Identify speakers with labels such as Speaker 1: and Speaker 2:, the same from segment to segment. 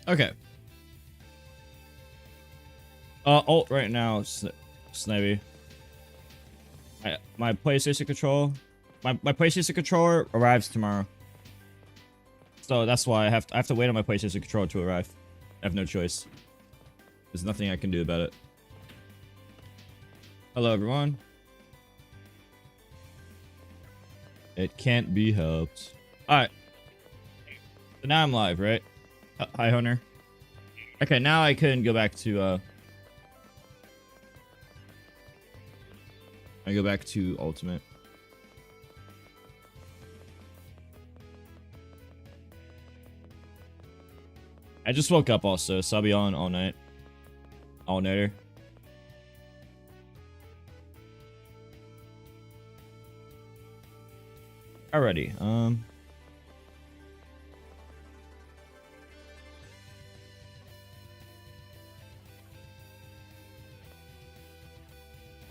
Speaker 1: Okay. Ult right now, Snivy. My PlayStation control, my PlayStation controller arrives tomorrow. So that's why I have to wait on my PlayStation controller to arrive. I have no choice. There's nothing I can do about it. Hello, everyone. It can't be helped. All right. So now I'm live, right? Hi, Hunter. Okay, now I couldn't go back to I go back to Ultimate. I just woke up also, so I'll be on all night. All nighter. Alrighty,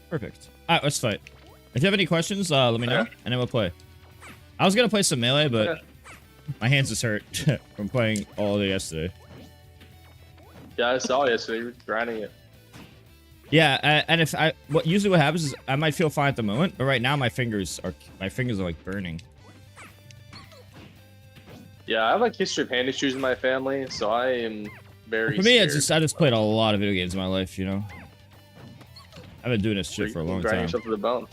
Speaker 1: perfect. Alright, let's fight. If you have any questions, let me know, and then we'll play. I was gonna play some melee, but my hands just hurt from playing all day yesterday.
Speaker 2: Yeah, I saw yesterday. You were grinding it.
Speaker 1: Yeah, and if usually what happens is I might feel fine at the moment, but right now my fingers are like burning.
Speaker 2: Yeah, I have like history of hand issues in my family, so I am very.
Speaker 1: For me,
Speaker 2: scared.
Speaker 1: I just played a lot of video games in my life, you know. I've been doing this shit for a long
Speaker 2: grinding
Speaker 1: time.
Speaker 2: yourself to the bone.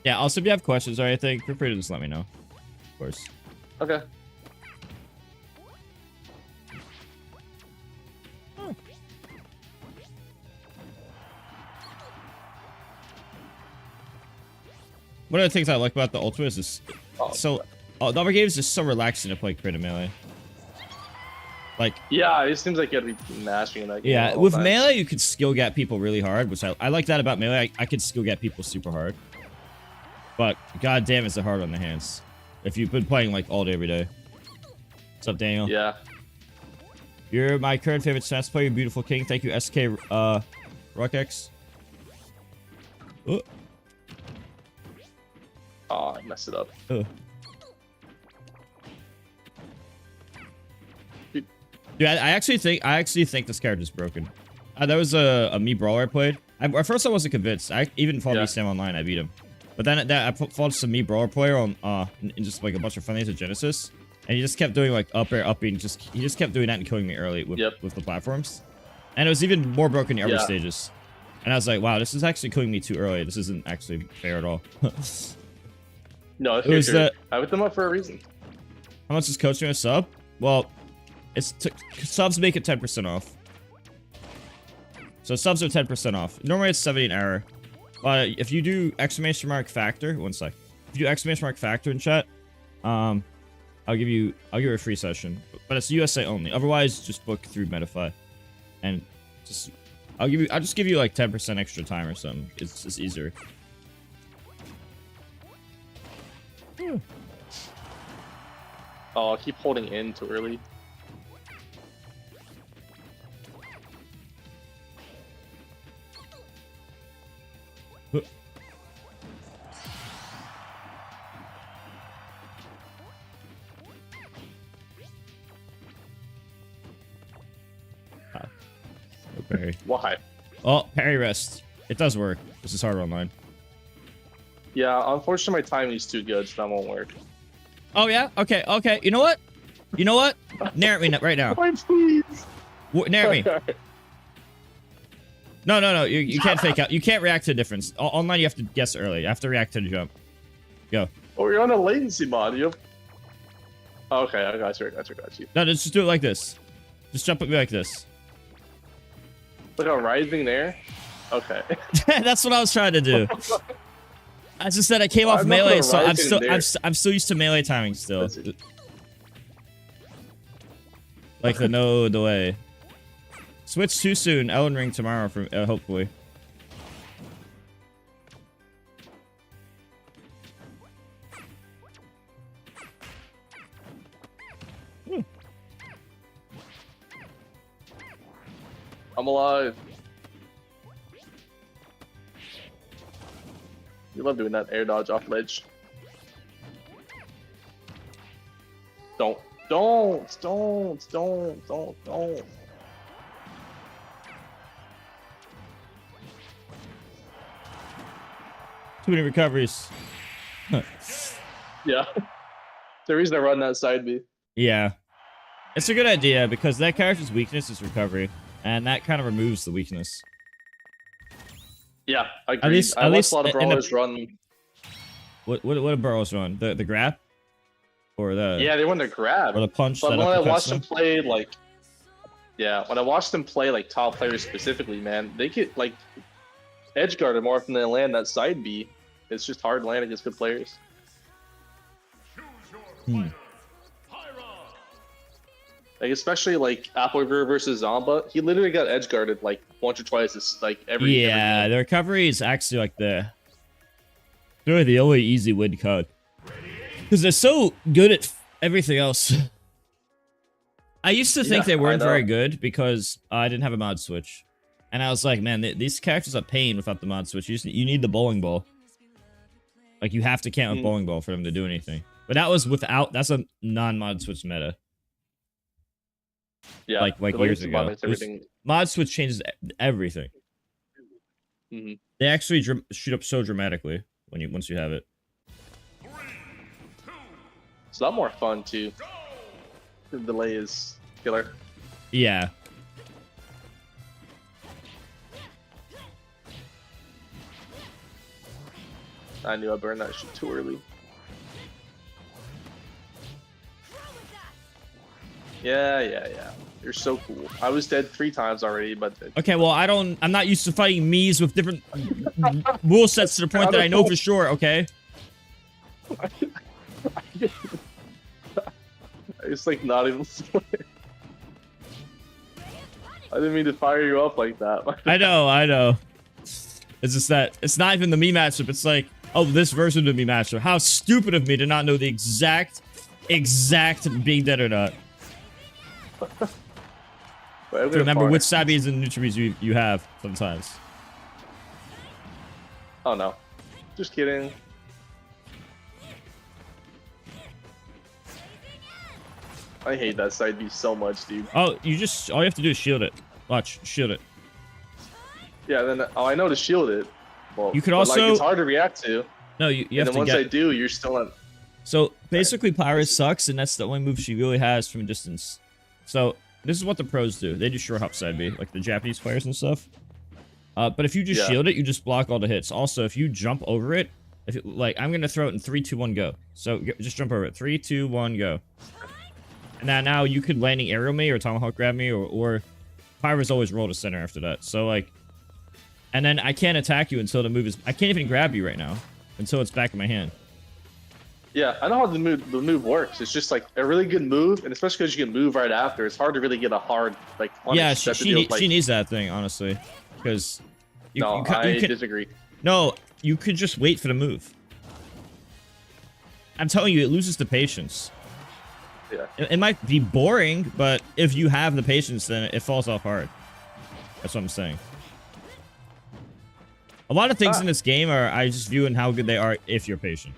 Speaker 1: Yeah. Also, if you have questions or anything, feel free to just let me know. Of course.
Speaker 2: Okay.
Speaker 1: One of the things I like about the Ultimate is this, the other games is so relaxing to play creative melee. Like,
Speaker 2: yeah, it seems like you gotta be mashing that game.
Speaker 1: Yeah, with melee you can skill get people really hard, which I like that about melee. I can skill get people super hard. But god damn, is it hard on the hands. If you've been playing like all day every day. What's up, Daniel?
Speaker 2: Yeah.
Speaker 1: You're my current favorite stats player, beautiful king. Thank you, SK Rockex. Oh.
Speaker 2: Oh, I messed it up.
Speaker 1: Dude, I actually think this character's broken. That was a Mii Brawler I played. At first I wasn't convinced. I even fought Sam online. I beat him. But then I fought some Mii Brawler player on in just like a bunch of friendlies at Genesis, and he just kept doing like up air, up, and he just kept doing that and killing me early with the platforms. And it was even more broken in the upper stages. And I was like, wow, this is actually killing me too early. This isn't actually fair at all.
Speaker 2: No,
Speaker 1: it was
Speaker 2: I put them up for a reason.
Speaker 1: How much is coaching a sub? Well, subs make it 10% off. So subs are 10% off. Normally it's 70 an hour. If you do exclamation mark factor, one sec. If you do exclamation mark factor in chat, I'll give you a free session. But it's USA only. Otherwise, just book through Metafy. And I'll just give you like 10% extra time or something. It's just easier.
Speaker 2: Oh, I'll keep holding in too early.
Speaker 1: Parry.
Speaker 2: Why?
Speaker 1: Oh, parry rest. It does work. This is harder online.
Speaker 2: Yeah, unfortunately my timing is too good, so that won't work.
Speaker 1: Oh yeah? Okay, okay. You know what? You know what? Narrate me right now.
Speaker 2: Please.
Speaker 1: Narrate me. No. You can't fake out. You can't react to a difference. Online, you have to guess early. You have to react to the jump. Go.
Speaker 2: Oh, you're on a latency mod. You have... Okay, I got you.
Speaker 1: No, just do it like this. Just jump at me like this.
Speaker 2: Like a rising there? Okay.
Speaker 1: That's what I was trying to do. I just said I came off melee, so I'm still used to melee timing still. Like the no delay. Switch too soon. Elden Ring tomorrow for hopefully.
Speaker 2: I'm alive. You love doing that air dodge off ledge. Don't. Don't.
Speaker 1: Too many recoveries.
Speaker 2: Yeah. The reason I run that side B.
Speaker 1: Yeah. It's a good idea because that character's weakness is recovery. And that kind of removes the weakness.
Speaker 2: Yeah, I agree.
Speaker 1: At least
Speaker 2: I watched a lot of
Speaker 1: in the-
Speaker 2: brawlers run.
Speaker 1: What do brawlers run? The grab? Or the
Speaker 2: Yeah, they want to grab.
Speaker 1: or the punch
Speaker 2: But
Speaker 1: that
Speaker 2: when I
Speaker 1: uppercuts
Speaker 2: watched
Speaker 1: them?
Speaker 2: them play, like, yeah, when I watched them play like top players specifically, man, they get like edge guarded more often than they land that side B. It's just hard to land against good players. Like especially like Applebeer versus Zomba, he literally got edge guarded like once or twice. It's like every
Speaker 1: Yeah,
Speaker 2: every
Speaker 1: the recovery is actually like they're the only easy win card. Because they're so good at everything else. I used to think
Speaker 2: Yeah,
Speaker 1: they weren't
Speaker 2: I know.
Speaker 1: very good because I didn't have a mod switch. And I was like, man, these characters are pain without the mod switch. You need the bowling ball. Like, you have to count with bowling ball for them to do anything. But that was without... That's a non-mod switch meta.
Speaker 2: Yeah,
Speaker 1: Like
Speaker 2: the
Speaker 1: years
Speaker 2: legacy
Speaker 1: ago.
Speaker 2: mod makes everything.
Speaker 1: Mod switch changes everything. They actually shoot up so dramatically once you have it.
Speaker 2: It's a lot more fun too. The delay is killer.
Speaker 1: Yeah.
Speaker 2: I knew I burned that shit too early. Yeah. You're so cool. I was dead 3 times already, but
Speaker 1: Okay, well, I'm not used to fighting Mii's with different rule sets to the point that I know for sure, okay?
Speaker 2: It's like not even. I didn't mean to fire you up like that.
Speaker 1: I know. It's just that it's not even the Mii matchup. It's like, oh, this version of the Mii matchup. How stupid of me to not know the exact being dead or not. To remember which Sabbies and Nutris you have sometimes.
Speaker 2: Oh no, just kidding. I hate that side B so much, dude.
Speaker 1: Oh, all you have to do is shield it. Watch, shield it.
Speaker 2: Yeah, then I know to shield it. Well,
Speaker 1: You could
Speaker 2: but,
Speaker 1: also-
Speaker 2: like, it's hard to react to.
Speaker 1: No, you
Speaker 2: And
Speaker 1: have
Speaker 2: then
Speaker 1: to
Speaker 2: once
Speaker 1: get...
Speaker 2: I do, you're still on.
Speaker 1: So basically, Pyrus sucks, and that's the only move she really has from a distance. So this is what the pros do. They do short hop side B, like the Japanese players and stuff. But if you just shield it, you just block all the hits. Also, if you jump over it, like I'm gonna throw it in 3, 2, 1, go. So just jump over it. 3, 2, 1, go. And now you could landing aerial me or tomahawk grab me or Pyrus always roll to center after that. So like, and then I can't attack you until the move is. I can't even grab you right now until it's back in my hand.
Speaker 2: Yeah, I know how the move works. It's just like a really good move, and especially because you can move right after, it's hard to really get a hard like.
Speaker 1: Yeah,
Speaker 2: punish that to deal with,
Speaker 1: she needs that thing honestly, because
Speaker 2: I disagree.
Speaker 1: No, you could just wait for the move. I'm telling you, it loses the patience.
Speaker 2: Yeah.
Speaker 1: It might be boring, but if you have the patience, then it falls off hard. That's what I'm saying. A lot of things in this game I just view in how good they are if you're patient.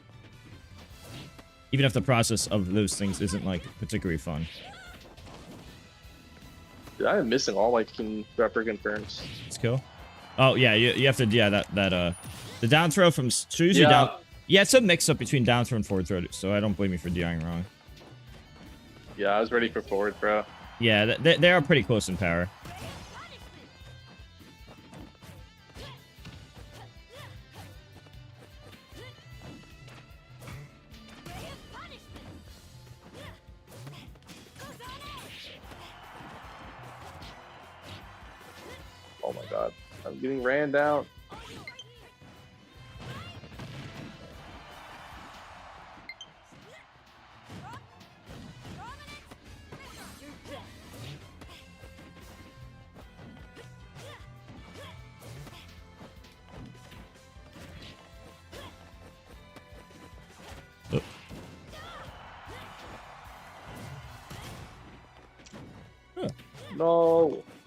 Speaker 1: Even if the process of those things isn't, like, particularly fun.
Speaker 2: Dude, I'm missing all my rapper confirms.
Speaker 1: Let's kill. Oh, yeah, you have to, the down throw from, so usually down, yeah, it's a mix-up between down throw and forward throw, so I don't blame you for DIing wrong.
Speaker 2: Yeah, I was ready for forward throw.
Speaker 1: Yeah, they are pretty close in power.
Speaker 2: Oh my god, I'm getting ran down.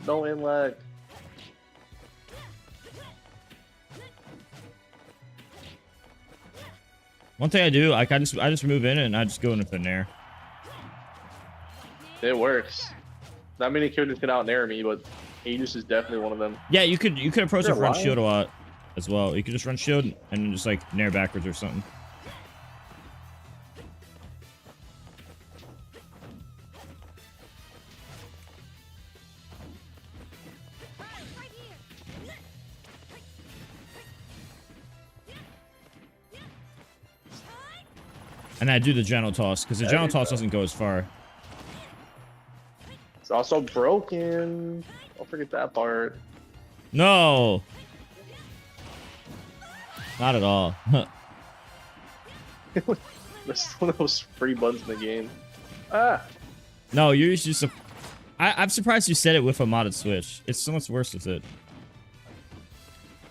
Speaker 2: No in lag.
Speaker 1: One thing I do, like I just move in and I just go in with an air.
Speaker 2: It works. Not many characters can out nair me, but Aegis is definitely one of them.
Speaker 1: Yeah, you could approach it
Speaker 2: You're
Speaker 1: with run
Speaker 2: lying.
Speaker 1: shield a lot as well. You could just run shield and then just like nair backwards or something. And I do the gentle toss because the gentle toss doesn't go as far.
Speaker 2: It's also broken. Don't forget that part.
Speaker 1: No, not at all.
Speaker 2: That's one of those free buttons in the game. Ah,
Speaker 1: No, you're just. I'm surprised you said it with a modded switch. It's so much worse with it.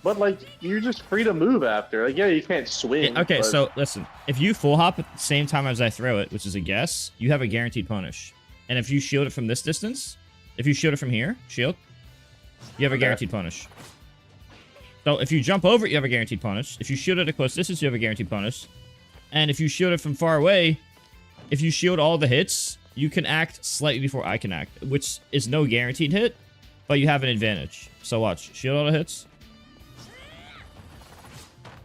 Speaker 2: but like you're just free to move after. Like yeah, you can't swing.
Speaker 1: Okay,
Speaker 2: but...
Speaker 1: so listen. If you full hop at the same time as I throw it, which is a guess, you have a guaranteed punish. And if you shield it from this distance, if you shield it from here, shield, you have a guaranteed punish. So if you jump over it, you have a guaranteed punish. If you shield it at close distance, you have a guaranteed punish. And if you shield it from far away, if you shield all the hits, you can act slightly before I can act, which is no guaranteed hit, but you have an advantage. So watch, shield all the hits.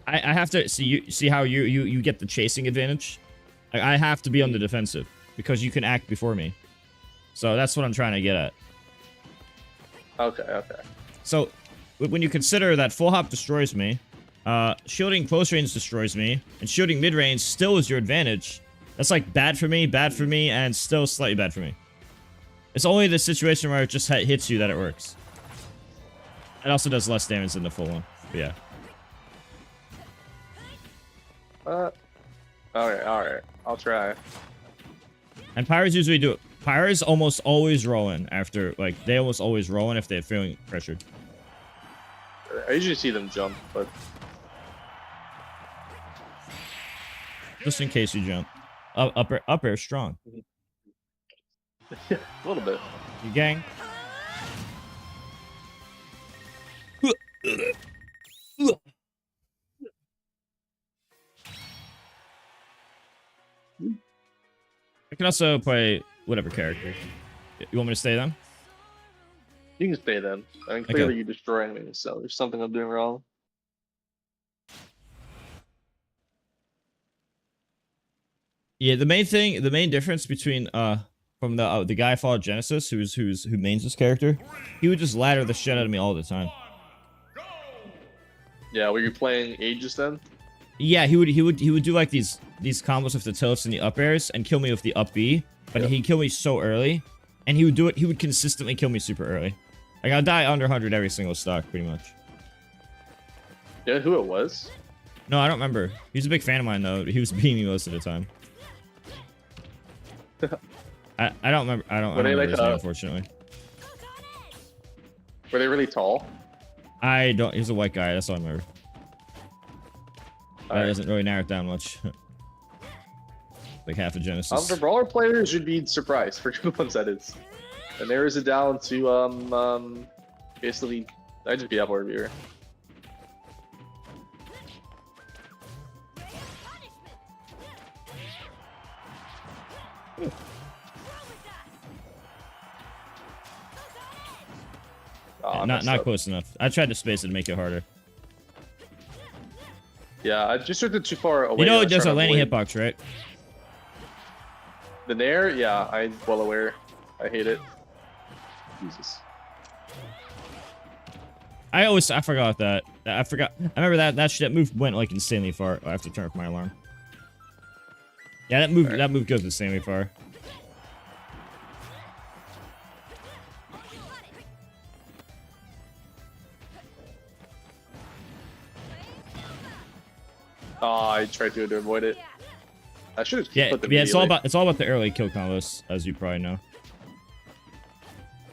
Speaker 1: I have to see how you get the chasing advantage. I have to be on the defensive because you can act before me. So that's what I'm trying to get at.
Speaker 2: Okay.
Speaker 1: So when you consider that full hop destroys me, shielding close range destroys me, and shielding mid range still is your advantage, that's like bad for me, and still slightly bad for me. It's only the situation where it just hits you that it works. It also does less damage than the full one. But yeah.
Speaker 2: All right. I'll try.
Speaker 1: And Pyros usually do it. Pyros almost always roll in after, like, they almost always roll in if they're feeling pressured.
Speaker 2: I usually see them jump, but
Speaker 1: Just in case you jump. Up air strong.
Speaker 2: yeah, a little bit.
Speaker 1: You gang. I can also play whatever character. You want me to stay then?
Speaker 2: You can stay then. I mean, clearly you're destroying me, so there's something I'm doing wrong.
Speaker 1: Yeah, the main difference between from the guy I followed Genesis, who mains this character, he would just ladder the shit out of me all the time.
Speaker 2: Yeah, were you playing Aegis then?
Speaker 1: Yeah, he would do like these combos with the tilts and the up airs and kill me with the up B, but he'd kill me so early, and he would consistently kill me super early. Like I'd die under 100 every single stock, pretty much.
Speaker 2: Yeah, who it was?
Speaker 1: No, I don't remember. He's a big fan of mine though. He was beating me most of the time. I don't remember. I don't remember his name, unfortunately.
Speaker 2: Were they really tall?
Speaker 1: I don't. He's a white guy. That's all I remember. That doesn't really narrow it down much. Like half a Genesis.
Speaker 2: For brawler players, you'd be surprised for good ones that is. And there is it down to basically I just beat up our viewer. Oh,
Speaker 1: not close enough. I tried to space it to make it harder.
Speaker 2: Yeah, I just took it too far away.
Speaker 1: You know there's a landing hitbox, right?
Speaker 2: The nair? Yeah, I'm well aware. I hate it. Jesus.
Speaker 1: I forgot that. I remember that move went like insanely far. I have to turn off my alarm. Yeah, that move goes insanely far.
Speaker 2: Oh, I tried to avoid it. I should have put the
Speaker 1: it's all about the early kill combos, as you probably know.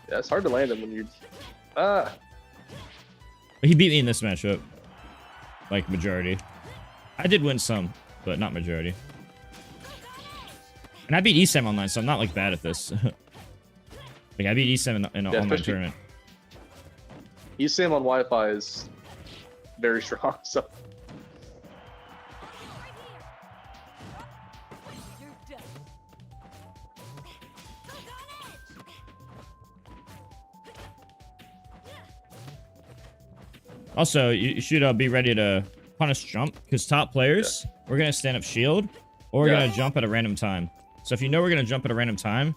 Speaker 2: Yeah, it's hard to land them when you're
Speaker 1: He beat me in this matchup. Like majority. I did win some, but not majority. And I beat ESAM online, so I'm not like bad at this. Like I beat ESAM in an online tournament.
Speaker 2: ESAM on Wi-Fi is very strong, so
Speaker 1: Also, you should be ready to punish jump, because top players, we're going to stand up shield, or we're going to jump at a random time. So if you know we're going to jump at a random time,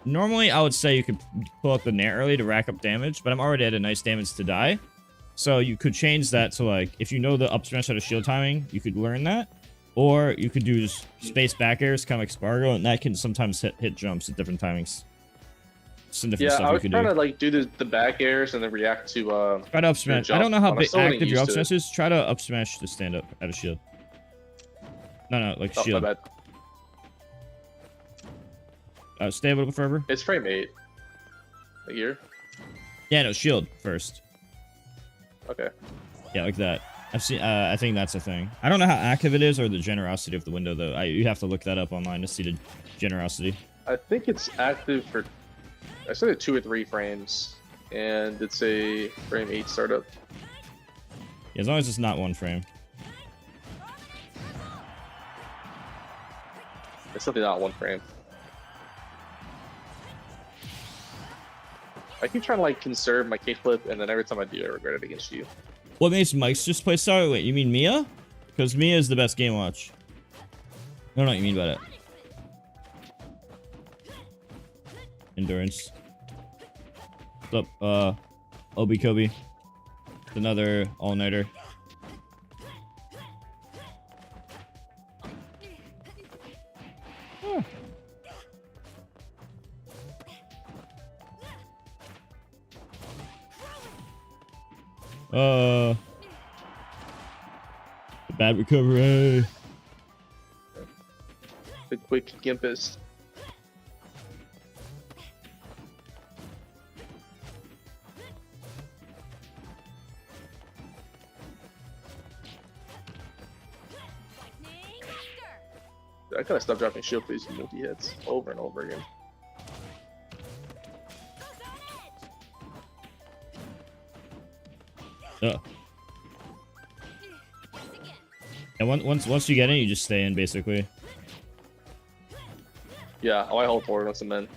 Speaker 1: normally I would say you could pull up the nair early to rack up damage, but I'm already at a nice damage to die. So you could change that to, like, if you know the up smash at a shield timing, you could learn that. Or you could do space back airs, kind of like Spargo, and that can sometimes hit jumps at different timings. Some different stuff
Speaker 2: I
Speaker 1: you
Speaker 2: was
Speaker 1: could
Speaker 2: trying
Speaker 1: do.
Speaker 2: to like do the back airs and then react to
Speaker 1: Try to up smash. I don't know how active your up smash is. Try to up smash to stand up at a shield. No, like shield.
Speaker 2: My bad.
Speaker 1: Stay a little forever.
Speaker 2: It's frame 8. Like here?
Speaker 1: Yeah, no, shield first.
Speaker 2: Okay.
Speaker 1: Yeah, like that. I've seen. I think that's a thing. I don't know how active it is or the generosity of the window though. You have to look that up online to see the generosity.
Speaker 2: I think it's active for. I said it 2 or 3 frames, and it's a frame 8 startup.
Speaker 1: Yeah, as long as it's not 1 frame.
Speaker 2: It's definitely not 1 frame. I keep trying to like conserve my kickflip, and then every time I do, I regret it against you.
Speaker 1: What makes Mike's just play style? Wait, you mean Mia? Because Mia is the best game watch. I don't know what you mean by that. Endurance. What's up, Obi Kobe? It's another all-nighter. Bad recovery.
Speaker 2: The quick gimpus. I gotta stop dropping shield for these multi-hits over and over again.
Speaker 1: And once you get in, you just stay in, basically.
Speaker 2: Yeah, I hold forward once I'm in.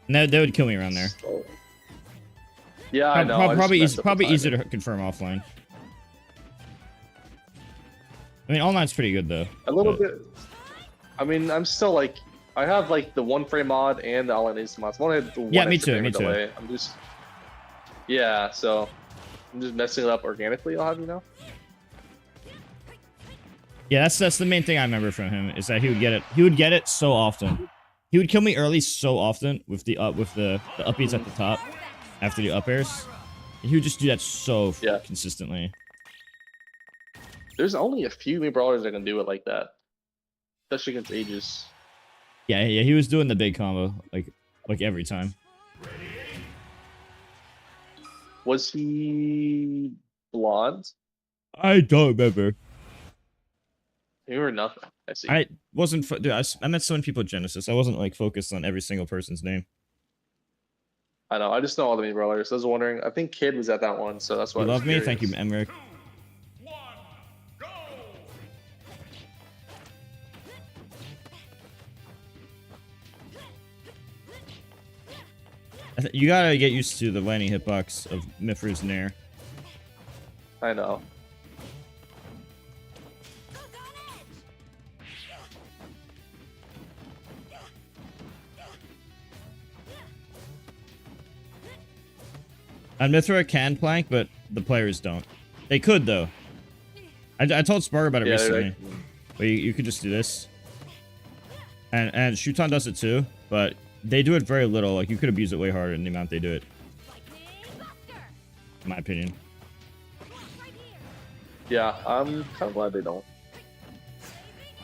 Speaker 1: And they would kill me around there.
Speaker 2: Yeah, I know.
Speaker 1: Probably easy to confirm offline. I mean, online's pretty good though.
Speaker 2: A little bit. I mean, I'm still like, I have like the 1 frame mod and the online instant mods.
Speaker 1: Yeah, me too.
Speaker 2: Delay. I'm just, yeah. So I'm just messing it up organically. I'll have you know.
Speaker 1: Yeah, that's the main thing I remember from him is that he would get it. He would get it so often. He would kill me early so often with the upbeats at the top after the up airs. And he would just do that so consistently.
Speaker 2: There's only a few Mii Brawlers that can do it like that. Especially against Aegis.
Speaker 1: Yeah, he was doing the big combo like every time.
Speaker 2: Was he blonde?
Speaker 1: I don't remember.
Speaker 2: You were nothing. I see.
Speaker 1: I wasn't. Dude, I met so many people at Genesis. I wasn't like focused on every single person's name.
Speaker 2: I know. I just know all the Mii Brawlers. I was wondering. I think Kid was at that one, so that's why.
Speaker 1: You love me? Thank you, Emmerich. You gotta get used to the landing hitbox of Mifru's Nair.
Speaker 2: I know.
Speaker 1: And Mithra can plank, but the players don't. They could, though. I told Spark about it recently. Like... But you could just do this. And Shuton does it too, but they do it very little. Like, you could abuse it way harder than the amount they do it. In my opinion.
Speaker 2: Yeah, I'm kind of glad they don't.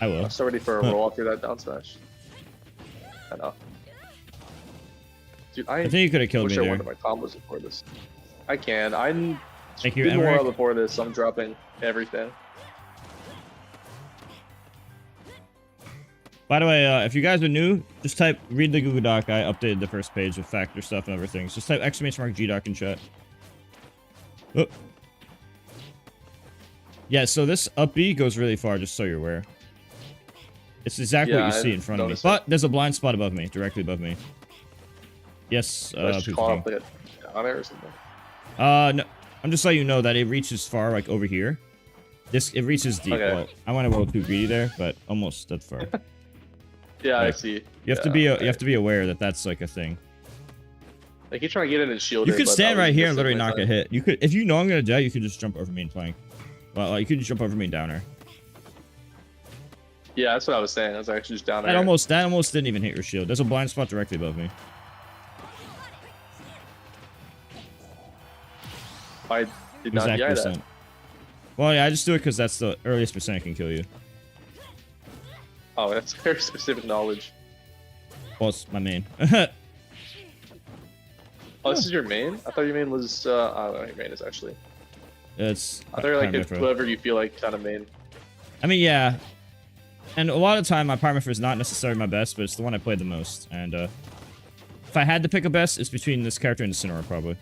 Speaker 1: I will.
Speaker 2: I'm still ready for a roll after that down smash. I know. Dude, I
Speaker 1: think you could have killed me there.
Speaker 2: I wish I wanted my combos before this. I can. I'm
Speaker 1: Thank you,
Speaker 2: doing
Speaker 1: Emmerich.
Speaker 2: more before this. I'm dropping everything.
Speaker 1: By the way, if you guys are new, just read the Google Doc. I updated the first page with factor stuff and other things. Just type !GDoc in chat. Oh. Yeah, so this up B goes really far, just so you're aware. It's exactly what you see in
Speaker 2: I've
Speaker 1: front of me.
Speaker 2: noticed
Speaker 1: But there's a blind spot above me, directly above me. Yes,
Speaker 2: Let's
Speaker 1: please
Speaker 2: call
Speaker 1: come.
Speaker 2: up like down there or something.
Speaker 1: No, I'm just letting you know that it reaches far, like over here. It reaches deep.
Speaker 2: Okay.
Speaker 1: Well, I went a little too greedy there, but almost that far.
Speaker 2: Yeah, I
Speaker 1: Like,
Speaker 2: see.
Speaker 1: You have to be you have to be aware that that's like a thing.
Speaker 2: Like he's trying to get in his shield.
Speaker 1: You could stand right here and literally not get hit. You could, if you know I'm gonna die, you could just jump over me and plank. Well, like, you could just jump over me and downer.
Speaker 2: Yeah, that's what I was saying. I was actually just down there.
Speaker 1: That almost didn't even hit your shield. There's a blind spot directly above me.
Speaker 2: I did not
Speaker 1: Exact
Speaker 2: hear
Speaker 1: percent.
Speaker 2: that.
Speaker 1: Well, yeah, I just do it because that's the earliest percent I can kill you.
Speaker 2: Oh, that's very specific knowledge.
Speaker 1: Well, it's my main.
Speaker 2: Oh, this is your main? I thought your main was, I don't know what your main is actually.
Speaker 1: It's.
Speaker 2: I thought you were like
Speaker 1: Pyramithra.
Speaker 2: whoever you feel like kind of main.
Speaker 1: I mean, yeah. And a lot of the time, my Pyramithra is not necessarily my best, but it's the one I played the most. And if I had to pick a best, it's between this character and Incineroar, probably.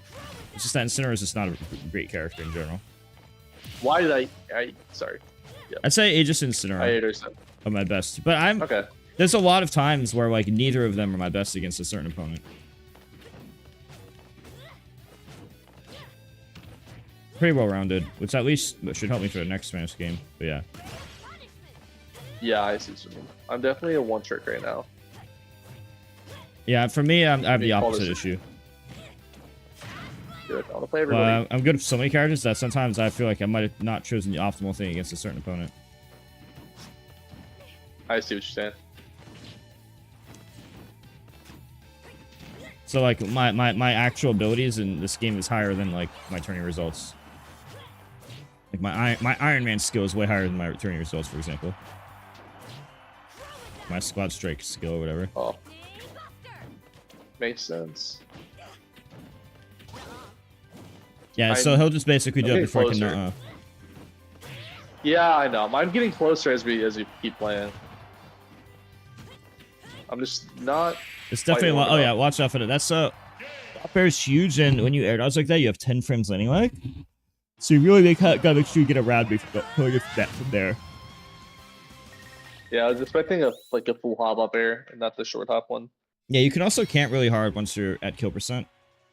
Speaker 1: It's just that Incineroar is just not a great character in general.
Speaker 2: Why did sorry. Yeah.
Speaker 1: I'd say Aegis and Incineroar
Speaker 2: I understand.
Speaker 1: are my best. But I'm...
Speaker 2: Okay.
Speaker 1: There's a lot of times where, like, neither of them are my best against a certain opponent. Pretty well-rounded, which at least should help me for the next Spanish game. But yeah.
Speaker 2: Yeah, I see what you mean. I'm definitely a one trick right now.
Speaker 1: Yeah, for me, I have the
Speaker 2: Call
Speaker 1: opposite
Speaker 2: this-
Speaker 1: issue.
Speaker 2: Good. I want to play everybody.
Speaker 1: Well, I'm good with so many characters that sometimes I feel like I might have not chosen the optimal thing against a certain opponent.
Speaker 2: I see what you're saying.
Speaker 1: So like my actual abilities in this game is higher than like my turning results. Like my Iron Man skill is way higher than my turning results, for example. My squad strike skill or whatever.
Speaker 2: Oh. Makes sense.
Speaker 1: Yeah, so he'll just basically do it
Speaker 2: getting
Speaker 1: before I can.
Speaker 2: closer. Yeah, I know. I'm getting closer as we keep playing. I'm just not.
Speaker 1: It's definitely.
Speaker 2: warmed
Speaker 1: Oh
Speaker 2: up.
Speaker 1: yeah, watch out for that. That's up air is huge, and when you air dodge like that, you have 10 frames landing lag. So you really gotta make sure you get around before pulling it that from there.
Speaker 2: Yeah, I was expecting a full hop up air and not the short hop one.
Speaker 1: Yeah, you can also camp really hard once you're at kill percent,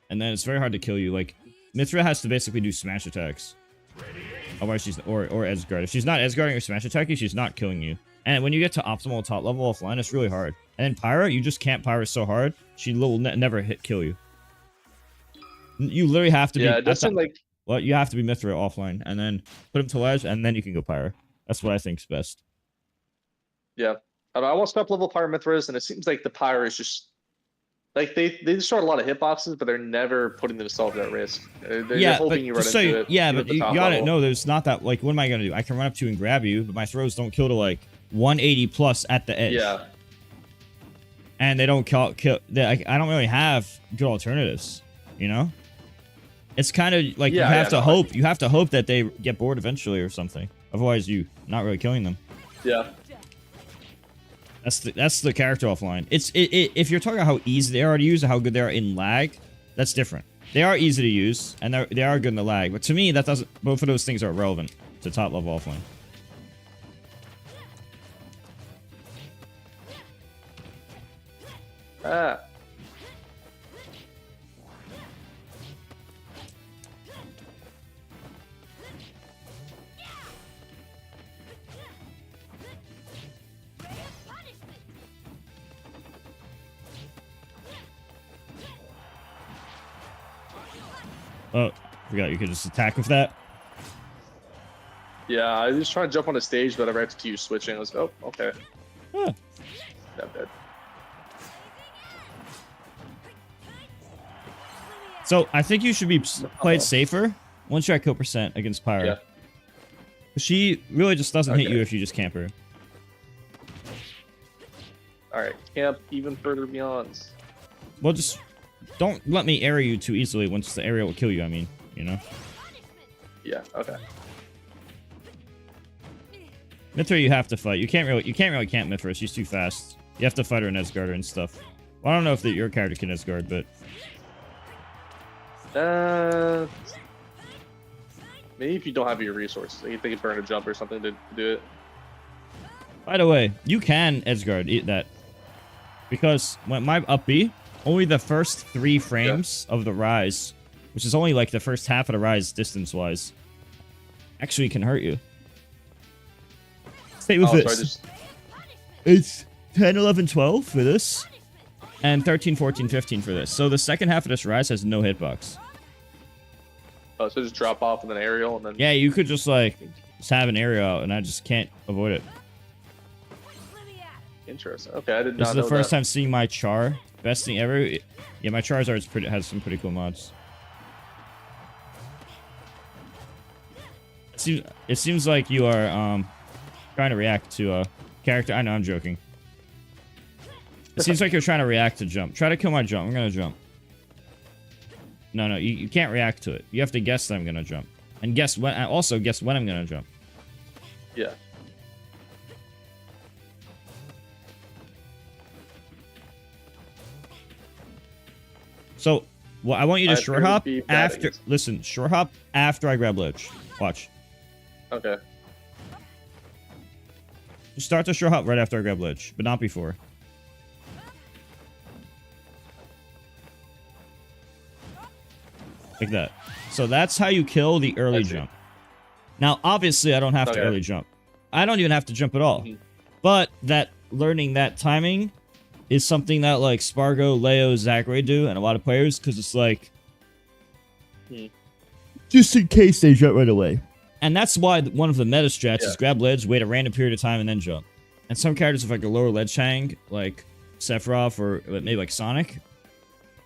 Speaker 1: and then it's very hard to kill you. Like Mithra has to basically do smash attacks. Otherwise she's or edge guard. If she's not edge guarding or smash attacking, she's not killing you. And when you get to optimal top level offline, it's really hard. And then Pyra, you just camp Pyra so hard, she will never kill you. You literally have to be.
Speaker 2: Yeah, it does seem like.
Speaker 1: Well, you have to be Mithra offline, and then put him to ledge, and then you can go Pyra. That's what I think's best.
Speaker 2: Yeah, I want step level Pyre Mithras, and it seems like the Pyre is just like they destroy a lot of hitboxes, but they're never putting themselves at risk. They're hoping you run
Speaker 1: just
Speaker 2: into it.
Speaker 1: Yeah,
Speaker 2: even
Speaker 1: but
Speaker 2: at the
Speaker 1: you
Speaker 2: top
Speaker 1: gotta
Speaker 2: level.
Speaker 1: know there's not that, like, what am I gonna do? I can run up to you and grab you, but my throws don't kill to like 180 plus at the edge.
Speaker 2: Yeah,
Speaker 1: And they don't kill. I don't really have good alternatives, you know? It's kind of like you have to hope. You have to hope that they get bored eventually or something. Otherwise, you not really killing them.
Speaker 2: yeah.
Speaker 1: That's the character offline. If you're talking about how easy they are to use and how good they are in lag, that's different. They are easy to use and they are good in the lag. But to me, that doesn't. Both of those things are irrelevant to top level offline.
Speaker 2: Ah.
Speaker 1: Oh, forgot you could just attack with that.
Speaker 2: Yeah, I was just trying to jump on the stage, but I ran into you switching. I was oh, okay.
Speaker 1: Huh.
Speaker 2: Not bad.
Speaker 1: So I think you should be played safer once you're at kill percent against Pyra.
Speaker 2: Yeah.
Speaker 1: She really just doesn't hit
Speaker 2: Okay.
Speaker 1: you if you just camp her.
Speaker 2: All right, camp even further beyond.
Speaker 1: Well, just don't let me area you too easily once the area will kill you, I mean, you know?
Speaker 2: Yeah, okay.
Speaker 1: Mithra you have to fight. You can't really camp Mithra, she's too fast. You have to fight her in Edgeguard and stuff. Well, I don't know if your character can Edgeguard, but
Speaker 2: Maybe if you don't have your resources, like if they can burn a jump or something to do it.
Speaker 1: By the way, you can Edgeguard eat that. Because when my up B, only the first 3 frames of the rise, which is only like the first half of the rise distance-wise, actually can hurt you. Stay with this. It's 10, 11, 12 for this, and 13, 14, 15 for this. So the second half of this rise has no hitbox.
Speaker 2: Oh, so just drop off with an aerial and then...
Speaker 1: Yeah, you could just like have an aerial out, and I just can't avoid it.
Speaker 2: Interesting. Okay, I did not know
Speaker 1: This is the first
Speaker 2: that.
Speaker 1: time seeing my char. Best thing ever. Yeah, my Charizard has some pretty cool mods. It seems like you are trying to react to a character. I know, I'm joking. It seems like you're trying to react to jump. Try to kill my jump. I'm gonna jump. No, you can't react to it. You have to guess that I'm gonna jump, and guess when. Also guess when I'm gonna jump.
Speaker 2: Yeah.
Speaker 1: So, well, I want you to short hop after.
Speaker 2: Against.
Speaker 1: Listen, short hop after I grab ledge. Watch.
Speaker 2: Okay.
Speaker 1: Just start the short hop right after I grab ledge, but not before. Like that. So that's how you kill the early jump. Now, obviously, I don't have to early jump. I don't even have to jump at all. But that learning that timing is something that like Spargo, Leo, Zachary do, and a lot of players, because it's like just in case they jump right away. And that's why one of the meta strats is grab ledge, wait a random period of time, and then jump. And some characters with like a lower ledge hang, like Sephiroth or maybe like Sonic,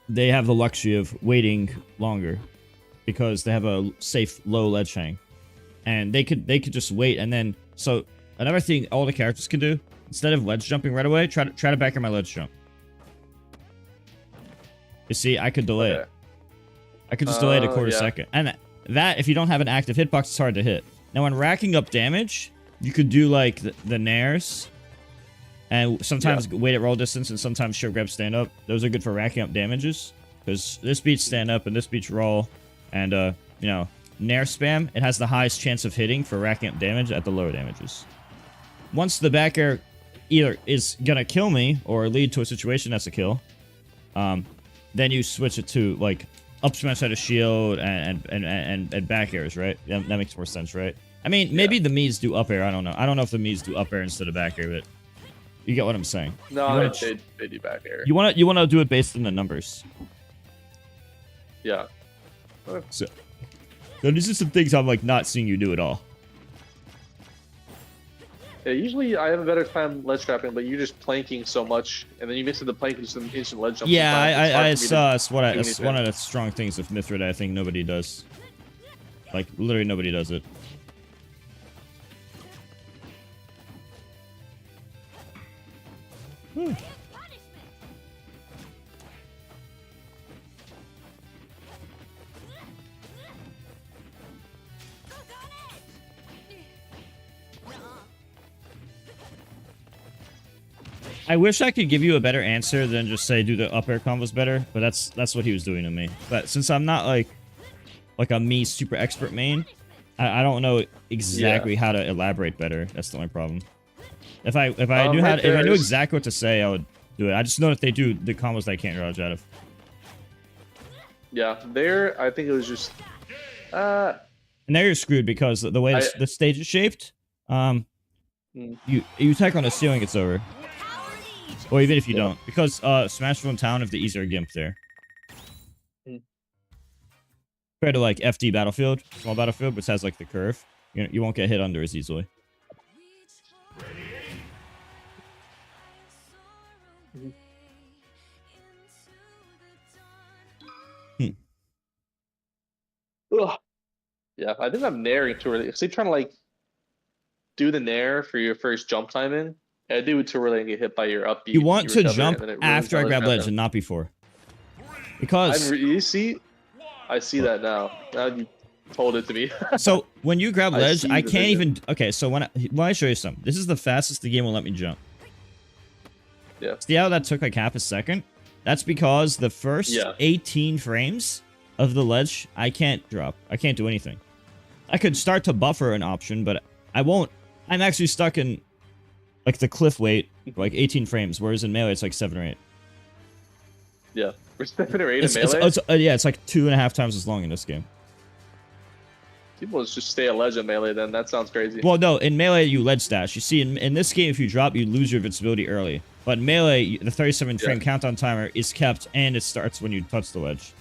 Speaker 1: they have the luxury of waiting longer because they have a safe low ledge hang, and they could just wait. And then so another thing all the characters can do, instead of ledge jumping right away, try to back in my ledge jump. You see, I could delay it. I could just delay it a quarter second. And that, if you don't have an active hitbox, it's hard to hit. Now, when racking up damage, you could do like the nairs, and sometimes wait at roll distance, and sometimes short grab stand up. Those are good for racking up damages, because this beats stand up and this beats roll, and you know, nair spam, it has the highest chance of hitting for racking up damage at the lower damages. Once the back air either is gonna kill me or lead to a situation that's a kill, then you switch it to like up smash out of shield and back airs, right? That makes more sense, right? I mean, maybe the Mii's do up air. I don't know. I don't know if the Mii's do up air instead of back air, but you get what I'm saying.
Speaker 2: No, they do back air.
Speaker 1: You want to do it based on the numbers.
Speaker 2: Yeah.
Speaker 1: So these are some things I'm like not seeing you do at all.
Speaker 2: Yeah, usually I have a better time ledge trapping, but you're just planking so much, and then you mix in the plank with some instant ledge jump.
Speaker 1: Yeah, I saw it's one of the strong things of Mithril that I think nobody does. Like literally nobody does it. I wish I could give you a better answer than just say do the up air combos better, but that's what he was doing to me. But since I'm not like a Mii super expert main, I don't know exactly how to elaborate better. That's the only problem. If I knew exactly what to say, I would do it. I just know that they do the combos that I can't dodge out of.
Speaker 2: Yeah, there I think it was just
Speaker 1: and there you're screwed because the way the stage is shaped, you attack on the ceiling, it's over. Or even if you don't, because Smash from Town have the easier gimp there. Compared to like FD Battlefield, small Battlefield, which has like the curve, you won't get hit under as easily.
Speaker 2: Ugh. Yeah, I think I'm nairing too early. So you're trying to like do the nair for your first jump timing. I do it too early and get hit by your up B.
Speaker 1: You want to jump after I grab ledge and not before. Because
Speaker 2: you see, I see that now. Now you told it to me.
Speaker 1: So when you grab ledge, I can't even. Okay, so when I show you something, this is the fastest the game will let me jump.
Speaker 2: Yeah.
Speaker 1: See how that took like half a second? That's because the first 18 frames of the ledge, I can't drop. I can't do anything. I could start to buffer an option, but I won't. I'm actually stuck in like the cliff weight, like 18 frames, whereas in Melee it's like 7 or 8.
Speaker 2: Yeah. We're 7 or 8 in Melee?
Speaker 1: Yeah, it's like 2.5 times as long in this game.
Speaker 2: People just stay at ledge in Melee then. That sounds crazy.
Speaker 1: Well, no, in Melee you ledge stash. You see, in this game, if you drop, you lose your invincibility early. But in Melee, the 37 frame countdown timer is kept, and it starts when you touch the ledge.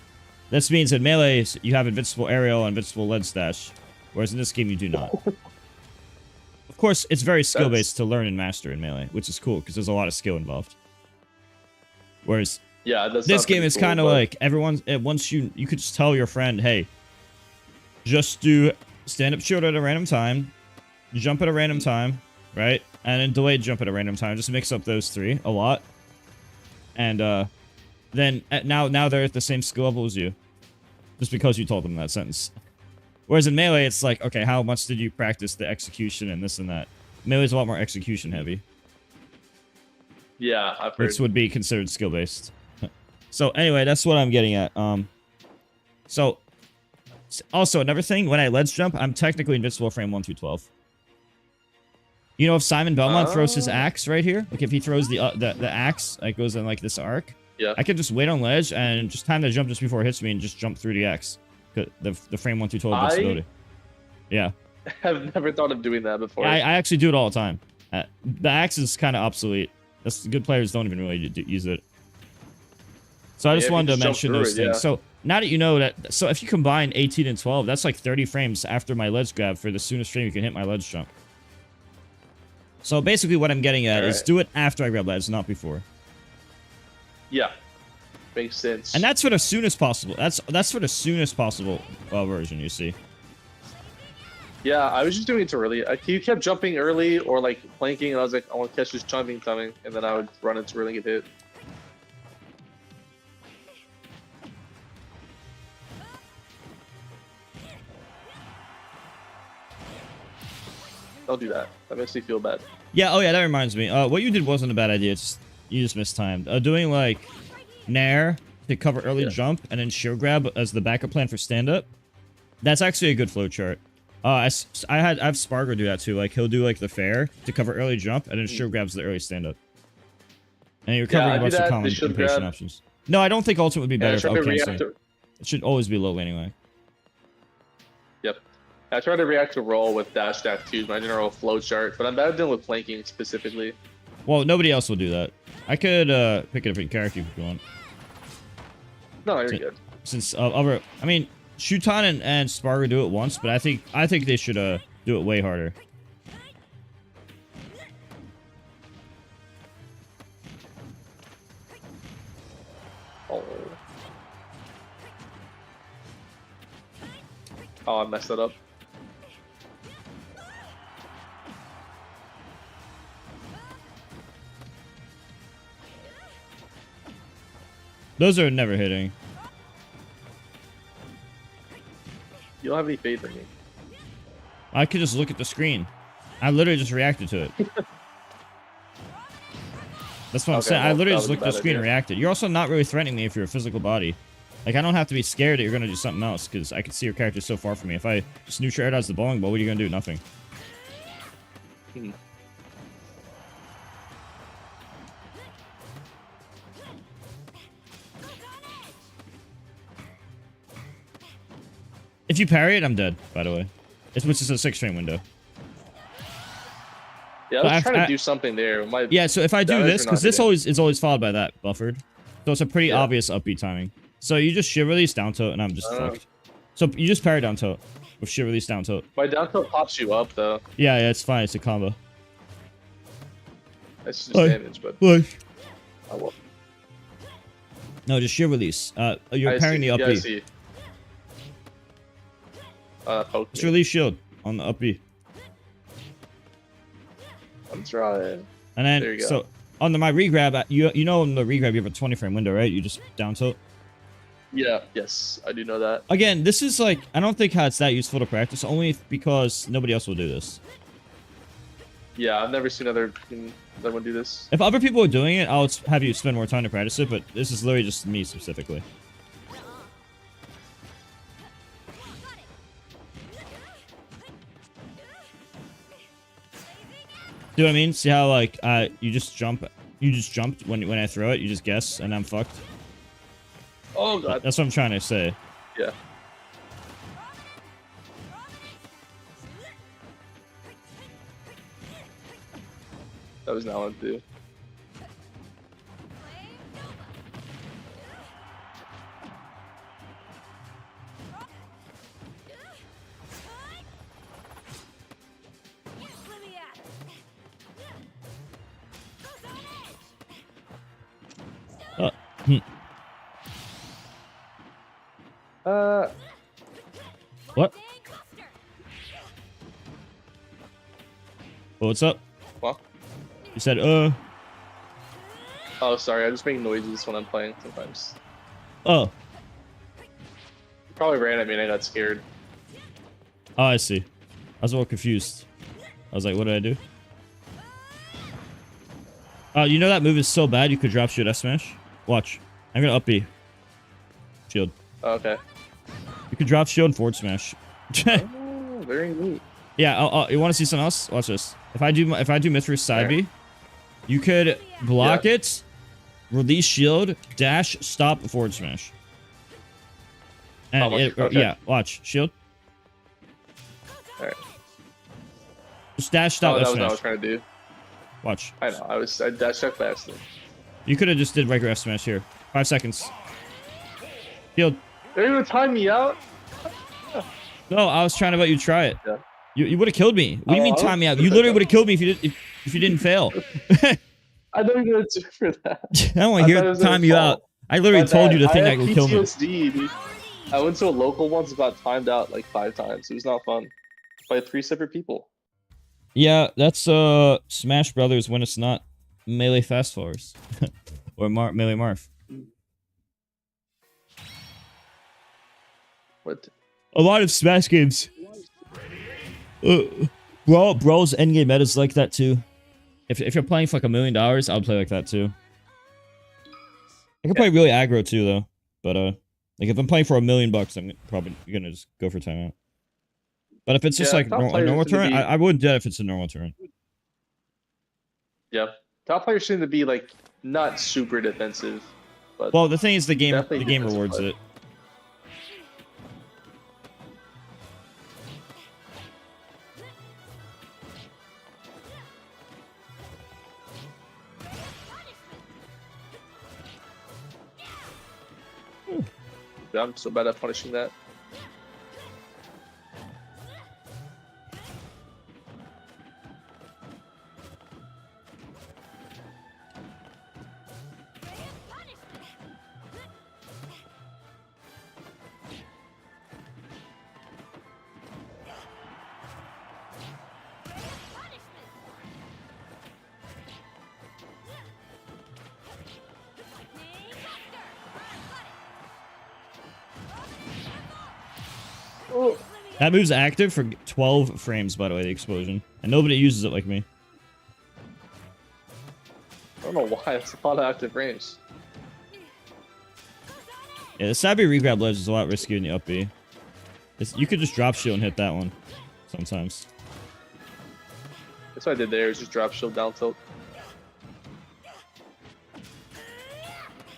Speaker 1: This means in Melee, you have invincible aerial and invincible ledge stash, whereas in this game, you do not. Of course, it's very skill-based to learn and master in Melee, which is cool, because there's a lot of skill involved. Whereas this game is kind of like, everyone, once you could just tell your friend, hey, just do stand-up shield at a random time, jump at a random time, right? And then delayed jump at a random time. Just mix up those 3 a lot. And then now they're at the same skill level as you. Just because you told them that sentence. Whereas in Melee, it's like, okay, how much did you practice the execution and this and that? Melee's a lot more execution heavy.
Speaker 2: Yeah, I've heard.
Speaker 1: Which would be considered skill-based. So anyway, that's what I'm getting at. So... Also, another thing, when I ledge jump, I'm technically invincible frame 1 through 12. You know, if Simon Belmont throws his axe right here, like if he throws the axe, like goes in like this arc, I can just wait on ledge and just time the jump just before it hits me and just jump through the axe. The frame 1 through 12 invincibility. Yeah.
Speaker 2: I've never thought of doing that before.
Speaker 1: I actually do it all the time. The axe is kind of obsolete. Good players don't even really use it. So I just wanted to mention those things. Yeah. So now that you know that, so if you combine 18 and 12, that's like 30 frames after my ledge grab for the soonest frame you can hit my ledge jump. So basically what I'm getting at is do it after I grab ledge, not before.
Speaker 2: Yeah. Makes sense.
Speaker 1: And that's for the soonest possible. That's for the soonest possible version, you see.
Speaker 2: Yeah, I was just doing it too early. He kept jumping early or like planking, and I was like, I want to catch this jumping coming, and then I would run it too early and get hit. Don't do that. That makes me feel bad.
Speaker 1: Yeah, oh yeah, that reminds me. What you did wasn't a bad idea. You just mistimed. Doing like Nair to cover early jump and then shield grab as the backup plan for stand-up. That's actually a good flowchart. I have Spargo do that too. Like he'll do like the fair to cover early jump and then shield grabs the early stand-up. And you're covering a bunch of common impatient options. No, I don't think ultimate would be better for outcanceling. It should always be low lane anyway.
Speaker 2: Yep. I try to react to roll with dash dash too, my general flow chart, but I'm bad at dealing with flanking specifically.
Speaker 1: Well, nobody else will do that. I could pick a different character if you want.
Speaker 2: No, you're good.
Speaker 1: Since I mean, Shutan and Spargo do it once, but I think they should do it way harder.
Speaker 2: Oh, I messed that up.
Speaker 1: Those are never hitting.
Speaker 2: You don't have any faith in me.
Speaker 1: I could just look at the screen. I literally just reacted to it. That's what I'm saying. I literally just looked at the screen and reacted. You're also not really threatening me if you're a physical body. Like, I don't have to be scared that you're going to do something else, because I can see your character so far from me. If I just neutral air dodge the bowling ball, what are you going to do? Nothing. If you parry it, I'm dead, by the way. Which is a 6-frame window.
Speaker 2: Yeah, I was trying to do something there.
Speaker 1: Yeah, so if I do this, because this is always followed by that buffered. So it's a pretty obvious upbeat timing. So you just shield release down tilt, and I'm just fucked. So you just parry down tilt with shield release down tilt.
Speaker 2: My down tilt pops you up, though.
Speaker 1: Yeah, it's fine. It's a combo.
Speaker 2: That's just damage, but... I will.
Speaker 1: No, just shield release. You're parrying the up B.
Speaker 2: I see.
Speaker 1: Just release shield on the up B.
Speaker 2: I'm trying.
Speaker 1: And then,
Speaker 2: there you go.
Speaker 1: So on my regrab, you know on the regrab you have a 20-frame window, right? You just down tilt.
Speaker 2: Yeah, yes, I do know that.
Speaker 1: Again, this is like, I don't think how it's that useful to practice, only because nobody else will do this.
Speaker 2: Yeah, I've never seen anyone do this.
Speaker 1: If other people are doing it, I'll have you spend more time to practice it, but this is literally just me specifically. Do what I mean? See how like you just jumped when I throw it, you just guess and I'm fucked.
Speaker 2: Oh god.
Speaker 1: That's what I'm trying to say.
Speaker 2: Yeah. That was not what to do.
Speaker 1: Hmm. What? Oh, what's up?
Speaker 2: What?
Speaker 1: You said,
Speaker 2: Oh, sorry. I just make noises when I'm playing sometimes.
Speaker 1: Oh.
Speaker 2: You probably ran at me and I got scared.
Speaker 1: Oh, I see. I was a little confused. I was like, what did I do? You know that move is so bad you could drop shoot F smash? Watch. I'm gonna up B. Shield.
Speaker 2: Oh, okay.
Speaker 1: You could drop shield and forward smash.
Speaker 2: Oh, very neat.
Speaker 1: Yeah, you want to see something else? Watch this. If I do Mithras side B, you could block it, release shield, dash, stop, forward smash. And yeah, watch shield.
Speaker 2: Alright.
Speaker 1: Just dash, stop,
Speaker 2: that
Speaker 1: F
Speaker 2: was not what I
Speaker 1: smash.
Speaker 2: was trying to do.
Speaker 1: Watch.
Speaker 2: I know. I dashed check faster.
Speaker 1: You could have just did regular F smash here. 5 seconds. Shield.
Speaker 2: They're gonna time me out.
Speaker 1: No, I was trying to let you try it.
Speaker 2: Yeah.
Speaker 1: You would have killed me. What do you mean time me out? You literally would have killed me if you didn't fail.
Speaker 2: I know you're gonna do for that.
Speaker 1: I don't want to hear time you out. I literally told you the thing that would kill me.
Speaker 2: PTSD, dude. I went to a local once and got timed out like 5 times. It was not fun. By 3 separate people.
Speaker 1: Yeah, that's Smash Brothers when it's not melee fast forwards or melee Marth.
Speaker 2: What?
Speaker 1: A lot of Smash games. Brawl's endgame meta is like that too. If you're playing for like $1 million, I'll play like that too. I can play really aggro too though, but like if I'm playing for $1 million, I'm probably gonna just go for timeout. But if it's just like a normal turn, I wouldn't do that if it's a normal turn.
Speaker 2: Yeah, top players seem to be like not super defensive. But
Speaker 1: well, the thing is, the game
Speaker 2: definitely
Speaker 1: rewards
Speaker 2: play.
Speaker 1: it.
Speaker 2: Yeah, I'm so bad at punishing that.
Speaker 1: That move's active for 12 frames, by the way, the explosion. And nobody uses it like me.
Speaker 2: I don't know why, it's a lot of active frames.
Speaker 1: Yeah, the Sabby regrab ledge is a lot riskier than the up B. You could just drop shield and hit that one. Sometimes.
Speaker 2: That's what I did there, is just drop shield down tilt.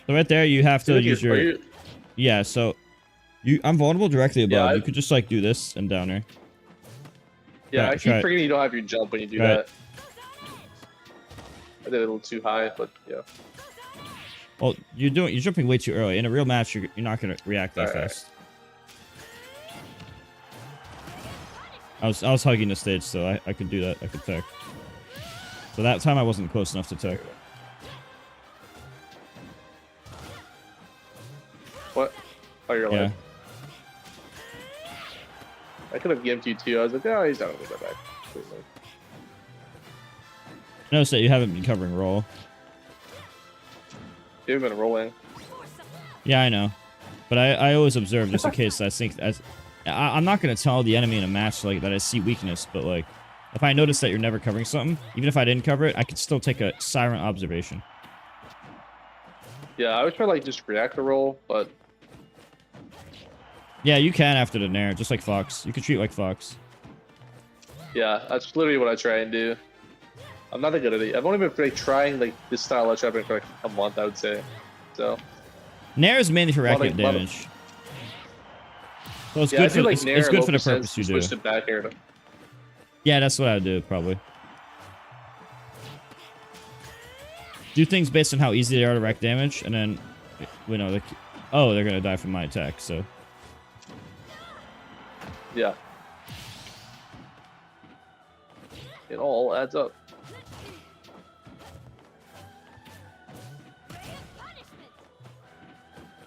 Speaker 1: So right there, you have to use your... Yeah, so... I'm vulnerable directly above.
Speaker 2: Yeah,
Speaker 1: you could just like do this and down there.
Speaker 2: Yeah, I keep forgetting you don't have your jump when you do that. I did it a little too high, but yeah.
Speaker 1: Well, you're jumping way too early. In a real match, you're not gonna react that fast. I was hugging the stage, so I could do that. I could tech. So that time I wasn't close enough to tech.
Speaker 2: What? Oh, you're alive. I could have gimped you too. I was like, oh, he's not gonna go back.
Speaker 1: Notice that you haven't been covering roll.
Speaker 2: You've been rolling.
Speaker 1: Yeah, I know. But I always observe just in case. I'm not gonna tell the enemy in a match like that I see weakness, but like if I notice that you're never covering something, even if I didn't cover it, I could still take a silent observation.
Speaker 2: Yeah, I would try like just react to roll, but
Speaker 1: yeah, you can after the nair, just like Fox. You can treat like Fox.
Speaker 2: Yeah, that's literally what I try and do. I'm not that good at it. I've only been like trying like this style of trapping for like a month, I would say. So
Speaker 1: Nair is mainly for racket damage. So it's good for
Speaker 2: like
Speaker 1: it's good for the purpose you do.
Speaker 2: To back air to...
Speaker 1: Yeah, that's what I would do probably. Do things based on how easy they are to rack damage, and then we know like, oh, they're gonna die from my attack. So
Speaker 2: yeah, it all adds up.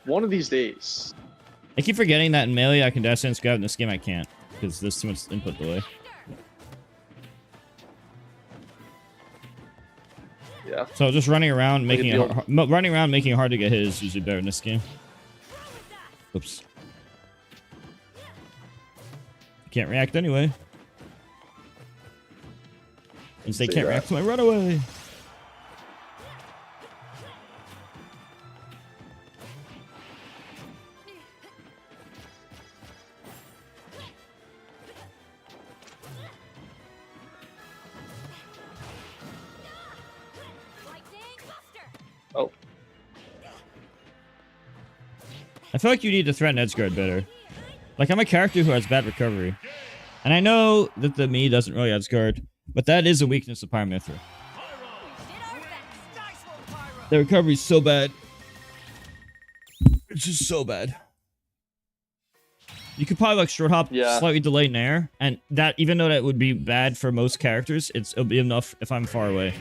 Speaker 2: One of these days.
Speaker 1: I keep forgetting that in melee I can dash in grab. In this game I can't because there's too much input delay.
Speaker 2: Yeah.
Speaker 1: So just running around making it hard to get hit is usually better in this game. Oops. Can't react anyway. Since they can't react to my runaway.
Speaker 2: Oh.
Speaker 1: I feel like you need to threaten edgeguard better. Like, I'm a character who has bad recovery. And I know that the Mii doesn't really edgeguard, but that is a weakness of Pyramithra. The recovery is so bad. It's just so bad. You could probably like short hop, slightly delay Nair, and that, even though that would be bad for most characters, it'll be enough if I'm far away.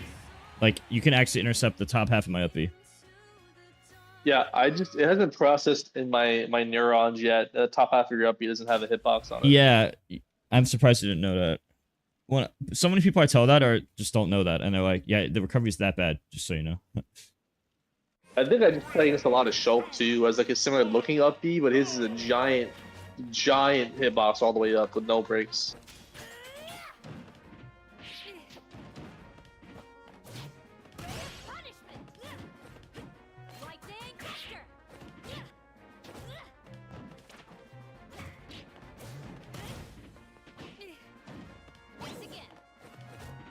Speaker 1: Like, you can actually intercept the top half of my up B.
Speaker 2: Yeah, it hasn't processed in my neurons yet. The top half of your up B doesn't have a hitbox on it.
Speaker 1: Yeah, I'm surprised you didn't know that. Well, so many people I tell that or just don't know that, and they're like, yeah, the recovery's that bad, just so you know.
Speaker 2: I think I just play against a lot of Shulk too, as like a similar looking up B, but his is a giant hitbox all the way up with no breaks.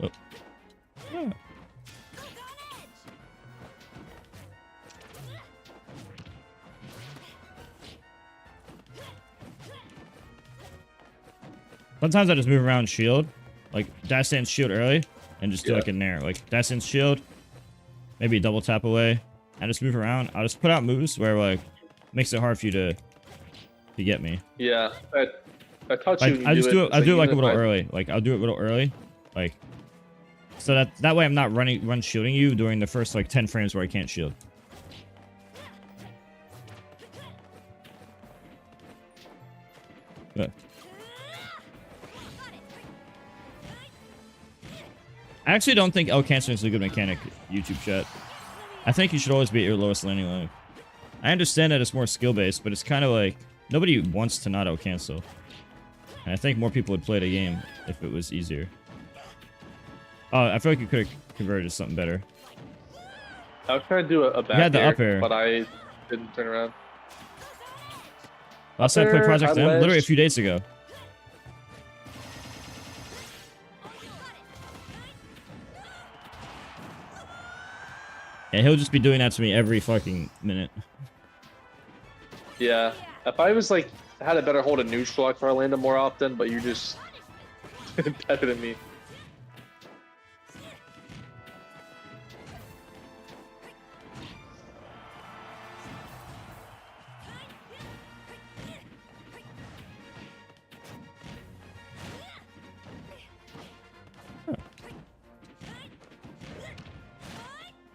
Speaker 1: Oh. Yeah. Sometimes I just move around shield, like dash dance shield early, and just do like a nair, like dash dance shield, maybe double tap away, and just move around. I'll just put out moves where like makes it hard for you to get me.
Speaker 2: Yeah, I taught you.
Speaker 1: Like, I do it like a little early, like I'll do it a little early, like so that way I'm not run shielding you during the first like 10 frames where I can't shield. But I actually don't think L canceling is a good mechanic, YouTube chat. I think you should always be at your lowest landing line. I understand that it's more skill-based, but it's kind of like, nobody wants to not L cancel. And I think more people would play the game if it was easier. Oh, I feel like you could have converted to something better.
Speaker 2: I was trying to do a back
Speaker 1: the up air,
Speaker 2: but I didn't turn around.
Speaker 1: Last time I played Project M, literally a few days ago. Yeah, he'll just be doing that to me every fucking minute.
Speaker 2: Yeah, if I was like had a better hold of neutral, I'd probably land him more often. But you're just better than me.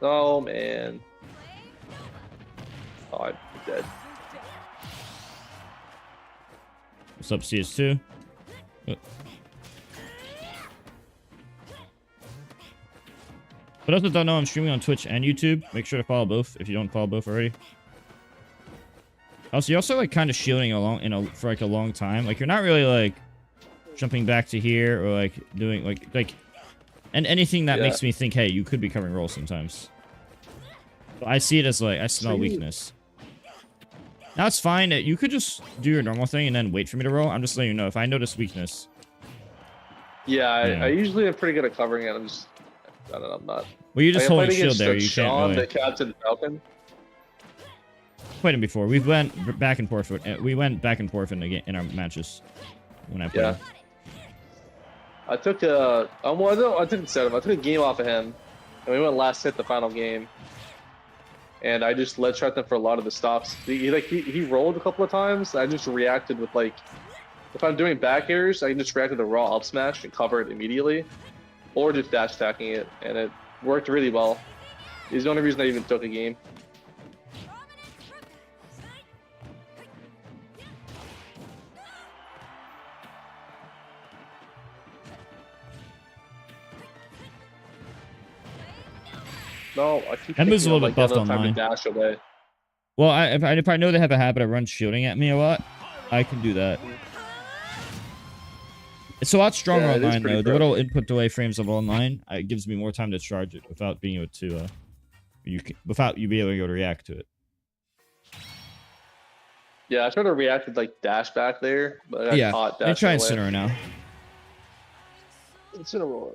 Speaker 2: Oh man. Oh, I'm dead.
Speaker 1: What's up, CS2? For those that don't know, I'm streaming on Twitch and YouTube. Make sure to follow both if you don't follow both already. Also, you're also like kind of shielding along for like a long time. Like you're not really like jumping back to here or like doing like and anything that makes me think, hey, you could be covering roll sometimes. But I see it as like I smell weakness. Now it's fine. You could just do your normal thing and then wait for me to roll. I'm just letting you know if I notice weakness.
Speaker 2: Yeah, I usually am pretty good at covering it. I'm just No, I'm not.
Speaker 1: Well, you just
Speaker 2: I'm
Speaker 1: holding
Speaker 2: fighting
Speaker 1: shield
Speaker 2: against
Speaker 1: there. You can't
Speaker 2: Sean,
Speaker 1: really.
Speaker 2: the Captain Falcon.
Speaker 1: Played him before. We went back and forth. We went back and forth in our matches when I played.
Speaker 2: Yeah.
Speaker 1: Him.
Speaker 2: I took a. Well, no, I didn't set him. I took a game off of him, and we went last hit the final game. And I just led shot them for a lot of the stops. He rolled a couple of times. I just reacted with like, if I'm doing back airs, I can just react with a raw up smash and cover it immediately, or just dash attacking it, and it worked really well. He's the only reason I even took a game. No, I keep
Speaker 1: That move's a little
Speaker 2: like,
Speaker 1: bit buffed
Speaker 2: time
Speaker 1: online.
Speaker 2: to dash away.
Speaker 1: Well, if I know they have a habit of run shielding at me a lot, I can do that. It's a lot stronger online though. The little input delay frames of online, it gives me more time to charge it without being able to, without you being able to go to react to it.
Speaker 2: Yeah, I tried to react with like dash back there, but I got caught dashing
Speaker 1: try
Speaker 2: away.
Speaker 1: Incineroar now.
Speaker 2: Incineroar.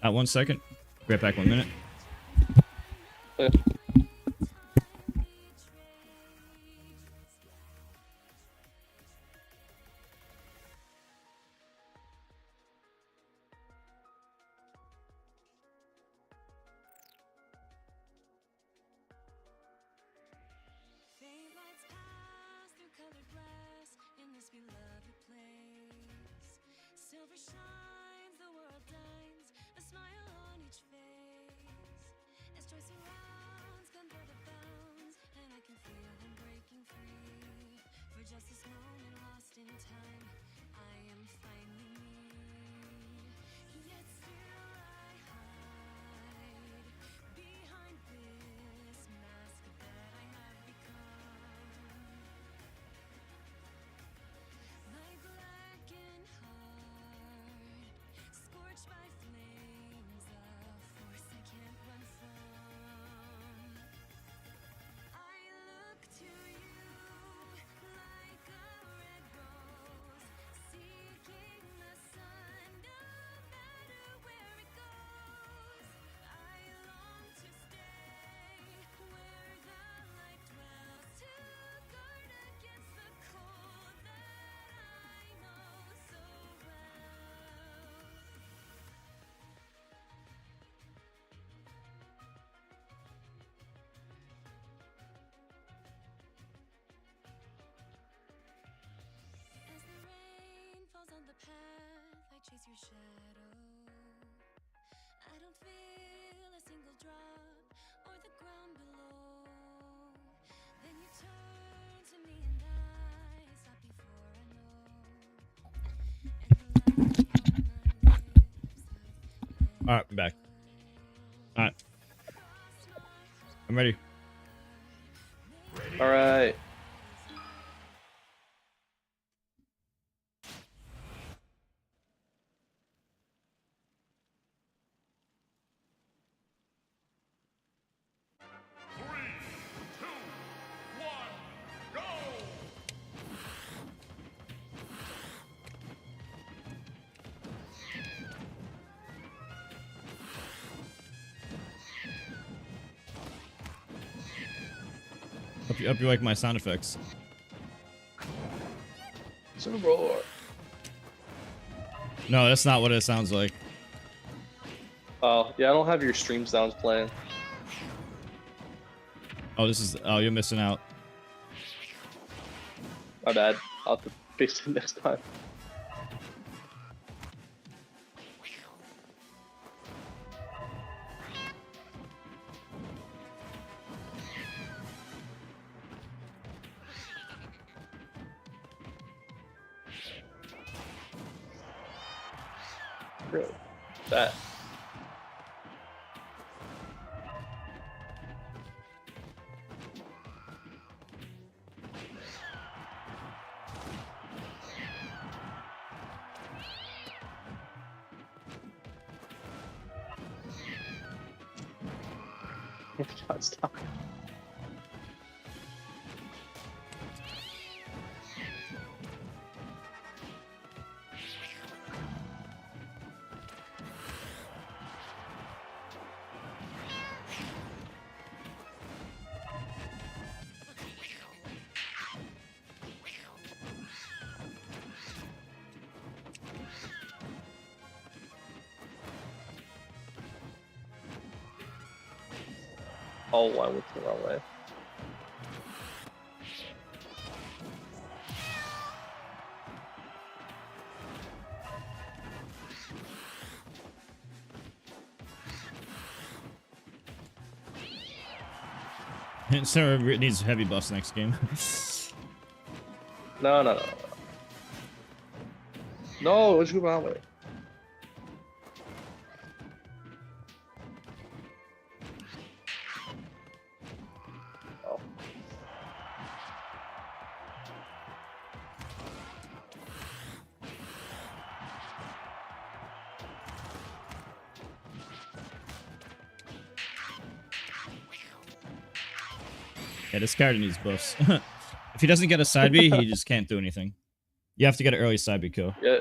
Speaker 1: At 1 second. Right back 1 minute. Alright, I'm back. Alright. I'm ready.
Speaker 2: Alright.
Speaker 1: Hope you like my sound effects.
Speaker 2: Incineroar.
Speaker 1: No, that's not what it sounds like.
Speaker 2: Oh, yeah, I don't have your stream sounds playing.
Speaker 1: Oh, you're missing out.
Speaker 2: My bad. I'll have to fix it next time. Bro, that. God, stop. Oh, I went the wrong way.
Speaker 1: Incineroar needs heavy buffs next game.
Speaker 2: No, no, no. No, let's go the wrong way. Oh.
Speaker 1: Yeah, this character needs buffs. If he doesn't get a side B, he just can't do anything. You have to get an early side B kill.
Speaker 2: Yeah.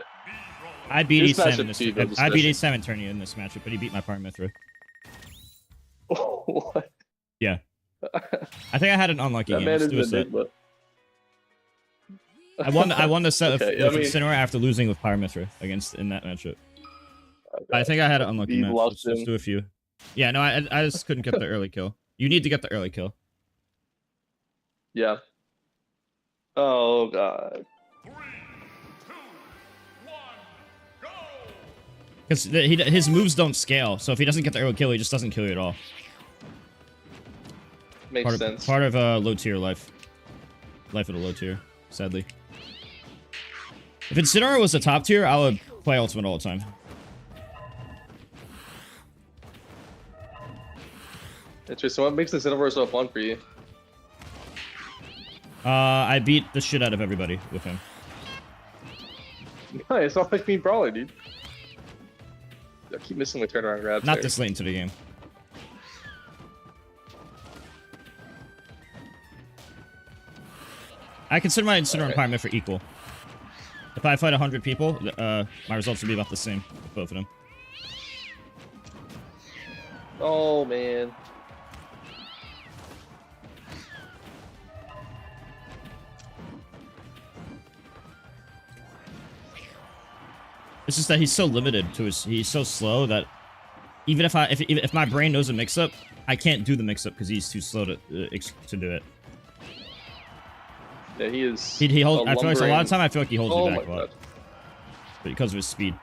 Speaker 1: I beat
Speaker 2: This
Speaker 1: E7 in
Speaker 2: matchup
Speaker 1: this.
Speaker 2: too,
Speaker 1: I beat E7 turning in this matchup, but he beat my Paramithra.
Speaker 2: What?
Speaker 1: Yeah. I think I had an unlucky
Speaker 2: That
Speaker 1: game.
Speaker 2: man
Speaker 1: Let's
Speaker 2: is
Speaker 1: do a
Speaker 2: an
Speaker 1: set.
Speaker 2: enigma.
Speaker 1: I won the set
Speaker 2: Okay,
Speaker 1: with
Speaker 2: I mean-
Speaker 1: Incineroar after losing with Paramithra against in that matchup.
Speaker 2: Okay.
Speaker 1: I think I had an unlucky
Speaker 2: You've
Speaker 1: match.
Speaker 2: lost
Speaker 1: Let's
Speaker 2: him.
Speaker 1: do a few. Yeah, no, I just couldn't get the early kill. You need to get the early kill.
Speaker 2: Yeah. Oh god.
Speaker 1: Because his moves don't scale, so if he doesn't get the early kill, he just doesn't kill you at all.
Speaker 2: Makes sense.
Speaker 1: Part of low tier life. Life of the low tier, sadly. If Incineroar was the top tier, I would play Ultimate all the time.
Speaker 2: Interesting. What makes Incineroar so fun for you?
Speaker 1: I beat the shit out of everybody with him.
Speaker 2: Nice. I'll pick Mii Brawler, dude. I keep missing the turnaround grabs.
Speaker 1: Not
Speaker 2: there.
Speaker 1: this late into the game. I consider my Incineroar and Paramithra equal. If I fight 100 people, my results would be about the same with both of them.
Speaker 2: Oh man.
Speaker 1: It's just that he's so limited to his. He's so slow that even if my brain knows a mix-up, I can't do the mix-up because he's too slow to do it.
Speaker 2: Yeah, he is.
Speaker 1: He holds. I feel like a lot
Speaker 2: lumbering-
Speaker 1: of time I feel like he holds
Speaker 2: Oh
Speaker 1: me
Speaker 2: my
Speaker 1: back a lot,
Speaker 2: god.
Speaker 1: but because of his speed.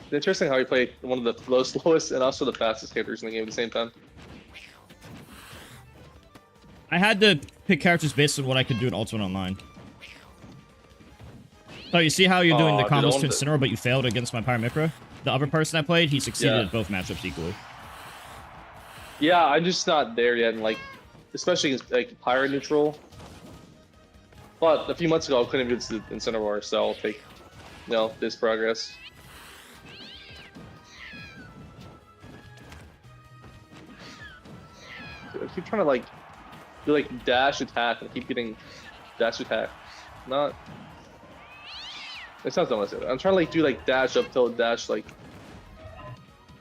Speaker 2: It's interesting how he played one of the slowest and also the fastest characters in the game at the same time.
Speaker 1: I had to pick characters based on what I could do in Ultimate Online. So you see how you're doing the
Speaker 2: Dude, I
Speaker 1: combos to
Speaker 2: wanted to-
Speaker 1: Incineroar, but you failed against my Pyramithra? The other person I played, he succeeded
Speaker 2: Yeah.
Speaker 1: at both matchups equally.
Speaker 2: Yeah, I'm just not there yet, and like, especially against like Pyro neutral. But a few months ago, I couldn't even get the Incineroar, so I'll take, this progress. Dude, I keep trying to do dash attack, and I keep getting dash attack. Not. It sounds dumb when I say that. I'm trying to do dash up tilt dash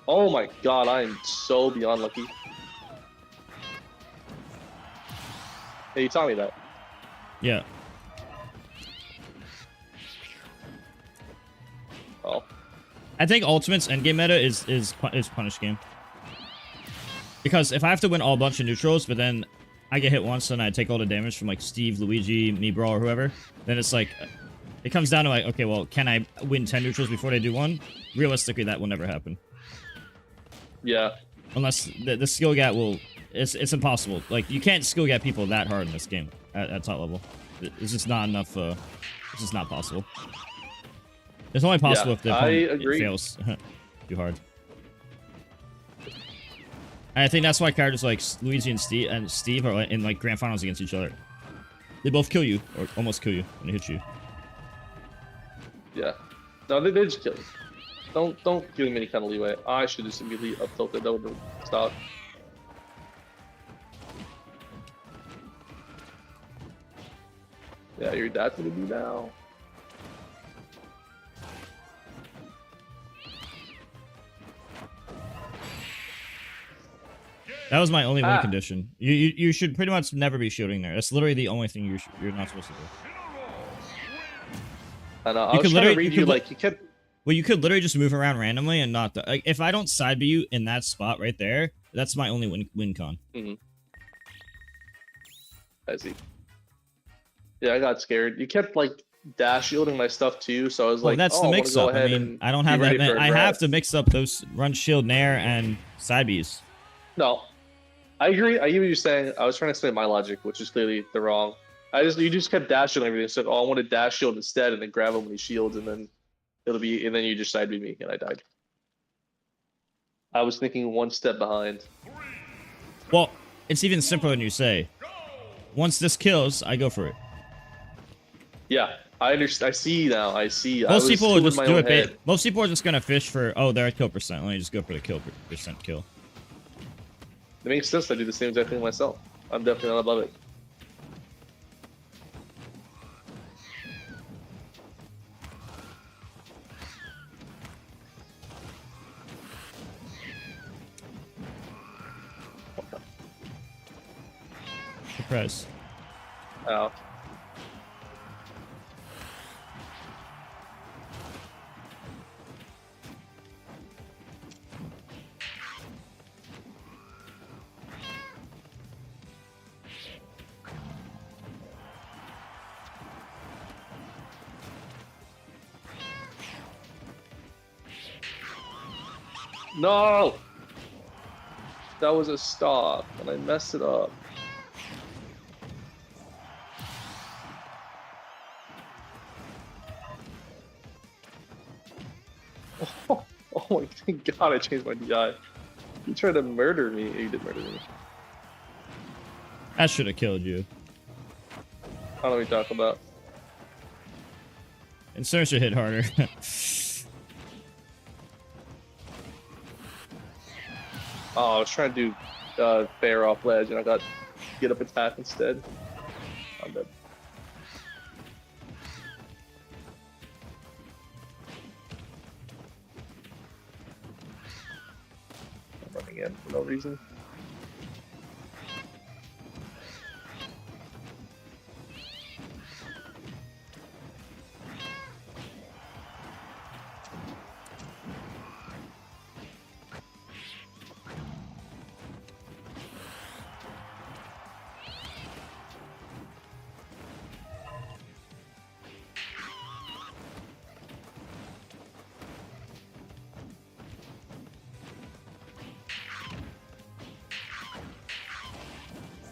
Speaker 2: Oh my god, I am so beyond lucky. Hey, you taught me that.
Speaker 1: Yeah.
Speaker 2: Oh.
Speaker 1: I think Ultimate's endgame meta is punish game. Because if I have to win all bunch of neutrals, but then I get hit once and I take all the damage from Steve, Luigi, Mii Brawler, or whoever, then it's it comes down to okay, well, can I win 10 neutrals before they do one? Realistically, that will never happen.
Speaker 2: Yeah.
Speaker 1: Unless the skill gap will... It's impossible. You can't skill gap people that hard in this game at top level. It's just not enough... it's just not possible. It's only possible if the opponent fails too hard. And I think that's why characters like Luigi and Steve are in grand finals against each other. They both kill you, or almost kill you when they hit you.
Speaker 2: Yeah. No, they just kill you. Don't give him any kind of leeway. I should just immediately up tilted. That would have stopped. Yeah, your dad's gonna be now.
Speaker 1: That was my only win condition. You should pretty much never be shooting there. That's literally the only thing you're not supposed to do.
Speaker 2: I know. I was trying to read you, you kept
Speaker 1: Well, you could literally just move around randomly and not... Like, if I don't side B you in that spot right there, that's my only win con.
Speaker 2: Mm-hmm. I see. Yeah, I got scared. You kept, like, dash shielding my stuff, too, so I was like,
Speaker 1: that's
Speaker 2: oh,
Speaker 1: the
Speaker 2: I wanna
Speaker 1: mix-up.
Speaker 2: go
Speaker 1: I
Speaker 2: ahead
Speaker 1: mean,
Speaker 2: and
Speaker 1: I don't
Speaker 2: be
Speaker 1: have that...
Speaker 2: ready for a
Speaker 1: I have
Speaker 2: grab.
Speaker 1: to mix up those run, shield, nair, and side Bs.
Speaker 2: No, I agree. I hear what you're saying. I was trying to explain my logic, which is clearly the wrong. You just kept dash shielding everything. So oh, I want to dash shield instead, and then grab him when he shields, and then and then you just side beat me, and I died. I was thinking one step behind.
Speaker 1: Well, it's even simpler than you say. Once this kills, I go for it.
Speaker 2: Yeah, I understand. I see now. I see.
Speaker 1: Most people will just do
Speaker 2: it.
Speaker 1: Most people are just gonna fish for, oh, they're at kill percent. Let me just go for the percent kill.
Speaker 2: It makes sense. I do the same exact thing myself. I'm definitely not above it.
Speaker 1: Surprise.
Speaker 2: Oh. No! That was a stop, and I messed it up. Oh my god, I changed my DI. You tried to murder me. You did murder me.
Speaker 1: That should have killed you.
Speaker 2: I don't know what you're talking about.
Speaker 1: Incineroar should hit harder.
Speaker 2: Oh, I was trying to do fair off ledge, and I got get up attack instead. I'm dead. I'm running in for no reason.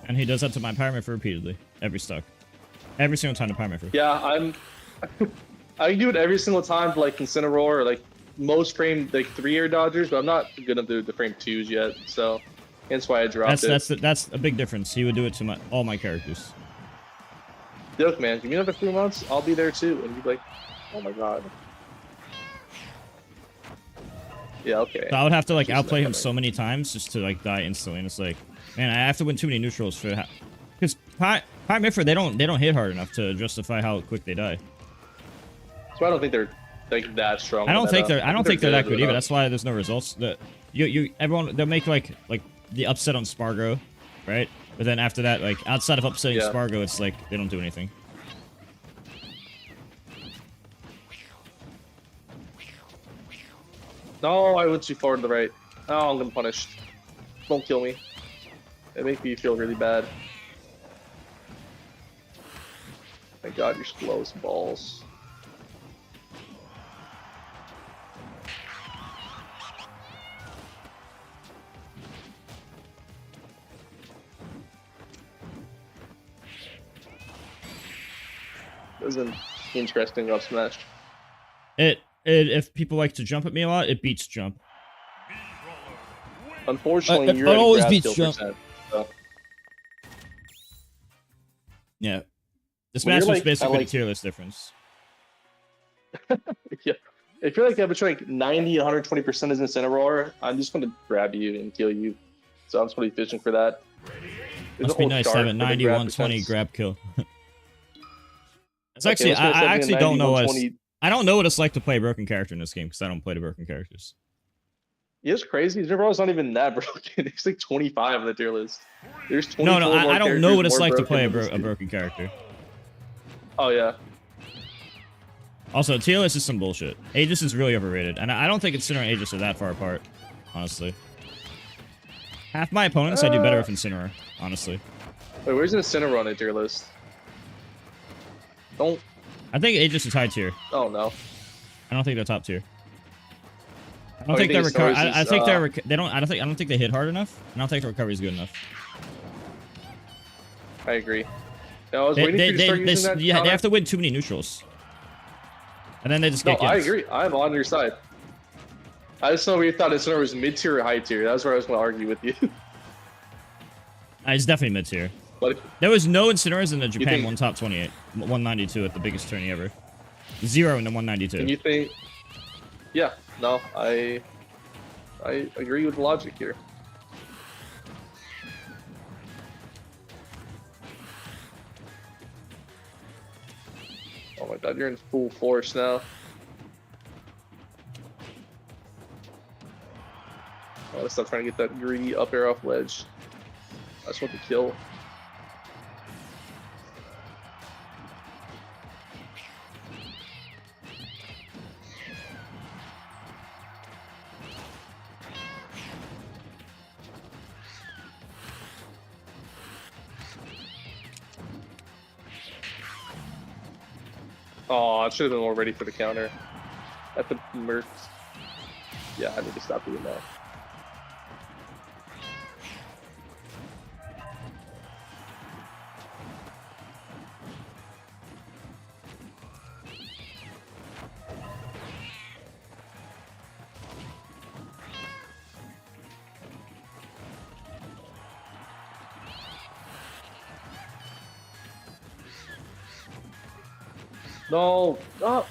Speaker 1: And he does that to my Pyramid repeatedly. Every stock. Every single time to Pyramid.
Speaker 2: Yeah, I do it every single time for like Incineroar or like most frame like 3 air dodgers, but I'm not gonna do the frame 2s yet, so that's why I dropped it.
Speaker 1: That's a big difference. He would do it to all my characters.
Speaker 2: Look, man, give me another 3 months, I'll be there too, and you'd be like, oh my god. Yeah, okay.
Speaker 1: So I would have to like outplay him so many times just to like die instantly, and it's like, man, I have to win too many neutrals for that. Because Pyramid, they don't hit hard enough to justify how quick they die.
Speaker 2: So I don't think they're like that strong.
Speaker 1: I don't think they're that good either. That's why there's no results. Everyone they'll make like the upset on Spargo, right? But then after that, like outside of upsetting Spargo, it's like they don't do anything.
Speaker 2: No, I went too far to the right. Oh, I'm getting punished. Don't kill me. It makes me feel really bad. Thank God you're slow as balls. That was an interesting up smash.
Speaker 1: If people like to jump at me a lot, it beats jump.
Speaker 2: Unfortunately, you're
Speaker 1: it always
Speaker 2: at
Speaker 1: beats jump.
Speaker 2: So.
Speaker 1: Yeah, the smash was basically the tier list difference.
Speaker 2: Yeah, if you're like between like 90 and 120% is Incineroar, I'm just going to grab you and kill you. So I'm just going to be fishing for that.
Speaker 1: Must be nice to have a 90, 120 grab kill. It's actually, I actually don't know what I don't know what it's like to play a broken character in this game because I don't play the broken characters.
Speaker 2: Yeah, it's crazy. Incineroar's not even that broken. It's like 25 on the tier list. There's 24
Speaker 1: No, I don't know what it's like to play a broken character.
Speaker 2: Oh yeah.
Speaker 1: Also, TLS is some bullshit. Aegis is really overrated, and I don't think Incineroar and Aegis are that far apart, honestly. Half my opponents I do better with Incineroar, honestly.
Speaker 2: Wait, where's Incineroar on the tier list? Don't.
Speaker 1: I think Aegis is high tier.
Speaker 2: Oh no.
Speaker 1: I don't think they're top tier. I don't
Speaker 2: Oh,
Speaker 1: think
Speaker 2: you
Speaker 1: their
Speaker 2: think
Speaker 1: recovery.
Speaker 2: Stars
Speaker 1: I
Speaker 2: is,
Speaker 1: think their they don't. I don't think they hit hard enough. I don't think the recovery is good enough.
Speaker 2: I agree. Yeah, I was waiting for you to start using that.
Speaker 1: Yeah, they have to win too many neutrals, and then they just
Speaker 2: No,
Speaker 1: get.
Speaker 2: I agree. I'm on your side. I just know you thought Incineroar was mid tier or high tier. That's where I was going to argue with you.
Speaker 1: It's definitely mid tier.
Speaker 2: But
Speaker 1: There was no Incineroars in the Japan
Speaker 2: think-
Speaker 1: one top 28, 192 at the biggest tourney ever. 0 in the 192.
Speaker 2: can you think? Yeah. No, I agree with the logic here. Oh my god, you're in full force now. Oh, let's stop trying to get that greedy up air off ledge. I just want the kill. Oh, I should have been more ready for the counter. At the Mercs. Yeah, I need to stop doing that. No! Oh!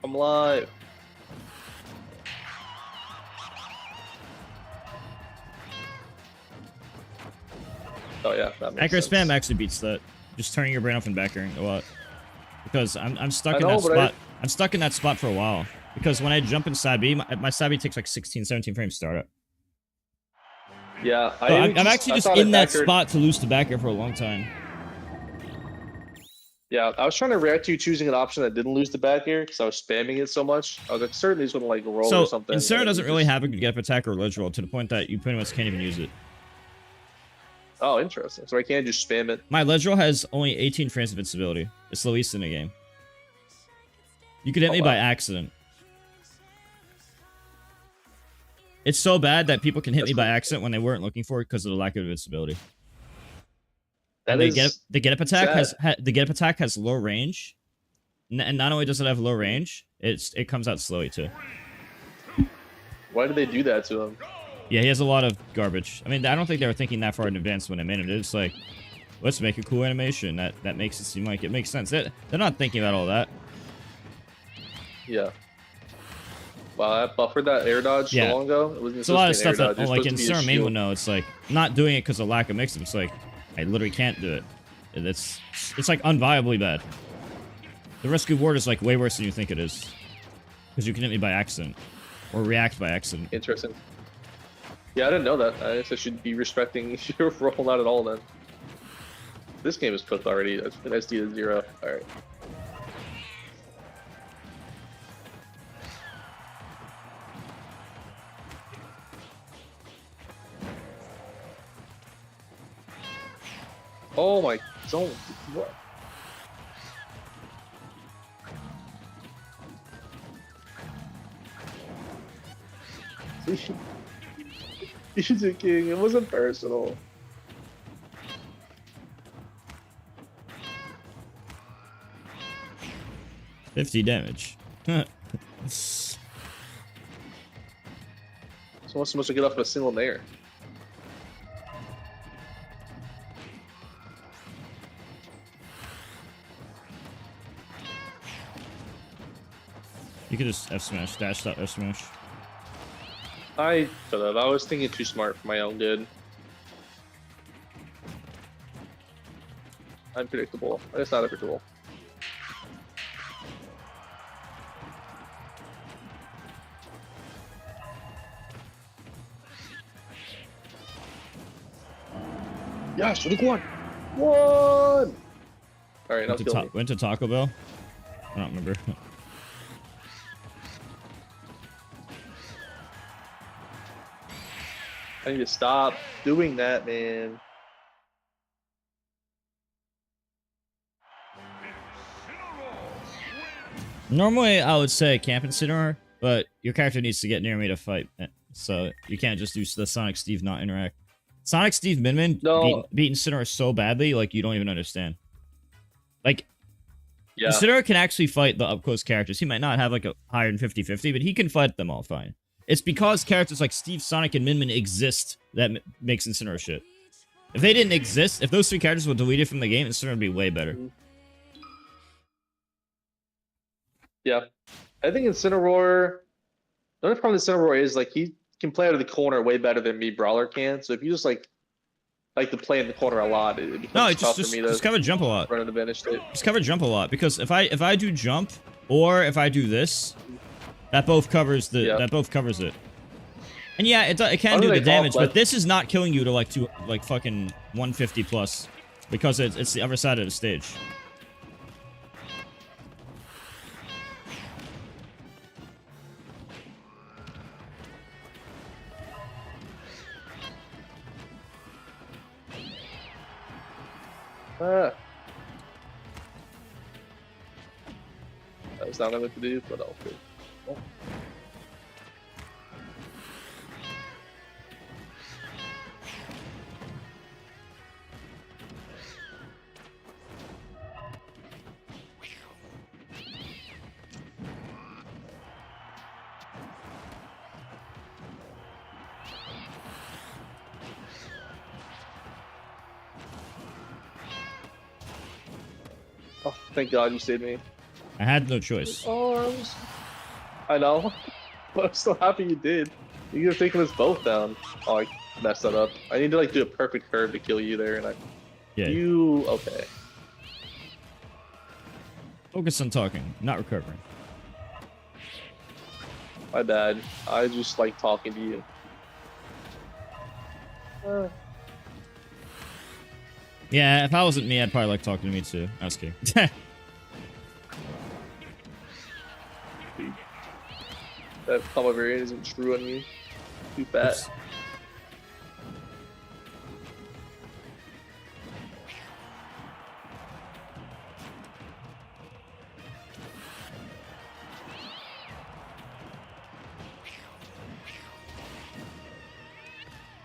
Speaker 2: I'm live. Oh yeah, that makes
Speaker 1: Accurate
Speaker 2: sense.
Speaker 1: spam actually beats that. Just turning your brain off and backering a lot. Because I'm stuck
Speaker 2: I
Speaker 1: in
Speaker 2: know,
Speaker 1: that
Speaker 2: but
Speaker 1: spot. I'm stuck in that spot for a while. Because when I jump in side B, my side B takes like 16, 17 frames startup.
Speaker 2: Yeah,
Speaker 1: So I'm actually just in that
Speaker 2: spot.
Speaker 1: spot to lose to back air for a long time.
Speaker 2: Yeah, I was trying to react to you choosing an option that didn't lose the back air because I was spamming it so much. I was like, certainly he's gonna like roll
Speaker 1: So
Speaker 2: or something.
Speaker 1: Incineroar
Speaker 2: and
Speaker 1: doesn't
Speaker 2: it
Speaker 1: really
Speaker 2: just-
Speaker 1: have a good get up attack or ledge roll to the point that you pretty much can't even use it.
Speaker 2: Oh, interesting. So I can't just spam it.
Speaker 1: My ledge roll has only 18 frames of invincibility. It's the least in the game. You could hit me
Speaker 2: wow.
Speaker 1: by accident. It's so bad that people can hit
Speaker 2: That's
Speaker 1: me by
Speaker 2: cool.
Speaker 1: accident when they weren't looking for it because of the lack of invincibility.
Speaker 2: That
Speaker 1: And
Speaker 2: is
Speaker 1: the get up attack
Speaker 2: sad.
Speaker 1: the get up attack has low range, and not only does it have low range, it comes out slowly too.
Speaker 2: Why did they do that to him?
Speaker 1: Yeah, he has a lot of garbage. I mean, I don't think they were thinking that far in advance when they made it. It's like, let's make a cool animation that makes it seem like it makes sense. They're not thinking about all that.
Speaker 2: Yeah. Wow, I buffered that air dodge
Speaker 1: Yeah.
Speaker 2: so long ago. It wasn't
Speaker 1: It's a lot of
Speaker 2: supposed to
Speaker 1: stuff
Speaker 2: be an air
Speaker 1: that,
Speaker 2: dodge. It was
Speaker 1: like, in
Speaker 2: supposed to be a
Speaker 1: Sarah Main
Speaker 2: shield.
Speaker 1: would know. It's like, not doing it because of lack of mix-ups. It's like, I literally can't do it. It's like unviably bad. The rescue ward is like way worse than you think it is. Because you can hit me by accident. Or react by accident.
Speaker 2: Interesting. Yeah, I didn't know that. I guess I should be respecting your role not at all then. This game is cooked already. That's an SD to 0. Alright. Oh my, don't, what? He's a king, it wasn't personal.
Speaker 1: $50 damage.
Speaker 2: Someone's supposed to get off of a single nair.
Speaker 1: You could just F smash, dash that F smash.
Speaker 2: I was thinking too smart for my own good. unpredictable. It's not unpredictable. Yeah, should have won. One. All right, now kill me.
Speaker 1: Went to Taco Bell. I don't remember.
Speaker 2: I need to stop doing that, man.
Speaker 1: Normally, I would say camp Incineroar, but your character needs to get near me to fight. So you can't just do the Sonic Steve not interact. Sonic Steve Min beat Incineroar so badly, like, you don't even understand. Like,
Speaker 2: yeah.
Speaker 1: Incineroar can actually fight the up-close characters. He might not have, like, a higher than 50-50, but he can fight them all fine. It's because characters like Steve, Sonic, and Min exist that makes Incineroar shit. If they didn't exist, if those three characters were deleted from the game, Incineroar would be way better.
Speaker 2: Yeah. I think Incineroar... The only problem with Incineroar is, like, he can play out of the corner way better than Mii Brawler can. So if you just like to play in the corner a lot, it becomes tough for me to
Speaker 1: just cover jump a lot.
Speaker 2: Run in the finish state.
Speaker 1: Just cover jump a lot, because if I do jump or if I do this, that both covers it. And yeah, it can do the damage, but this is not killing you to like fucking 150 plus, because it's the other side of the stage.
Speaker 2: That's not what I meant to do, but I'll do. Oh. Oh, thank God you saved me.
Speaker 1: I had no choice.
Speaker 2: Arms. I know, but I'm still happy you did. You could have taken us both down. Oh, I messed that up. I need to like do a perfect curve to kill you there, and
Speaker 1: Yeah.
Speaker 2: Okay.
Speaker 1: Focus on talking, not recovering.
Speaker 2: My bad. I just like talking to you.
Speaker 1: Yeah, if I wasn't me, I'd probably like talking to me too. I was kidding.
Speaker 2: That combo variant isn't true on you. Too fat.
Speaker 1: Oops.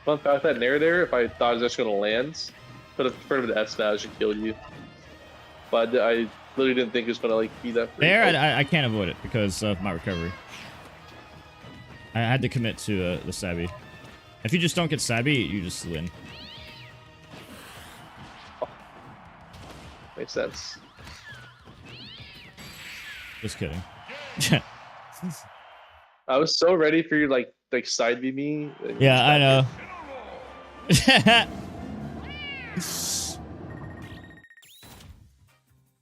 Speaker 2: Fun fact, that Nair there, if I thought I was just gonna land, could have preferred the S smash and killed you. But I literally didn't think it was gonna like be that.
Speaker 1: There, I can't avoid it because of my recovery. I had to commit to the Sabby. If you just don't get Sabby, you just win.
Speaker 2: Oh. Makes sense.
Speaker 1: Just kidding.
Speaker 2: I was so ready for you like side B me.
Speaker 1: Yeah, I know.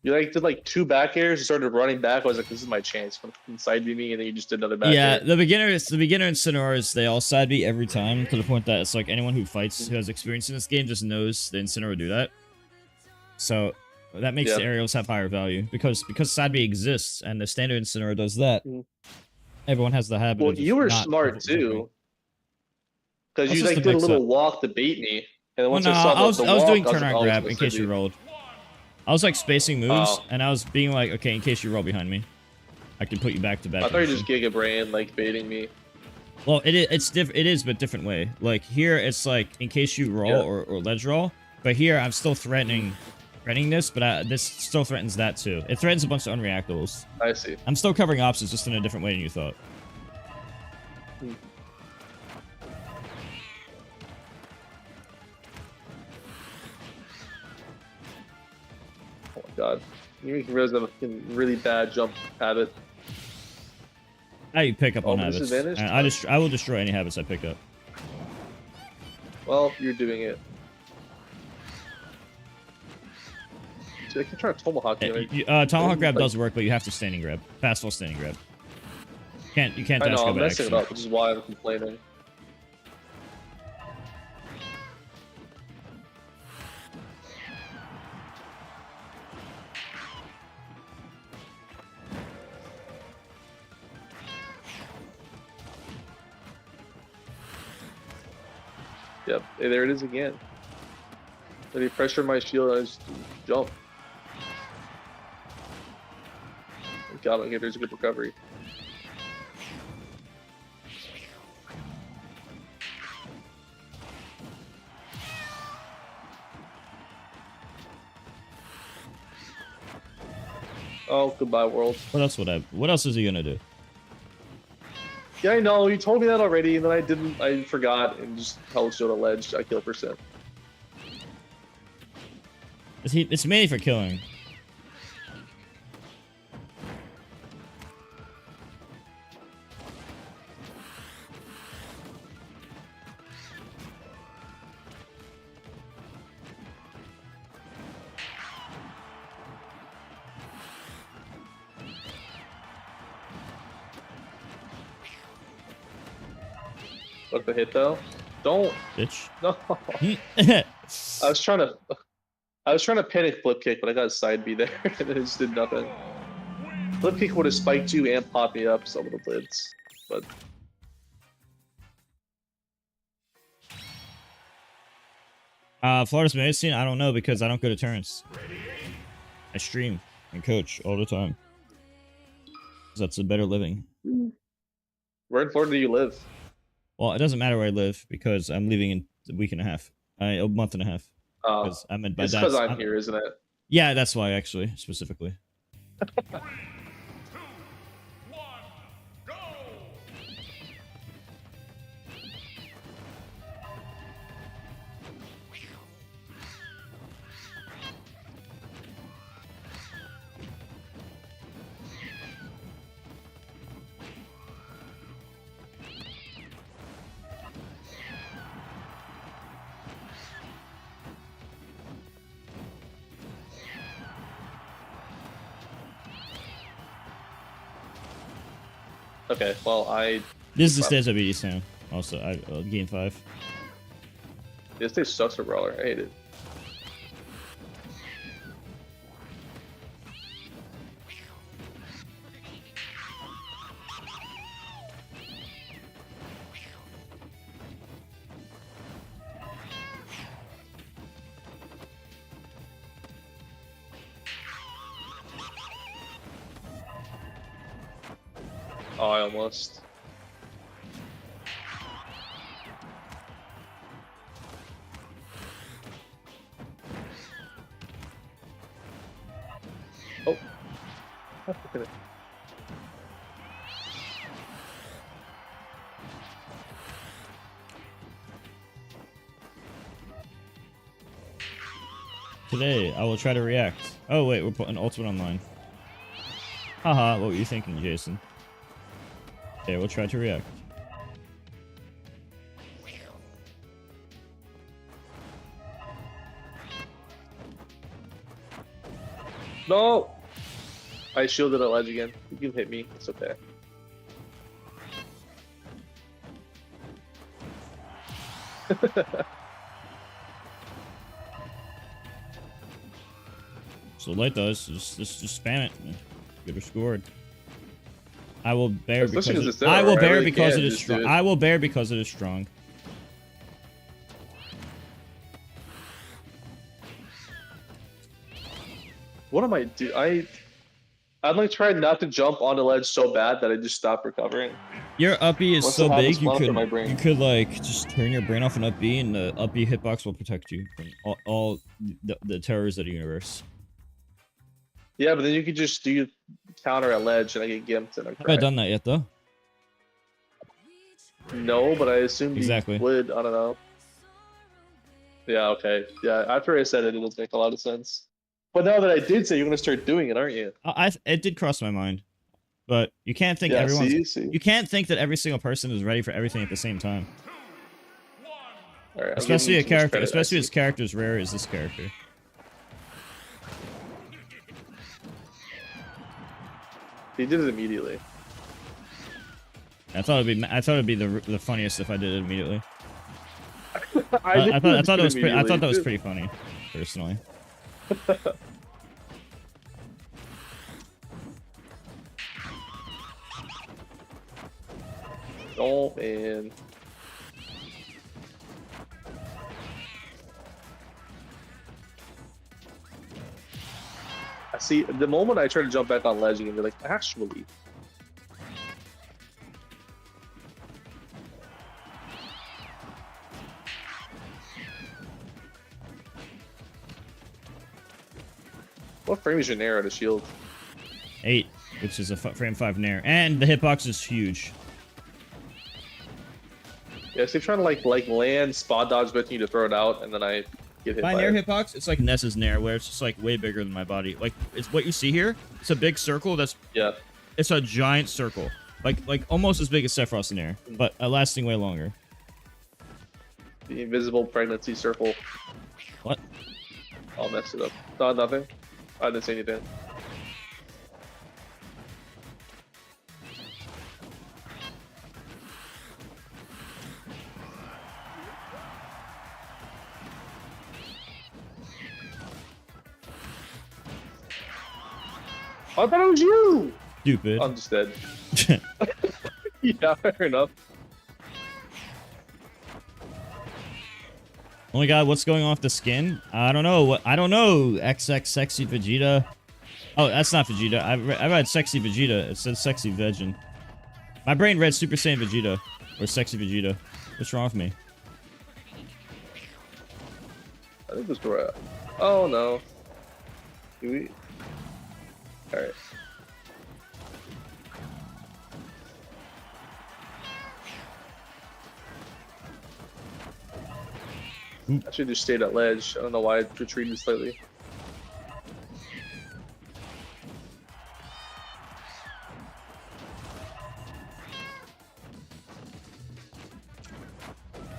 Speaker 2: You like did like 2 back airs and started running back. I was like, this is my chance. From side B me, and then you just did another back
Speaker 1: yeah,
Speaker 2: air.
Speaker 1: the beginner Incineroars, they all side B every time, to the point that it's like anyone who fights, who has experience in this game, just knows the Incineroar do that. So that makes the aerials have higher value, because side B exists and the standard Incineroar does that. Everyone has the habit.
Speaker 2: Well,
Speaker 1: of just
Speaker 2: you were
Speaker 1: not
Speaker 2: smart too, because you
Speaker 1: just
Speaker 2: like
Speaker 1: a
Speaker 2: did a little
Speaker 1: mix-up.
Speaker 2: walk to bait me, and then once
Speaker 1: Well, no,
Speaker 2: I saw
Speaker 1: I was doing
Speaker 2: walk,
Speaker 1: turnaround grab in case you rolled. I was like spacing moves, and I was being like, okay, in case you roll behind me, I can put you back to back.
Speaker 2: I thought you just Giga Brain like baiting me.
Speaker 1: Well, it is, but different way. Like here, it's like in case you roll or ledge roll, but here I'm still threatening this, but this still threatens that too. It threatens a bunch of unreactables.
Speaker 2: I see.
Speaker 1: I'm still covering opposites, just in a different way than you thought.
Speaker 2: Oh my God, you make me realize I have a really bad jump habit.
Speaker 1: I pick up on habits.
Speaker 2: Disadvantage?
Speaker 1: I will destroy any habits I pick up.
Speaker 2: Well, you're doing it. I keep trying to tomahawk you.
Speaker 1: Tomahawk grab does work, but you have to standing grab. Fast full standing grab. You can't
Speaker 2: I
Speaker 1: dash
Speaker 2: know,
Speaker 1: go
Speaker 2: I'm
Speaker 1: back.
Speaker 2: messing it up, which is why I'm complaining. Yep, hey, there it is again. Let me pressure my shield and I just jump. God, okay, there's a good recovery. Oh, goodbye, world.
Speaker 1: What else is he gonna do?
Speaker 2: Yeah, I know. You told me that already, and then I didn't. I forgot and just held showed a ledge. I kill percent.
Speaker 1: It's mainly for killing.
Speaker 2: What the hit though? Don't.
Speaker 1: Bitch.
Speaker 2: No. I was trying to panic flip kick, but I got a side B there, and it just did nothing. Flip kick would have spiked you and popped me up some of the blitz, but.
Speaker 1: Florida's medicine, I don't know because I don't go to turns. I stream and coach all the time. That's a better living.
Speaker 2: Where in Florida do you live?
Speaker 1: Well, it doesn't matter where I live because I'm leaving in a week and a half. A month and a half.
Speaker 2: It's
Speaker 1: I'm in
Speaker 2: because I'm here, isn't it?
Speaker 1: Yeah, that's why actually, specifically.
Speaker 2: Okay, well,
Speaker 1: This is the stage of BD now. Also, game 5.
Speaker 2: This stage sucks for Brawler. I hate it. Oh, I almost. Oh. Look at it.
Speaker 1: Today, I will try to react. Oh wait, we're putting ultimate online. Haha, what were you thinking, Jason? Okay, we'll try to react.
Speaker 2: No! I shielded a ledge again. You can hit me. It's okay.
Speaker 1: So light does just spam it. Get her scored. I will bear because I will bear because it is strong. I will bear because it is strong.
Speaker 2: What am I do? I'm like trying not to jump on the ledge so bad that I just stop recovering.
Speaker 1: Your up B is so big you could like just turn your brain off an up B and the up B hitbox will protect you from all the terrors of the universe.
Speaker 2: Yeah, but then you could just do counter a ledge and I get gimped and I
Speaker 1: Have I done that yet though?
Speaker 2: No, but I assumed
Speaker 1: exactly.
Speaker 2: you would. I don't know. Yeah, okay. Yeah, after I said it, it does make a lot of sense. But now that I did say you're gonna start doing it, aren't you?
Speaker 1: It did cross my mind, but you can't think you can't think that every single person is ready for everything at the same time.
Speaker 2: All right,
Speaker 1: especially a character, especially his character is rare as this character.
Speaker 2: He did it immediately.
Speaker 1: I thought it'd be the funniest if I did it immediately.
Speaker 2: I
Speaker 1: thought that was pretty funny, personally.
Speaker 2: Oh man. I see. The moment I try to jump back on ledge, you can be like, actually. What frame is your Nair at a shield?
Speaker 1: 8, which is a frame 5 Nair, and the hitbox is huge.
Speaker 2: Yeah, so you're trying to like land, spot dodge, but you to throw it out, and then I get hit
Speaker 1: My
Speaker 2: by
Speaker 1: Nair
Speaker 2: it.
Speaker 1: hitbox, it's like Ness's Nair, where it's just like way bigger than my body. Like, it's what you see here. It's a big circle.
Speaker 2: Yeah.
Speaker 1: It's a giant circle, like almost as big as Sephiroth's Nair, but lasting way longer.
Speaker 2: The invisible pregnancy circle.
Speaker 1: What?
Speaker 2: I'll mess it up. No, nothing. I didn't say anything. I thought it was you!
Speaker 1: Stupid.
Speaker 2: I'm just dead. Yeah, fair enough.
Speaker 1: Oh my god, what's going on with the skin? I don't know. I don't know. XX Sexy Vegeta. Oh, that's not Vegeta. I read Sexy Vegeta. It says Sexy Vegin. My brain read Super Saiyan Vegeta. Or Sexy Vegeta. What's wrong with me?
Speaker 2: I think it's right. Oh no. Do we? Alright. I should just stayed at ledge. I don't know why I retreated slightly.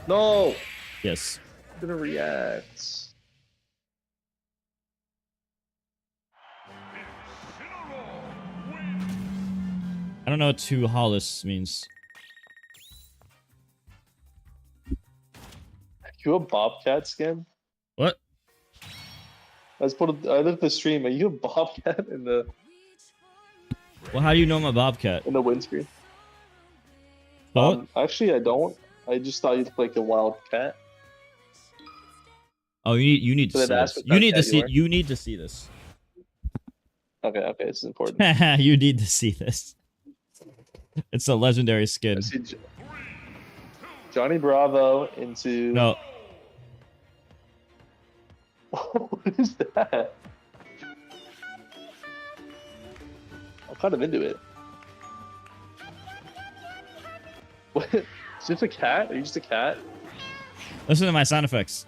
Speaker 2: No!
Speaker 1: Yes.
Speaker 2: I'm gonna react.
Speaker 1: I don't know what two Hollis means.
Speaker 2: You a Bobcat skin?
Speaker 1: What?
Speaker 2: I looked at the stream. Are you a Bobcat in the
Speaker 1: Well, how do you know I'm a Bobcat?
Speaker 2: windscreen?
Speaker 1: What?
Speaker 2: Actually, I don't. I just thought you looked like a wild cat.
Speaker 1: Oh, you need to
Speaker 2: So
Speaker 1: see
Speaker 2: they've asked
Speaker 1: this.
Speaker 2: what
Speaker 1: You need
Speaker 2: cat
Speaker 1: to
Speaker 2: you
Speaker 1: see.
Speaker 2: are?
Speaker 1: You need to see this.
Speaker 2: Okay, this is important.
Speaker 1: You need to see this. It's a legendary
Speaker 2: I
Speaker 1: skin.
Speaker 2: see Johnny Bravo into.
Speaker 1: No.
Speaker 2: What is that? I'm kind of into it. What? Is this a cat? Are you just a cat?
Speaker 1: Listen to my sound effects.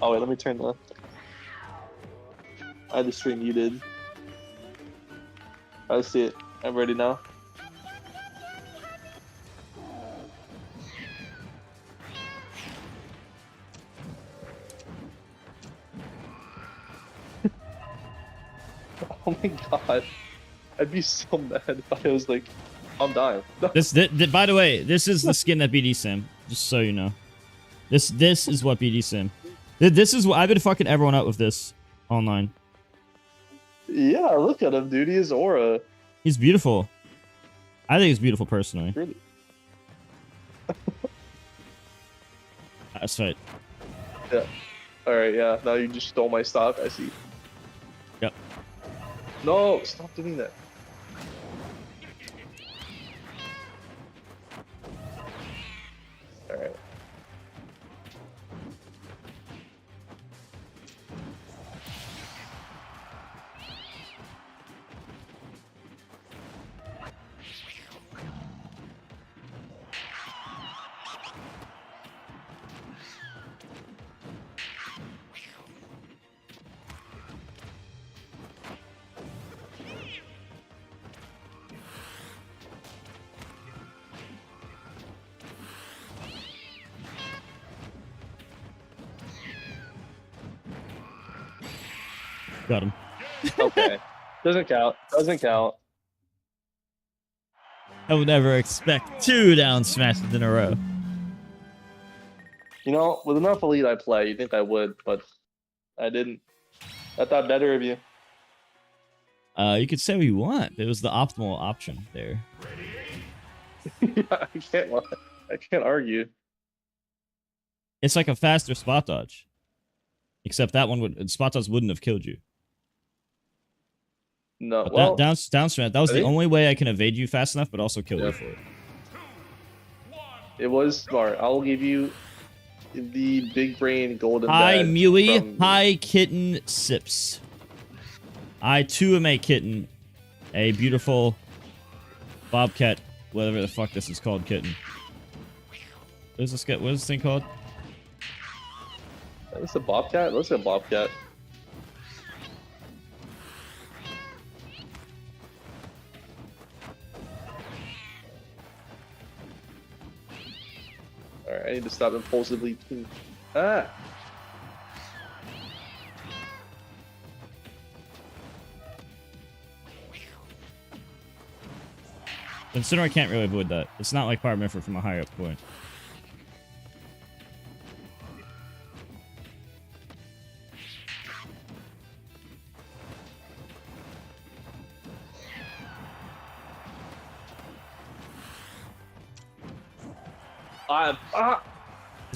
Speaker 2: Oh wait, let me turn the. I had the stream muted. I see it. I'm ready now. Oh my god. I'd be so mad if I was like, I'm dying.
Speaker 1: By the way, this is the skin that BD Sim. Just so you know. This is what BD Sim. This is what I've been fucking everyone up with this online.
Speaker 2: Yeah, look at him, dude. He has aura.
Speaker 1: He's beautiful. I think he's beautiful personally.
Speaker 2: Really?
Speaker 1: That's right.
Speaker 2: Yeah. Alright, yeah. Now you just stole my stock. I see.
Speaker 1: Yep.
Speaker 2: No, stop doing that. Alright.
Speaker 1: Got him.
Speaker 2: Okay. Doesn't count. Doesn't count.
Speaker 1: I would never expect 2 down smashes in a row.
Speaker 2: You know, with enough elite I play, you think I would, but I didn't. I thought better of you.
Speaker 1: You could say what you want. It was the optimal option there.
Speaker 2: I can't argue.
Speaker 1: It's like a faster spot dodge. Except that one would spot dodge wouldn't have killed you.
Speaker 2: No,
Speaker 1: But
Speaker 2: well,
Speaker 1: down smash, that was the only way I can evade you fast enough, but also kill you for it.
Speaker 2: it was smart. I will give you the big brain golden
Speaker 1: Hi,
Speaker 2: badge
Speaker 1: Mii.
Speaker 2: from-
Speaker 1: Hi, Kitten Sips. I too am a kitten. A beautiful bobcat, whatever the fuck this is called, kitten. What is this thing called?
Speaker 2: Is this a bobcat? Looks like a bobcat. Alright, I need to stop impulsively. Ah!
Speaker 1: Incineroar can't really avoid that. It's not like Fire Miffer from a higher up point.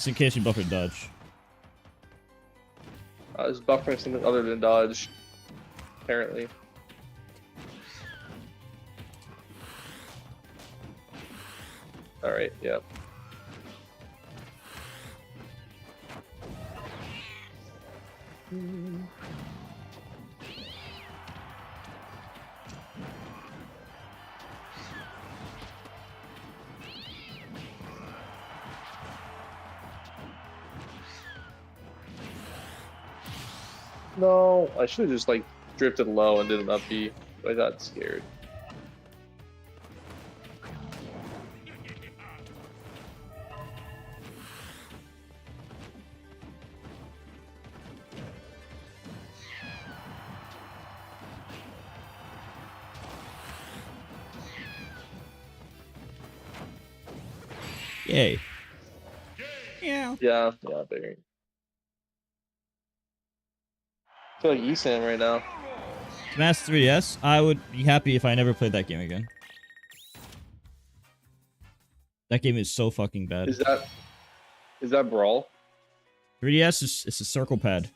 Speaker 1: Just in case you buffer dodge.
Speaker 2: I was buffering something other than dodge, apparently. Alright, yeah. No, I should have just like drifted low and did an up B, but I got scared.
Speaker 1: Yay. Yeah.
Speaker 2: Yeah, bigger. I feel like Esan right now.
Speaker 1: Smash 3DS, I would be happy if I never played that game again. That game is so fucking bad.
Speaker 2: Is that Brawl?
Speaker 1: 3DS is it's a circle pad.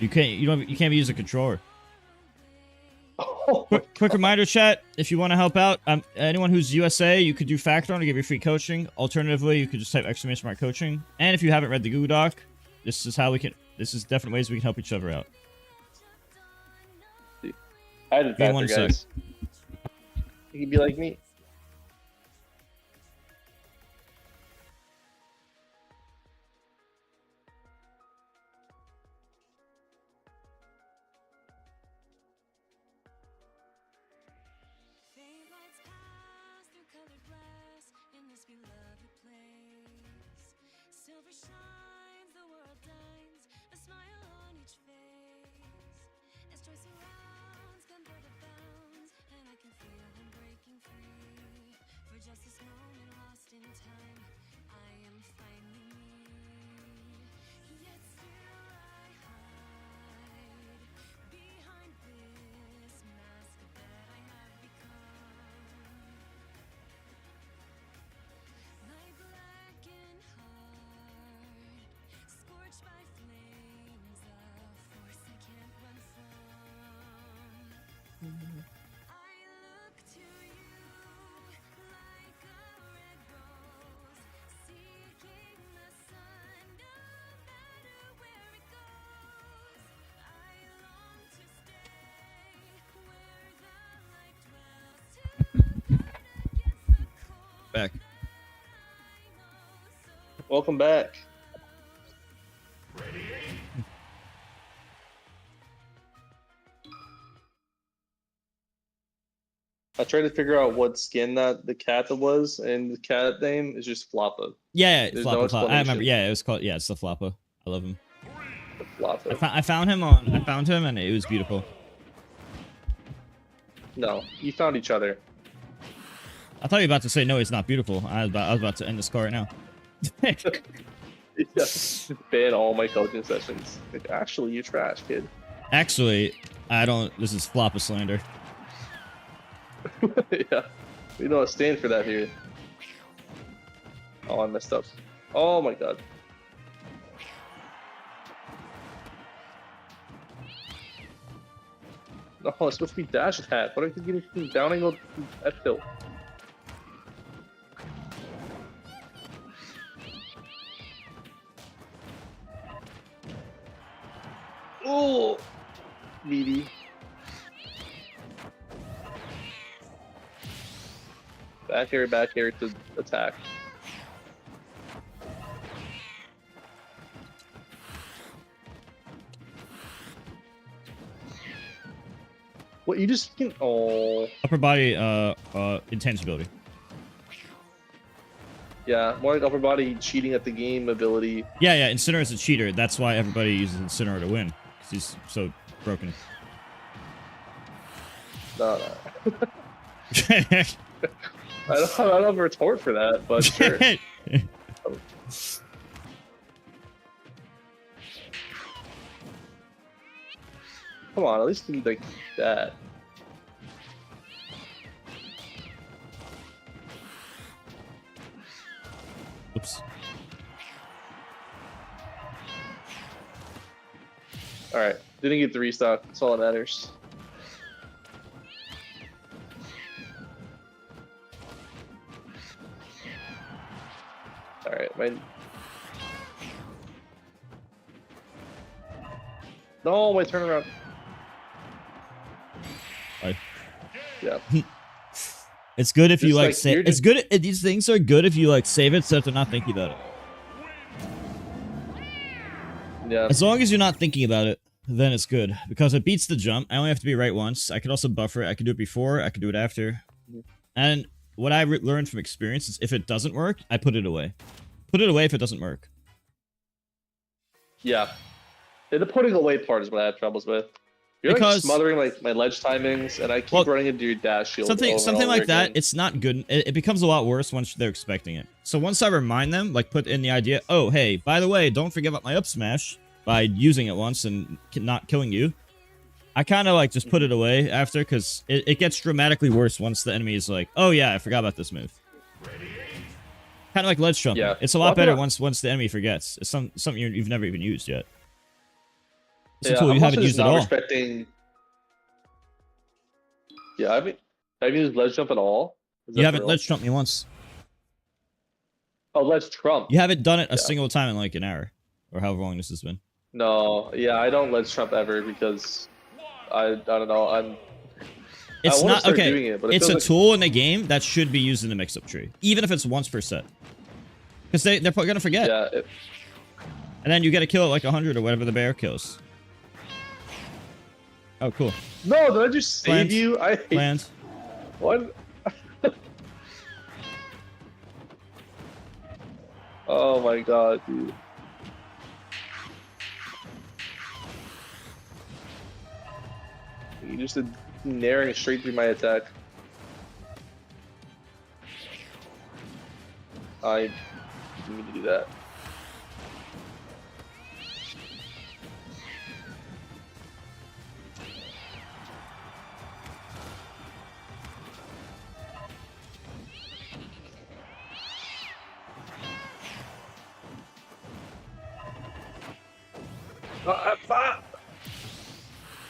Speaker 1: You can't use a controller. Quick reminder, chat. If you want to help out, anyone who's USA, you could do Factor to give you free coaching. Alternatively, you could just type !mark coaching. And if you haven't read the Google Doc, this is how we can. This is different ways we can help each other out.
Speaker 2: I did
Speaker 1: Give me one
Speaker 2: Factor, guys. You can be like me.
Speaker 1: Back.
Speaker 2: Welcome back. I tried to figure out what skin the cat that was, and the cat name is just Floppa.
Speaker 1: Yeah,
Speaker 2: There's
Speaker 1: Floppa.
Speaker 2: no
Speaker 1: I
Speaker 2: explanation.
Speaker 1: remember. Yeah, it was called. Yeah, it's the Floppa. I love him.
Speaker 2: Floppa.
Speaker 1: I found him and it was beautiful.
Speaker 2: No, you found each other.
Speaker 1: I thought you were about to say no, it's not beautiful. I was about to end this call right now.
Speaker 2: Yeah, ban all my coaching sessions. Like, actually, you trash, kid.
Speaker 1: Actually, I don't. This is floppa slander.
Speaker 2: Yeah, we don't stand for that here. Oh, I messed up. Oh my god. No, it's supposed to be dash attack. What are you getting from downing on F tilt? Oh, meaty. Back air to attack. What, you just can... Oh.
Speaker 1: Upper body, intangibility.
Speaker 2: Yeah, more like upper body cheating at the game ability.
Speaker 1: Yeah, Incineroar is a cheater. That's why everybody uses Incineroar to win. Because he's so broken.
Speaker 2: No. I don't have a retort for that, but sure. Come on, at least do like that.
Speaker 1: Oops.
Speaker 2: Alright, didn't get the restock. That's all that matters. Alright, No, my turnaround. Yeah.
Speaker 1: It's good if you
Speaker 2: Just
Speaker 1: like
Speaker 2: like,
Speaker 1: save.
Speaker 2: you're
Speaker 1: It's good. These things are good if you like save it so that they're not thinking about it.
Speaker 2: Yeah.
Speaker 1: As long as you're not thinking about it, then it's good because it beats the jump. I only have to be right once. I could also buffer it. I could do it before. I could do it after. And what I learned from experience is if it doesn't work, I put it away. Put it away if it doesn't work.
Speaker 2: Yeah. The putting away part is what I have troubles with. You're
Speaker 1: Because-
Speaker 2: like smothering like my ledge timings, and I keep running into your dash shield.
Speaker 1: Something like that. It's not good. It becomes a lot worse once they're expecting it. So once I remind them, like put in the idea, oh hey, by the way, don't forget about my up smash by using it once and not killing you. I kind of like just put it away after because it gets dramatically worse once the enemy is like, oh yeah, I forgot about this move. Kind of like ledge jumping.
Speaker 2: Yeah.
Speaker 1: It's a lot better once the enemy forgets. It's something you've never even used yet. It's a tool you haven't used at all.
Speaker 2: Yeah, I haven't used ledge jump at all.
Speaker 1: You haven't ledge jumped me once.
Speaker 2: Oh, ledge trump.
Speaker 1: You haven't done it a single time in like an hour, or however long this has been.
Speaker 2: No, yeah, I don't ledge trump ever because I don't know.
Speaker 1: It's
Speaker 2: I wanna
Speaker 1: not
Speaker 2: start
Speaker 1: okay.
Speaker 2: doing it, but
Speaker 1: It's a
Speaker 2: like...
Speaker 1: tool in the game that should be used in the mix-up tree, even if it's once per set, because they're gonna forget.
Speaker 2: Yeah.
Speaker 1: And then you get a kill at like 100 or whatever the bear kills. Oh, cool.
Speaker 2: No, did I just save you? I hate...
Speaker 1: Land.
Speaker 2: What? Oh my god, dude. You just did naring straight through my attack. I need to do that.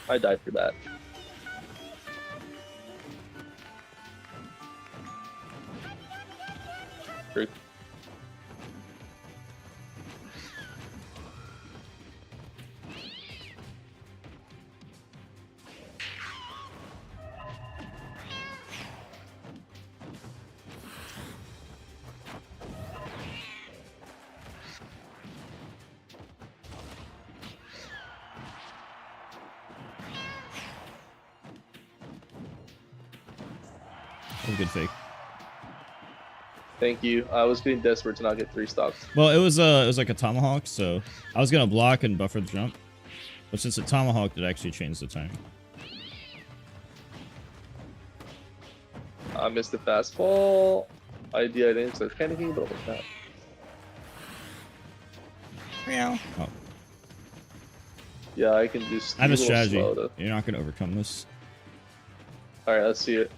Speaker 2: I died for that. Truth.
Speaker 1: That was a good fake.
Speaker 2: Thank you. I was getting desperate to not get 3 stocks.
Speaker 1: Well, it was like a tomahawk, so I was gonna block and buffer the jump, but since it tomahawked, it actually changed the time.
Speaker 2: I missed the fastball. I didn't start panicking, but like that.
Speaker 1: Meow. Oh.
Speaker 2: Yeah, I can just.
Speaker 1: I have a strategy. You're not gonna overcome this.
Speaker 2: All right, let's see it.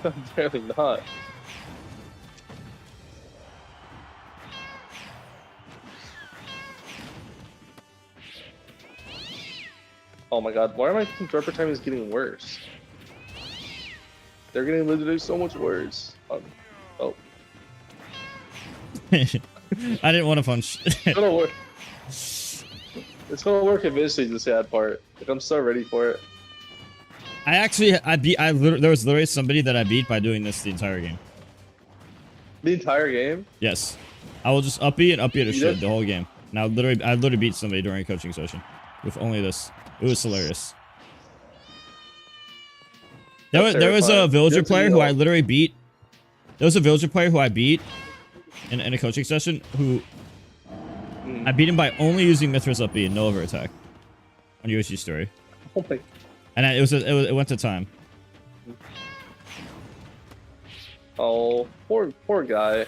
Speaker 2: Apparently not. Oh my god, why are my interpreter timing is getting worse? They're getting literally so much worse. Oh.
Speaker 1: I didn't want to punch.
Speaker 2: It's gonna work. It's gonna work eventually, the sad part. Like, I'm so ready for it.
Speaker 1: There was literally somebody that I beat by doing this the entire game.
Speaker 2: The entire game?
Speaker 1: Yes. I will just up B and up B to shit the whole game. Now, I literally beat somebody during a coaching session with only this. It was hilarious. There was a villager player who I literally beat. There was a villager player who I beat in a coaching session who I beat him by only using Mithras up B and no over attack on Yoshi Story.
Speaker 2: Oh my.
Speaker 1: And it went to time.
Speaker 2: Oh, poor guy. I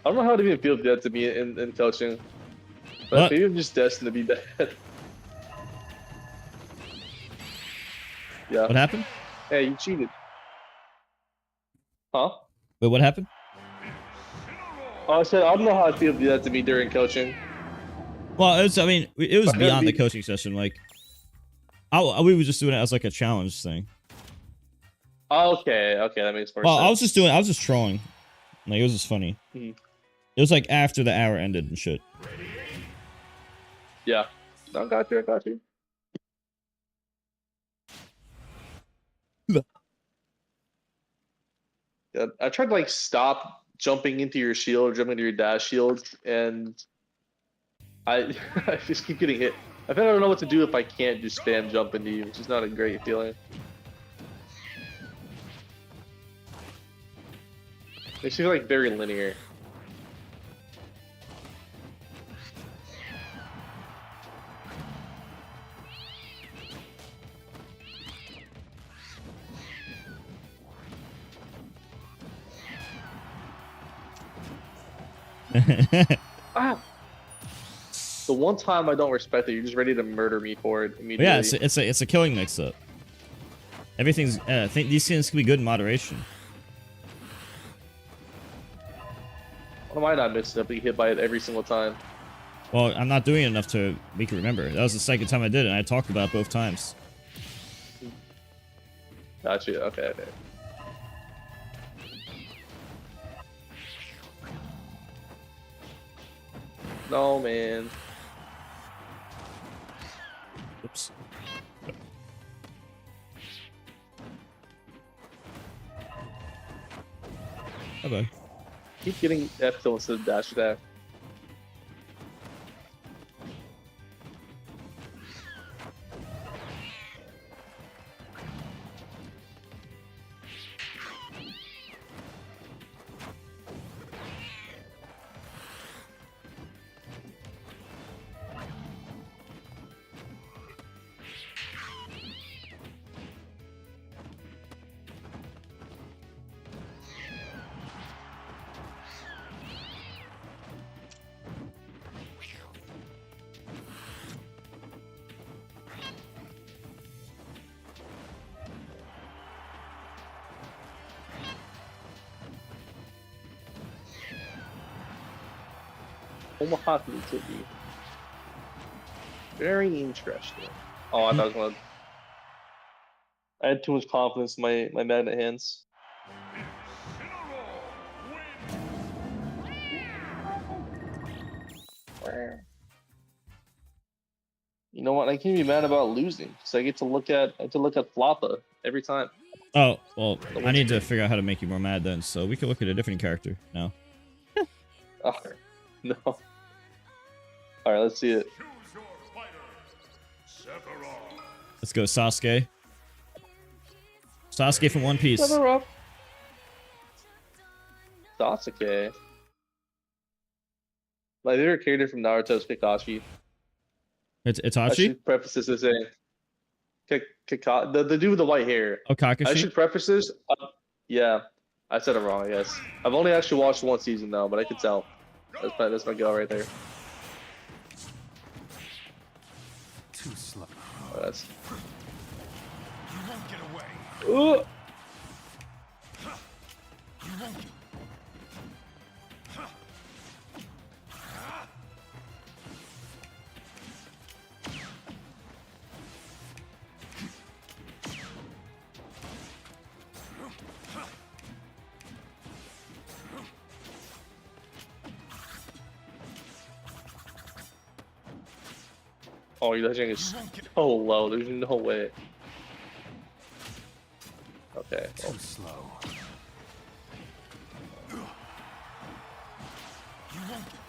Speaker 2: don't know how to even feel dead to be in coaching. But maybe I'm just destined to be bad. Yeah.
Speaker 1: What happened?
Speaker 2: Hey, you cheated. Huh?
Speaker 1: Wait, what happened?
Speaker 2: I said I don't know how I feel to do that to me during coaching.
Speaker 1: Well, it was beyond the coaching session. Like, we were just doing it as like a challenge thing.
Speaker 2: Okay, that makes more sense.
Speaker 1: I was just trolling. Like, it was just funny. It was like after the hour ended and shit.
Speaker 2: Yeah. No, got you. Yeah, I tried to like stop jumping into your shield or jumping into your dash shield, and I just keep getting hit. I think I don't know what to do if I can't just spam jump into you, which is not a great feeling. It seems like very linear. Ah. The one time I don't respect it, you're just ready to murder me for it immediately.
Speaker 1: Yeah, it's a killing mix-up. Everything's. I think these things can be good in moderation.
Speaker 2: Why am I not missing up being hit by it every single time?
Speaker 1: Well, I'm not doing it enough to make it remember. That was the second time I did it, and I talked about it both times.
Speaker 2: Gotcha. Okay. No, man.
Speaker 1: Oops. Bye-bye.
Speaker 2: Keep getting F kill instead of dash attack. Omaha to be very interesting. Oh, I thought I was gonna. I had too much confidence in my magnet hands. You know what? I can't be mad about losing because I get to look at Floppa every time.
Speaker 1: Oh well, I need to figure out how to make you more mad then, so we can look at a different character now.
Speaker 2: Oh, no. All right, let's see it.
Speaker 1: Let's go, Sasuke. Sasuke from One Piece.
Speaker 2: Sephiroth. Sasuke. My favorite character from Naruto is Kakashi.
Speaker 1: It's
Speaker 2: I
Speaker 1: Itachi?
Speaker 2: should preface this as saying the dude with the white hair.
Speaker 1: Oh,
Speaker 2: I
Speaker 1: Kakashi?
Speaker 2: should preface this. Yeah, I said it wrong. I guess I've only actually watched one season though, but I could tell. That's my girl right there.
Speaker 3: Too slow.
Speaker 2: Oh, that's.
Speaker 3: You won't get away.
Speaker 2: Ooh.
Speaker 3: You won't get...
Speaker 2: Oh, your touching is so low. There's no way. Okay. Well.
Speaker 3: Too slow. You won't get...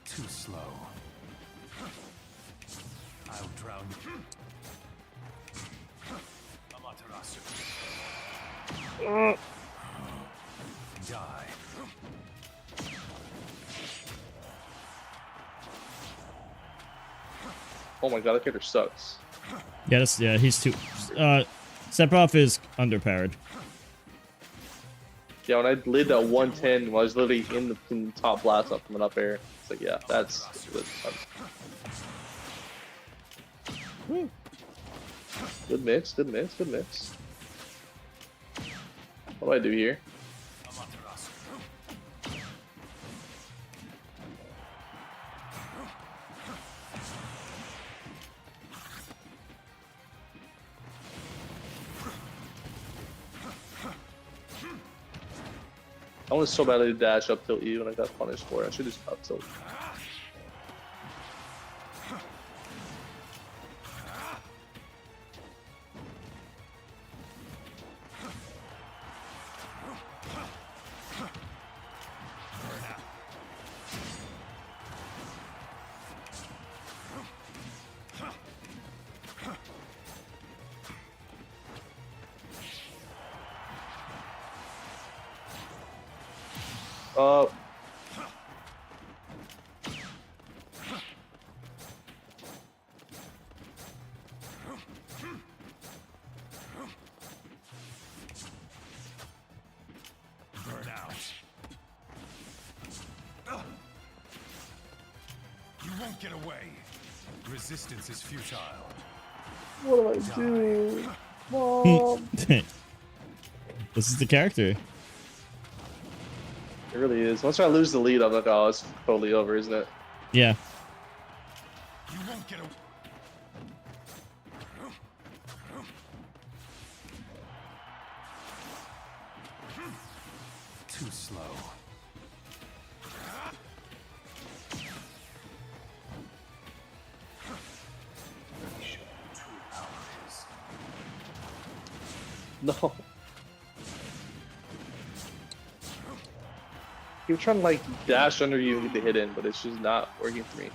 Speaker 3: Too slow. I'll drown you. Amaterasu. Die.
Speaker 2: Oh my god, that character sucks.
Speaker 1: Yeah, he's too... Sephiroth is underpowered.
Speaker 2: Yeah, when I laid that 110, when I was literally in the top blast up coming up air. It's like, yeah, that's good. Good mix, good mix, good mix. What do I do here?
Speaker 3: Amaterasu.
Speaker 2: I want to so badly dash up tilt you, and I got punished for it. I should just up tilt.
Speaker 3: Burn out. You won't get away. Resistance is futile.
Speaker 2: What do I do? Mom.
Speaker 1: This is the character.
Speaker 2: It really is. Once I lose the lead, I'm like, oh, it's totally over, isn't it?
Speaker 1: Yeah.
Speaker 3: You won't get away. Too slow.
Speaker 2: No. You're trying to like dash under you and get the hit in, but it's just not working for me.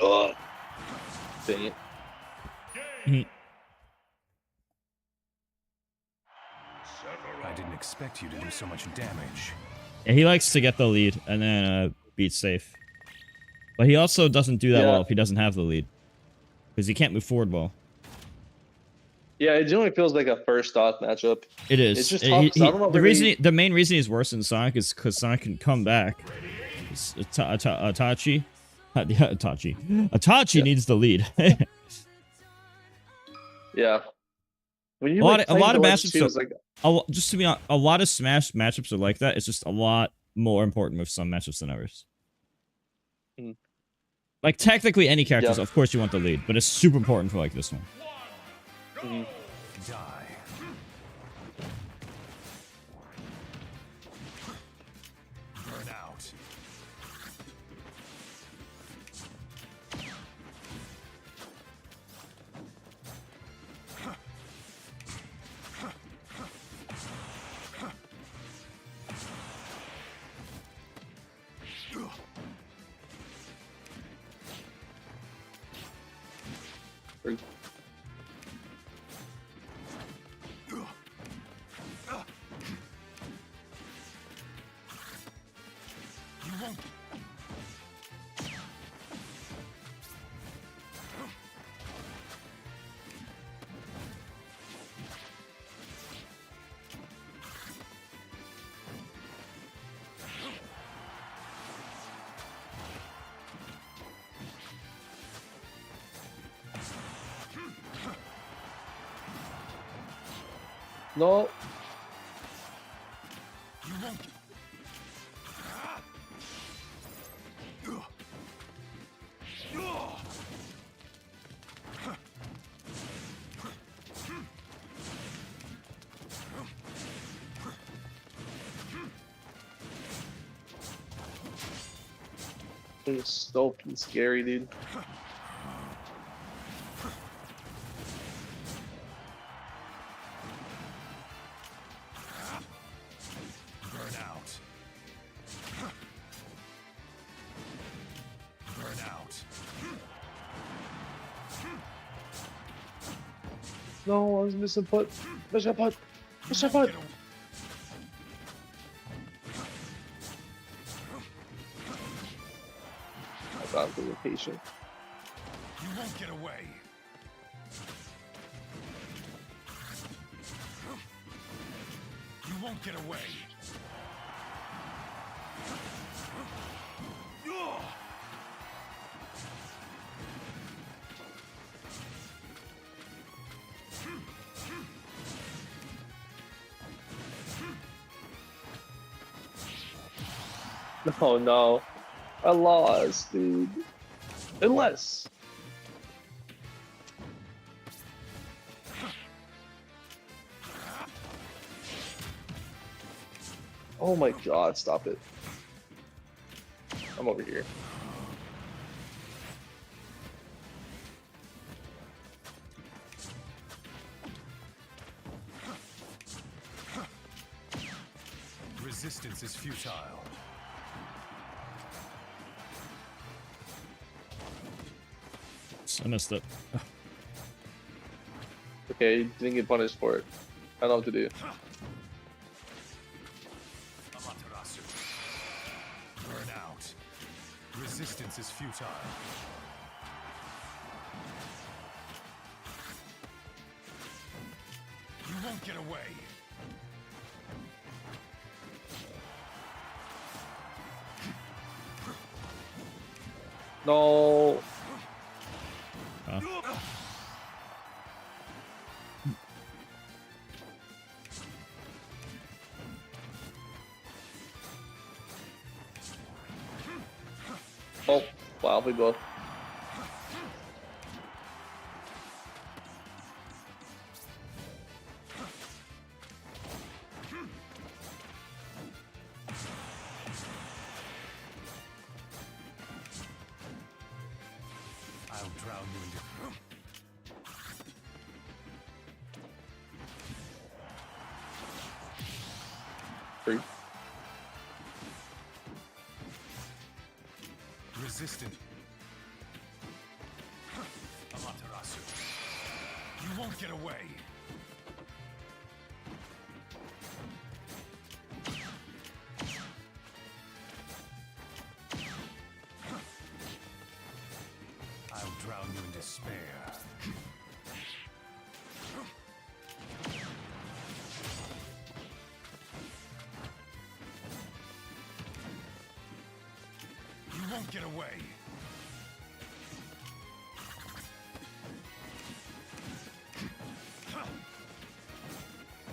Speaker 2: Oh, dang it.
Speaker 3: I didn't expect you to do so much damage.
Speaker 1: Yeah, he likes to get the lead and then beat safe. But he also doesn't do that well if he doesn't have the lead. Because he can't move forward well.
Speaker 2: Yeah, it generally feels like a first off matchup.
Speaker 1: It is.
Speaker 2: It's just tough, 'cause I don't know
Speaker 1: the main reason he's worse than Sonic is because Sonic can come back. Itachi. Itachi needs the lead.
Speaker 2: Yeah. When you
Speaker 1: a lot of
Speaker 2: matchups
Speaker 1: matchups.
Speaker 2: like,
Speaker 1: Just to be honest, a lot of Smash matchups are like that. It's just a lot more important with some matchups than others.
Speaker 2: Mhm.
Speaker 1: Like technically any characters, of course you want the lead, but it's super important for like this one.
Speaker 2: mhm.
Speaker 3: Die. Burn out.
Speaker 2: No. It's so scary, dude.
Speaker 3: Burn out. Burn out.
Speaker 2: No, I was missing putt. Missing putt. Missing putt. I thought we were patient.
Speaker 3: You won't get away. You won't get away.
Speaker 2: Oh no. I lost, dude. Unless. Oh my god, stop it. I'm over here.
Speaker 3: Resistance is futile.
Speaker 1: I missed it.
Speaker 2: Okay, you didn't get punished for it. I know what to do.
Speaker 3: Amaterasu. Burn out. Resistance is futile. You won't get away.
Speaker 2: No. Oh, wow, we both.
Speaker 3: I'll drown you into...
Speaker 2: Free.
Speaker 3: Resistant. Amaterasu. You won't get away. I'll drown you in despair. You won't get away.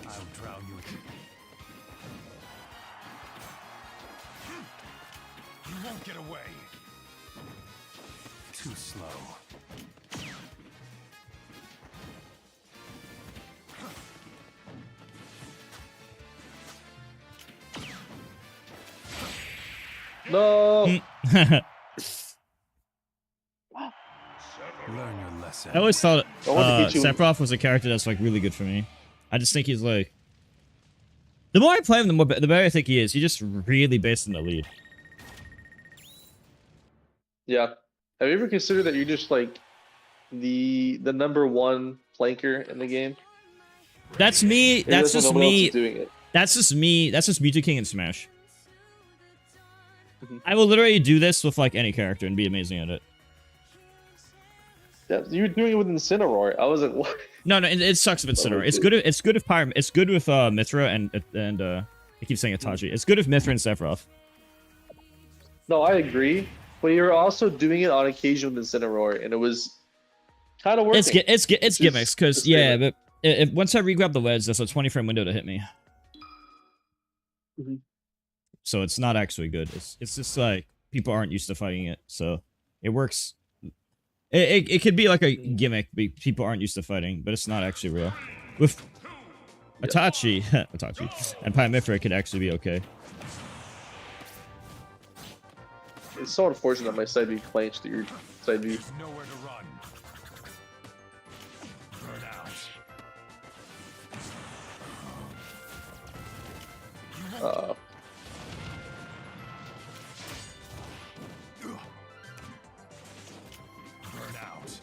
Speaker 3: I'll drown you. You won't get away. Too slow.
Speaker 2: No.
Speaker 3: Learn your lesson.
Speaker 1: I always thought
Speaker 2: I wanted to hit you.
Speaker 1: Sephiroth was a character that's like really good for me. I just think he's like, the more I play him, the better I think he is. He's just really based in the lead.
Speaker 2: Yeah. Have you ever considered that you're just like the #1 flanker in the game.
Speaker 1: That's me.
Speaker 2: Maybe
Speaker 1: That's
Speaker 2: why
Speaker 1: just
Speaker 2: no one else is
Speaker 1: me.
Speaker 2: doing it.
Speaker 1: That's just me. That's just Mewtwo King in Smash.
Speaker 2: Mhm.
Speaker 1: I will literally do this with like any character and be amazing at it.
Speaker 2: Yeah, you were doing it with Incineroar. I was like, what?
Speaker 1: No, it sucks if it's Incineroar. It's good. It's good if Pyre. It's good with Mithra and I keep saying Itachi. It's good if Mithra and Sephiroth.
Speaker 2: No, I agree. But you're also doing it on occasion with Incineroar, and it was kind of working.
Speaker 1: It's gimmicks because
Speaker 2: it's
Speaker 1: yeah,
Speaker 2: favorite.
Speaker 1: but once I regrab the wedge, that's a 20-frame window to hit me.
Speaker 2: Mhm.
Speaker 1: So it's not actually good. It's just like people aren't used to fighting it, so it works. It could be like a gimmick, but people aren't used to fighting, but it's not actually real. With Itachi, Itachi, and Pyre it could actually be okay.
Speaker 2: It's so unfortunate that my side B clenched to your side B.
Speaker 3: There's nowhere to run. Burn out. Burn out.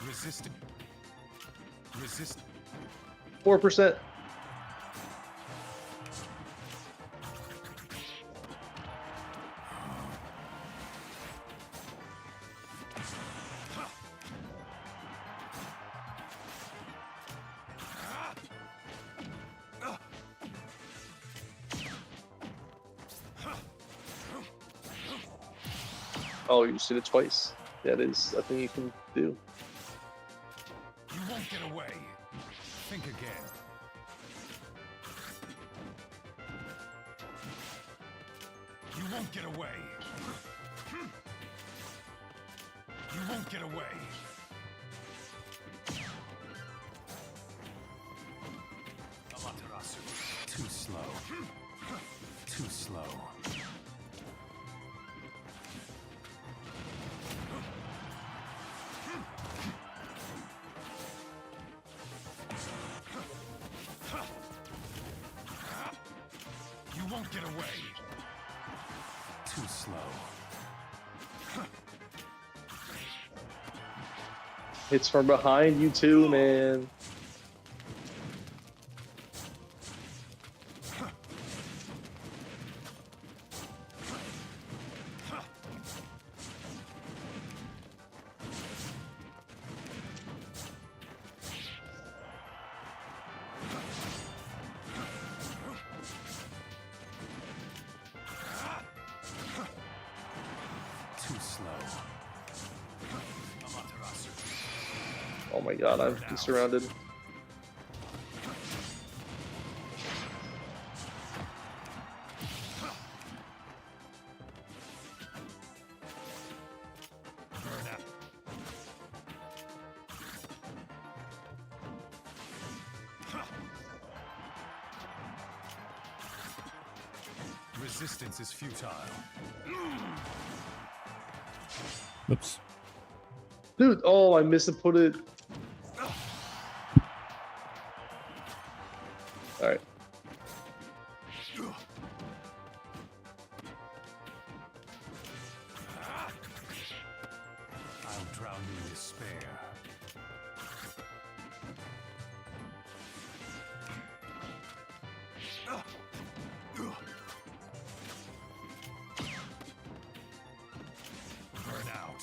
Speaker 3: Resistant. Resist.
Speaker 2: 4%. Oh, you just did it twice. That is a thing you can do.
Speaker 3: You won't get away. Think again. You won't get away. You won't get away. Amaterasu. Too slow. Too slow. You won't get away. Too slow.
Speaker 2: It's from behind you too, man.
Speaker 3: Too slow. Amaterasu.
Speaker 2: Oh my god, I'm surrounded.
Speaker 3: Burn out. Resistance is futile.
Speaker 1: Oops.
Speaker 2: Dude, oh, I missed to put it. Alright.
Speaker 3: I'll drown you in despair. Burn out.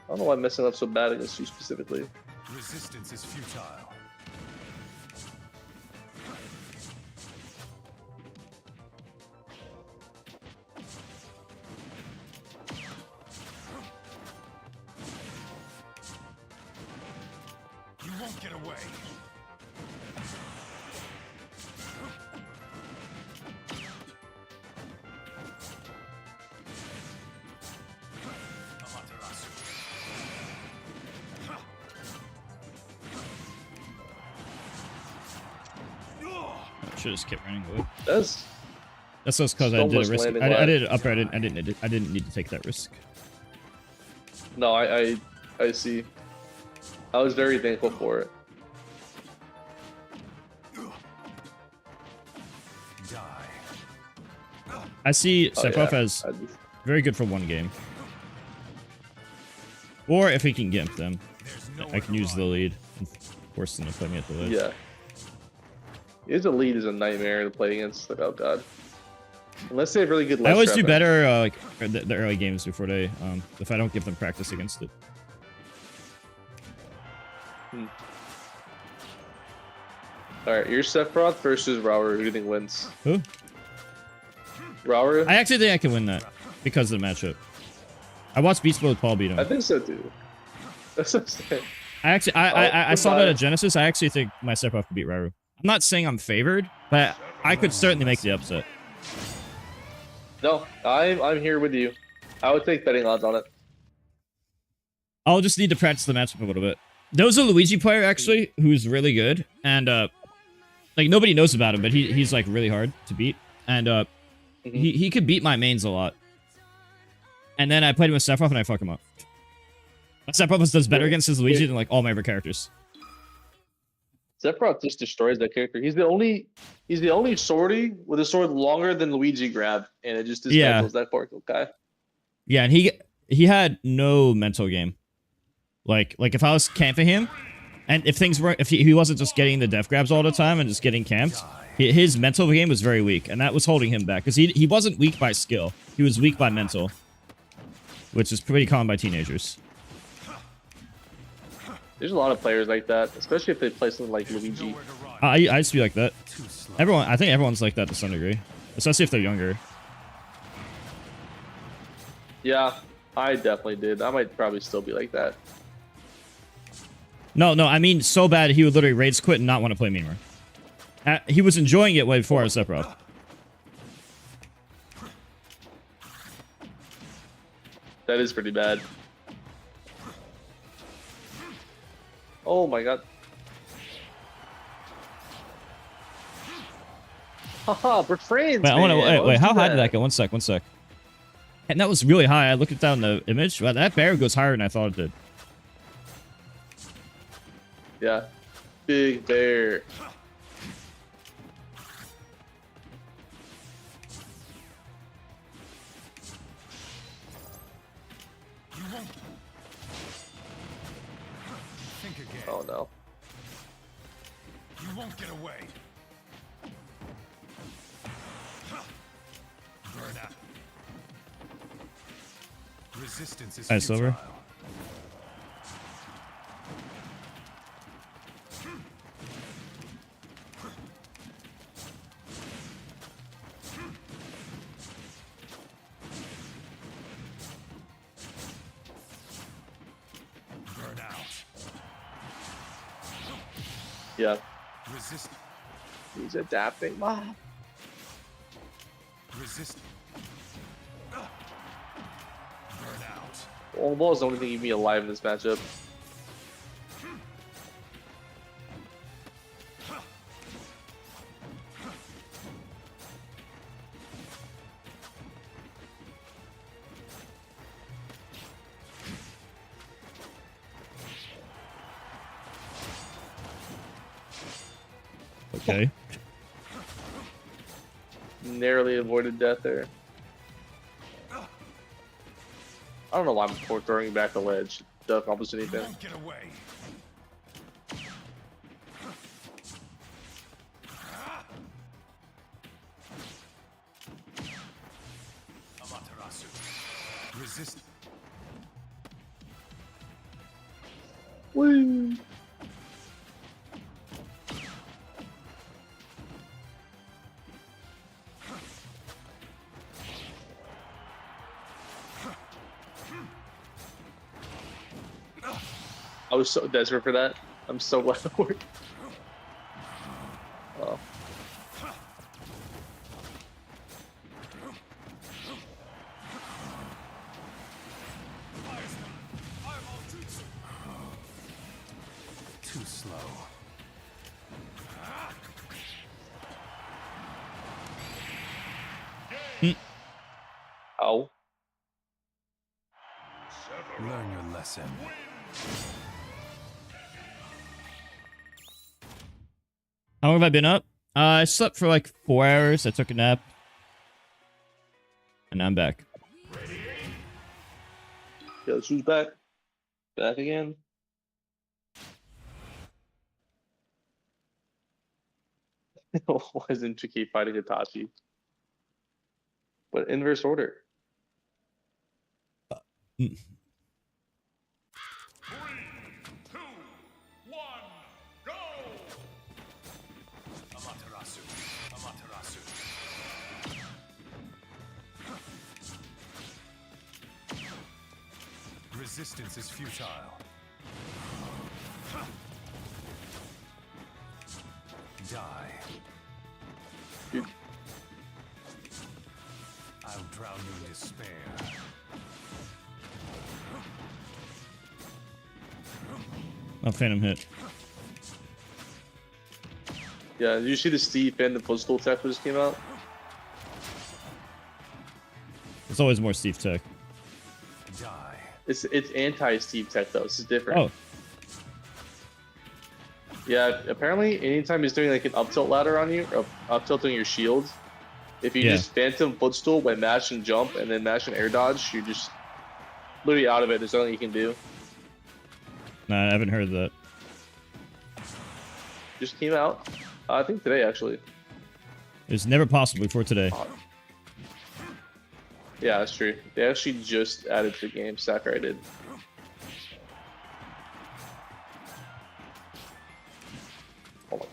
Speaker 2: I don't know why I'm messing up so bad against you specifically.
Speaker 3: Resistance is futile. You won't get away. Amaterasu.
Speaker 1: I should just kept running away.
Speaker 2: That's
Speaker 1: That's just because I
Speaker 2: So
Speaker 1: did a
Speaker 2: much
Speaker 1: risk.
Speaker 2: landing
Speaker 1: I
Speaker 2: lag.
Speaker 1: did it up. I didn't need to take that risk.
Speaker 2: No, I see. I was very thankful for it.
Speaker 1: I see
Speaker 2: Oh,
Speaker 1: Sephiroth
Speaker 2: yeah.
Speaker 1: as very good for one game. Or if he can gimp them, I can use the lead and force them to play me at the ledge.
Speaker 2: Yeah. His elite is a nightmare to play against. Like, oh god. Unless they have really good.
Speaker 1: I always
Speaker 2: ledge
Speaker 1: do
Speaker 2: trapping.
Speaker 1: better like the early games before they if I don't give them practice against it.
Speaker 2: All right, your Sephiroth versus Brawler. Who do you think wins?
Speaker 1: Who?
Speaker 2: Brawler.
Speaker 1: I actually think I can win that because of the matchup. I watched Beast Mode Paul beat him.
Speaker 2: I think so too. That's what I'm saying.
Speaker 1: I saw that
Speaker 2: goodbye.
Speaker 1: at Genesis. I actually think my Sephiroth could beat Rauru. I'm not saying I'm favored, but I could certainly make the upset.
Speaker 2: No, I'm here with you. I would take betting odds on it.
Speaker 1: I'll just need to practice the matchup a little bit. There was a Luigi player actually who's really good, and like nobody knows about him, but he's like really hard to beat, and he could beat my mains a lot. And then I played him with Sephiroth and I fuck him up. Sephiroth does better against his Luigi than like all my other characters.
Speaker 2: Sephiroth just destroys that character. He's the only swordy with a sword longer than Luigi grabbed, and it just dismantles that poor guy.
Speaker 1: Yeah, and he had no mental game. Like if I was camping him, and if things were if he wasn't just getting the death grabs all the time and just getting camped, his mental game was very weak, and that was holding him back because he wasn't weak by skill. He was weak by mental, which is pretty common by teenagers.
Speaker 2: There's a lot of players like that, especially if they play something like Luigi.
Speaker 1: I used to be like that. I think everyone's like that to some degree, especially if they're younger.
Speaker 2: Yeah, I definitely did. I might probably still be like that.
Speaker 1: No, I mean so bad he would literally rage quit and not want to play anymore. He was enjoying it way before I was Sephiroth.
Speaker 2: That is pretty bad. Oh my god. Haha, we're friends.
Speaker 1: Wait, I want
Speaker 2: man.
Speaker 1: to wait. How
Speaker 2: do
Speaker 1: high did that go? One sec. And that was really high. I looked down the image. Wow, that bear goes higher than I thought it did.
Speaker 2: Yeah. Big bear.
Speaker 3: Think again.
Speaker 2: Oh no.
Speaker 3: You won't get away. Burn out. Resistance is
Speaker 1: Alright, Silver.
Speaker 3: futile. Burn out.
Speaker 2: Yeah.
Speaker 3: Resist.
Speaker 2: He's adapting. Mom.
Speaker 3: Resist. Burn out.
Speaker 2: All ball is the only thing keeping me alive in this matchup.
Speaker 1: Okay.
Speaker 2: Narrowly avoided death there. I don't know why I'm throwing back the ledge. Doesn't accomplish
Speaker 3: You
Speaker 2: anything.
Speaker 3: won't get away. Amaterasu. Resist.
Speaker 2: Woo. I was so desperate for that. I'm so glad it worked. Oh.
Speaker 3: Too slow.
Speaker 2: Ow.
Speaker 3: Learn your lesson.
Speaker 1: How long have I been up? I slept for like 4 hours. I took a nap. And I'm back.
Speaker 2: Yo, who's back? Back again? Why isn't Chiki fighting Itachi? But inverse order.
Speaker 1: Mm.
Speaker 4: 3, 2, 1, go!
Speaker 3: Amaterasu. Amaterasu. Resistance is futile. Die.
Speaker 2: Dude.
Speaker 3: I'll drown you in despair.
Speaker 1: Oh, Phantom hit.
Speaker 2: Yeah, did you see the Steve and the footstool tech that just came out?
Speaker 1: It's always more Steve Tech.
Speaker 3: Die.
Speaker 2: It's anti-Steve tech though. This is different.
Speaker 1: Oh,
Speaker 2: Yeah, apparently anytime he's doing like an up tilt ladder on you, or up tilting your shield, if you
Speaker 1: Yeah.
Speaker 2: just phantom footstool by mash and jump and then mash and air dodge, you're just literally out of it. There's nothing you can do.
Speaker 1: nah, I haven't heard of that.
Speaker 2: Just came out. I think today actually.
Speaker 1: It was never possible before today.
Speaker 2: Yeah, that's true. They actually just added to the game. Sakurai did. Hold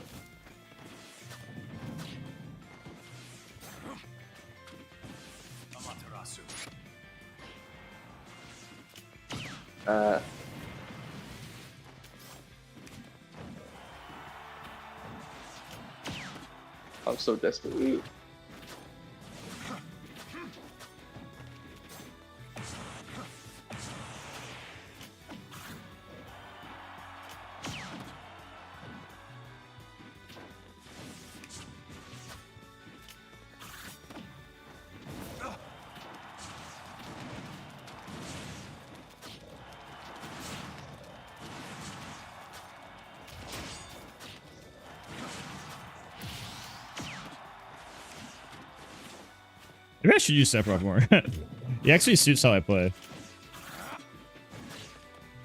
Speaker 3: Amaterasu.
Speaker 2: on. I'm so desperate. Ooh.
Speaker 1: Maybe I should use Sephiroth more. He actually suits how I play.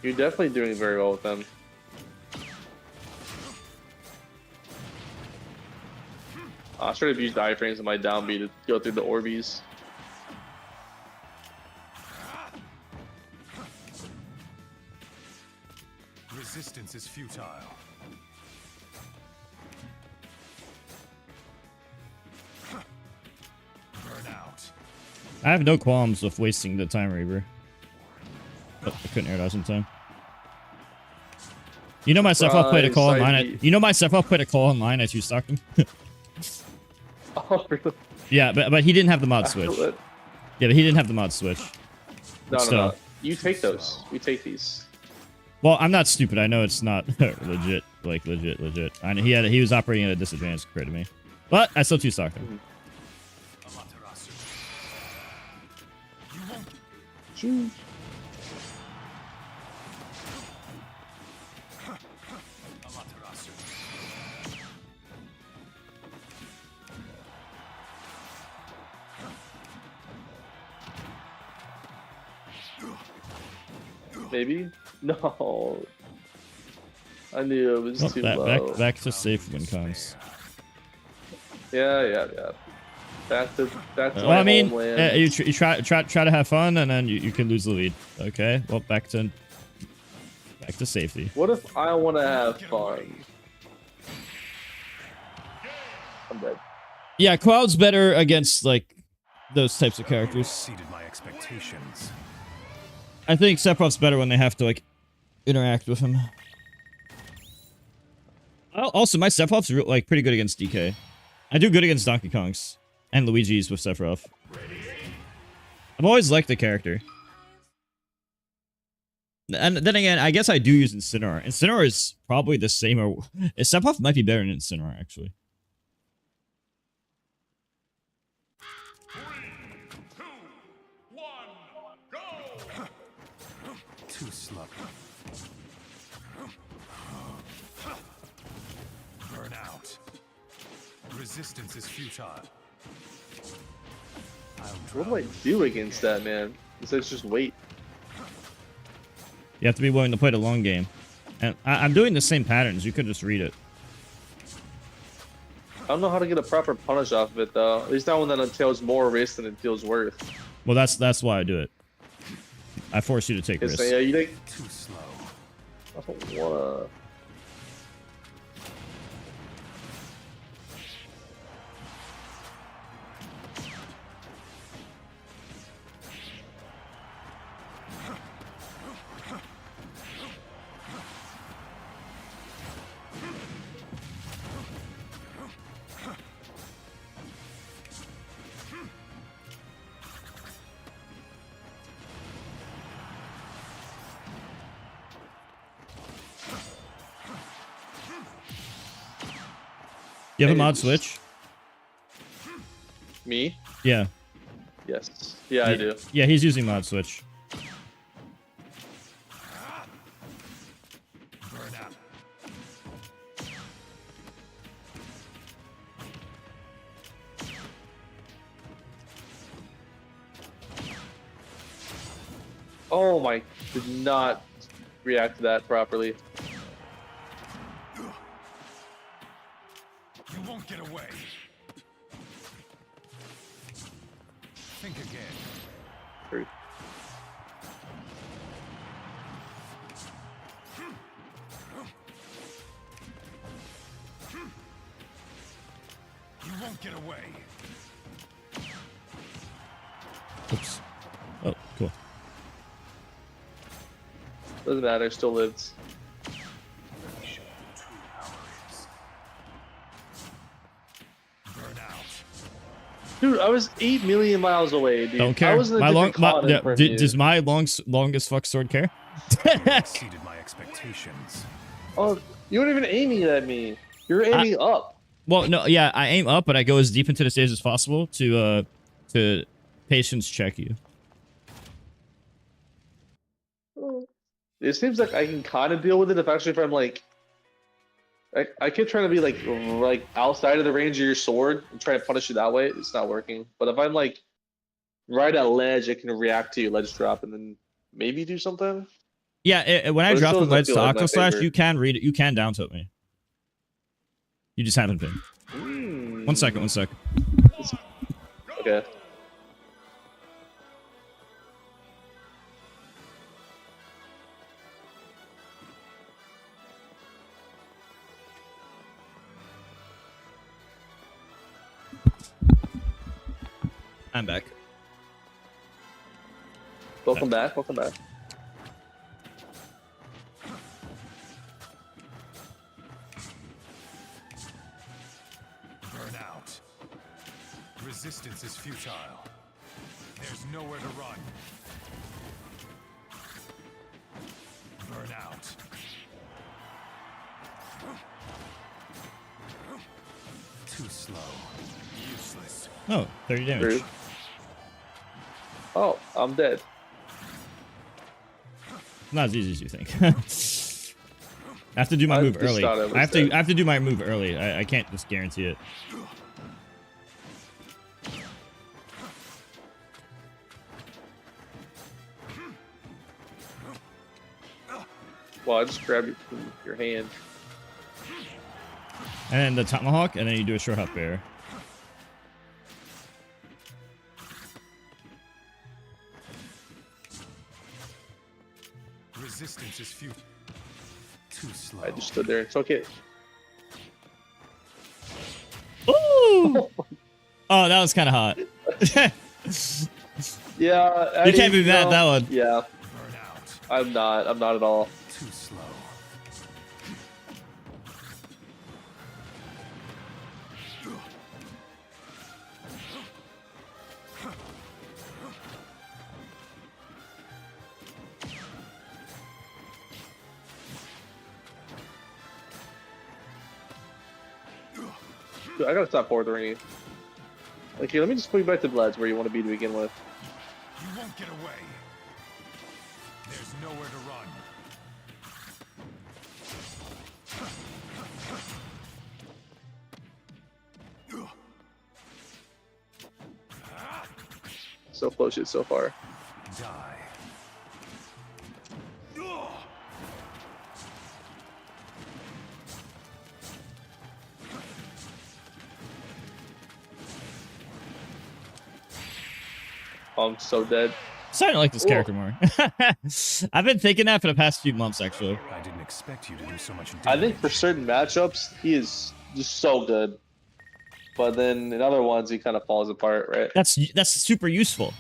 Speaker 2: You're definitely doing very well with them. I should have used iframes in my down B to go through the Orbeez.
Speaker 3: Resistance is futile. Burn out.
Speaker 1: I have no qualms with wasting the Time Reaver. But I couldn't air dodge in time. You know my Sephiroth played a call online. You know my Sephiroth played a call online as you stocked him.
Speaker 2: Oh, really?
Speaker 1: Yeah, but he didn't have the mod switch.
Speaker 2: No,
Speaker 1: Yeah, but he didn't have the mod switch.
Speaker 2: no,
Speaker 1: Still.
Speaker 2: no. You take those. We take these.
Speaker 1: Well, I'm not stupid. I know it's not legit. Like legit. I know he was operating at a disadvantage compared to me. But I still 2-stocked him.
Speaker 3: Amaterasu.
Speaker 2: Shoot.
Speaker 3: Amaterasu.
Speaker 2: Maybe? No. I knew it was
Speaker 1: Oh,
Speaker 2: too low.
Speaker 1: back to safe when comes.
Speaker 2: Yeah. Back to
Speaker 1: Well,
Speaker 2: my
Speaker 1: I mean,
Speaker 2: homeland.
Speaker 1: you try to have fun, and then you can lose the lead. Okay, well, back to safety.
Speaker 2: What if I want to have fun? I'm dead.
Speaker 1: Yeah, Cloud's better against like those types of characters.
Speaker 3: Exceeded my expectations.
Speaker 1: I think Sephiroth's better when they have to like interact with him. Also, my Sephiroth's like pretty good against DK. I do good against Donkey Kong's and Luigi's with Sephiroth. I've always liked the character. And then again, I guess I do use Incineroar. Incineroar is probably the same, or Sephiroth might be better than Incineroar actually.
Speaker 4: 3,
Speaker 3: Too slow. Burn out. Resistance is futile.
Speaker 2: What do I do against that, man? It's just wait.
Speaker 1: You have to be willing to play the long game. And I'm doing the same patterns. You could just read it.
Speaker 2: I don't know how to get a proper punish off of it though. At least that one that entails more risk than it feels worth.
Speaker 1: Well, that's why I do it. I force you to take risks.
Speaker 2: Yeah, you like
Speaker 3: Too slow.
Speaker 2: I don't wanna.
Speaker 1: You have a mod switch?
Speaker 2: Me?
Speaker 1: Yeah.
Speaker 2: Yes. Yeah, I do.
Speaker 1: Yeah, he's using mod switch.
Speaker 3: Burn out.
Speaker 2: Oh my! Did not react to that properly.
Speaker 3: You won't get away. Think again.
Speaker 2: True.
Speaker 3: You won't get away.
Speaker 1: Oops. Oh, cool.
Speaker 2: Doesn't matter. Still lives.
Speaker 3: Burn out.
Speaker 2: Dude, I was 8 million miles away, dude.
Speaker 1: Don't care.
Speaker 2: I was in a
Speaker 1: My long,
Speaker 2: different
Speaker 1: my,
Speaker 2: continent
Speaker 1: yeah,
Speaker 2: from you.
Speaker 1: does my longest fuck sword care?
Speaker 3: Exceeded my expectations.
Speaker 2: Oh, you weren't even aiming at me. You're aiming up.
Speaker 1: Well, no, yeah, I aim up, but I go as deep into the stage as possible to patience check you.
Speaker 2: It seems like I can kind of deal with it if I'm like, I keep trying to be like outside of the range of your sword and try to punish you that way. It's not working. But if I'm like right at ledge, I can react to your ledge drop and then maybe do something.
Speaker 1: Yeah, when I
Speaker 2: But it
Speaker 1: drop
Speaker 2: still
Speaker 1: from
Speaker 2: doesn't
Speaker 1: ledge
Speaker 2: feel
Speaker 1: to
Speaker 2: like my
Speaker 1: Aqua Slash,
Speaker 2: favorite.
Speaker 1: you can read it. You can down tilt me. You just haven't been.
Speaker 2: Mm.
Speaker 1: 1 second, 1 second.
Speaker 2: Okay.
Speaker 1: I'm back.
Speaker 2: Welcome back. Welcome back.
Speaker 3: Burn out. Resistance is futile. There's nowhere to run. Burn out. Too slow. Useless.
Speaker 1: Oh, 30 damage.
Speaker 2: Rude. Oh, I'm dead.
Speaker 1: Not as easy as you think. I have to do my
Speaker 2: I
Speaker 1: move
Speaker 2: just
Speaker 1: early.
Speaker 2: thought it was
Speaker 1: I have to.
Speaker 2: dead.
Speaker 1: I have to do my move early. I can't just guarantee it.
Speaker 2: Well, I just grabbed it from your hand.
Speaker 1: And then the tomahawk, and then you do a short hop bear.
Speaker 3: Resistance is futile. Too slow.
Speaker 2: I just stood there and took it.
Speaker 1: Ooh! Oh, that was kind of hot.
Speaker 2: Yeah.
Speaker 1: You can't be mad at that one.
Speaker 2: Yeah,
Speaker 3: Burn out.
Speaker 2: I'm not. I'm not at all.
Speaker 3: Too slow.
Speaker 2: Dude, I gotta stop forward ringing. Okay, let me just put you back to Bloods where you want to be to begin with.
Speaker 3: You won't get away. There's nowhere to run.
Speaker 2: So close yet so far.
Speaker 3: Die.
Speaker 2: Oh, I'm so dead.
Speaker 1: I'm starting to like this character more. I've been thinking that for the past few months, actually.
Speaker 3: I didn't expect you to do so much damage.
Speaker 2: I think for certain matchups, he is just so good. But then in other ones, he kind of falls apart, right?
Speaker 1: That's super useful.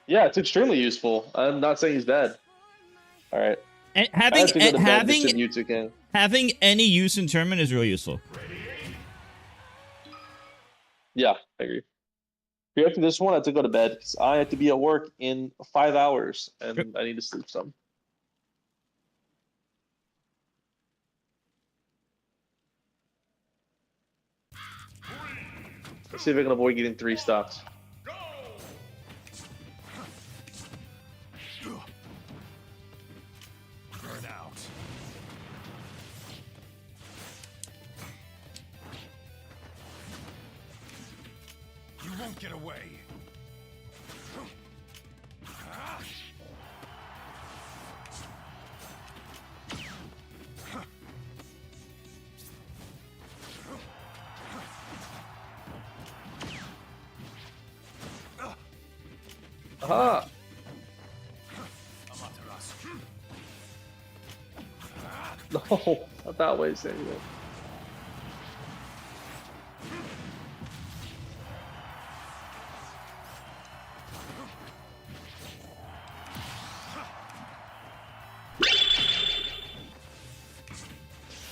Speaker 2: Yeah, it's extremely useful. I'm not saying he's bad. All right.
Speaker 1: And
Speaker 2: I have to go to bed to sit mute again.
Speaker 1: having any use in tournament is really useful.
Speaker 2: Yeah, I agree. After this one, I have to go to bed because I have to be at work in 5 hours and I need to sleep some. Let's see if I can avoid getting 3 stocks.
Speaker 3: Burn out. You won't get away.
Speaker 2: Aha! No, not that way, Samuel.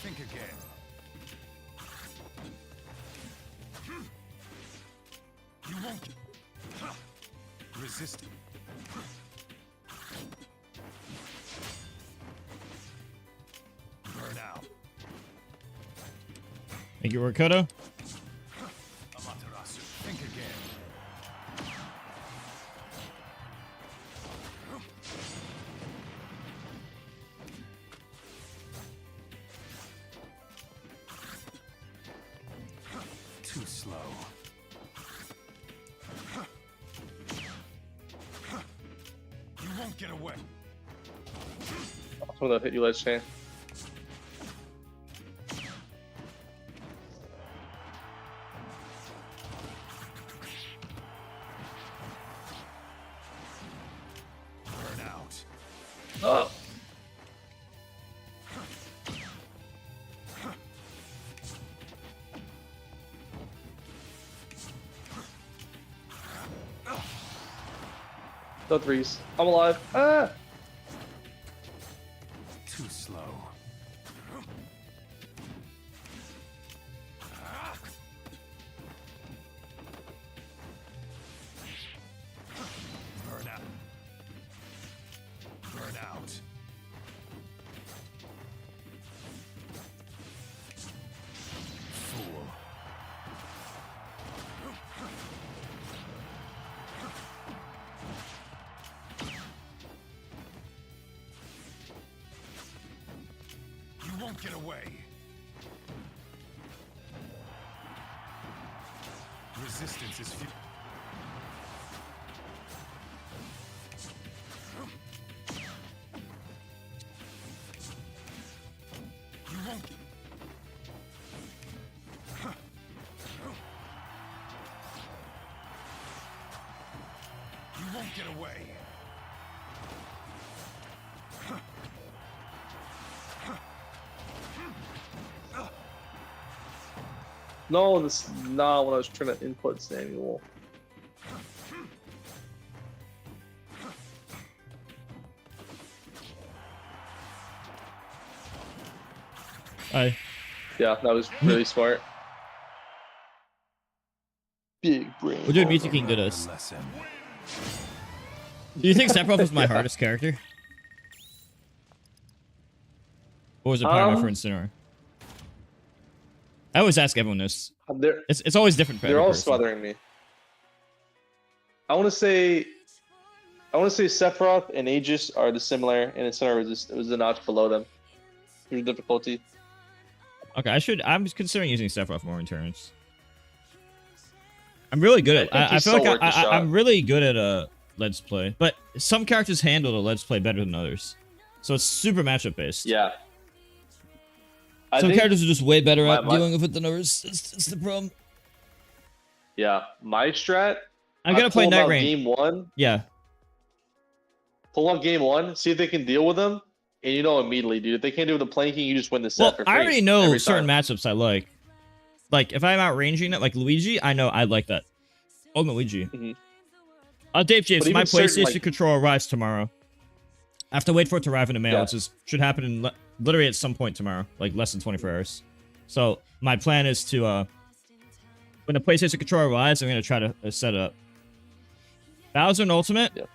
Speaker 3: Think again. You won't. Resist. Burn out.
Speaker 1: Thank you, Rikoto.
Speaker 3: Amaterasu. Think again. Too slow. You won't get away.
Speaker 2: I'm gonna hit you, Ledge Chain.
Speaker 3: Burn out.
Speaker 2: Oh! No threes. I'm alive. Ah!
Speaker 3: Too slow. Burn out. Burn out. Fool. You won't get away. Resistance is few. You won't. You won't get away.
Speaker 2: No, this is not what I was trying to input, Samuel.
Speaker 1: Hi.
Speaker 2: Yeah, that was really smart. Big brain.
Speaker 1: We're doing Music King did us.
Speaker 3: Lesson.
Speaker 1: Do you think Sephiroth was my hardest character? Or was it Pyro for Incineroar? I always ask everyone this. It's always different for
Speaker 2: They're
Speaker 1: every
Speaker 2: all
Speaker 1: person.
Speaker 2: smothering me. I want to say I want to say Sephiroth and Aegis are the similar, and Incineroar was the notch below them. Your difficulty.
Speaker 1: Okay, I'm considering using Sephiroth more in turns. I'm really good at. I feel like I'm really good at Let's Play, but some characters handle the Let's Play better than others, so it's super matchup based.
Speaker 2: Yeah.
Speaker 1: Some characters are just way better at dealing with it than others. That's the problem.
Speaker 2: Yeah, my strat.
Speaker 1: I'm gonna play Nightreign.
Speaker 2: Game 1.
Speaker 1: Yeah.
Speaker 2: Pull up game 1, see if they can deal with them, and you know immediately, dude. If they can't do the planking, you just win the set.
Speaker 1: Well,
Speaker 2: for free
Speaker 1: I already know certain
Speaker 2: time.
Speaker 1: matchups I like. Like if I'm outranging it, like Luigi, I know I like that. Oh, Luigi. Dave James, my PlayStation controller arrives tomorrow. I have to wait for it to arrive in the mail, which should happen in literally at some point tomorrow, like less than 24 hours. So my plan is to, when the PlayStation controller arrives, I'm gonna try to set it up. Bowser and Ultimate.
Speaker 2: Yep.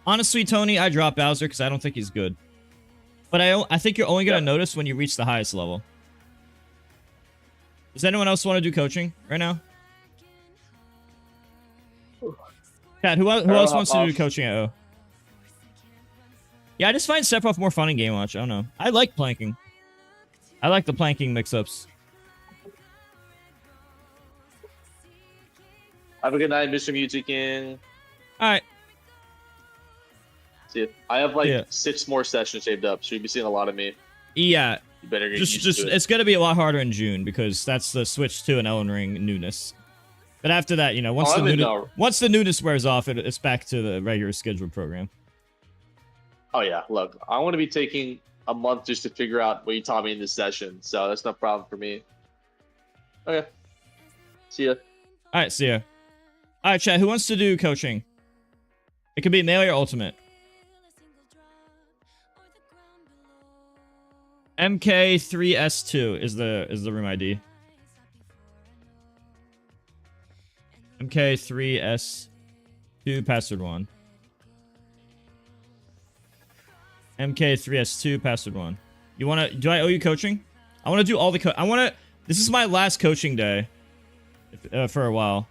Speaker 1: Honestly, Tony, I drop Bowser because I don't think he's good. But I think you're only gonna notice when you reach the highest level. Does anyone else want to do coaching right now? Cat, who else wants to do coaching at O? Yeah, I just find Sephiroth more fun in Game Watch. I don't know. I like planking. I like the planking mix-ups.
Speaker 2: Have a good night, Mr. Mewtwo.
Speaker 1: Alright.
Speaker 2: See you. I have like 6 more sessions saved up, so you'll be seeing a lot of me.
Speaker 1: Yeah.
Speaker 2: You better get used to it.
Speaker 1: It's gonna be a lot harder in June because that's the switch to an Elden Ring newness. But after that, you know, once the newness wears off, it's back to the regular scheduled program.
Speaker 2: Oh yeah, look, I want to be taking a month just to figure out what you taught me in this session, so that's no problem for me. Okay. See ya.
Speaker 1: Alright, see ya. Alright, chat, who wants to do coaching? It could be melee or ultimate. MK3S2 is the room ID. MK3S2 password 1. MK3S2 password 1. You wanna? Do I owe you coaching? I wanna do all the this is my last coaching day for a while.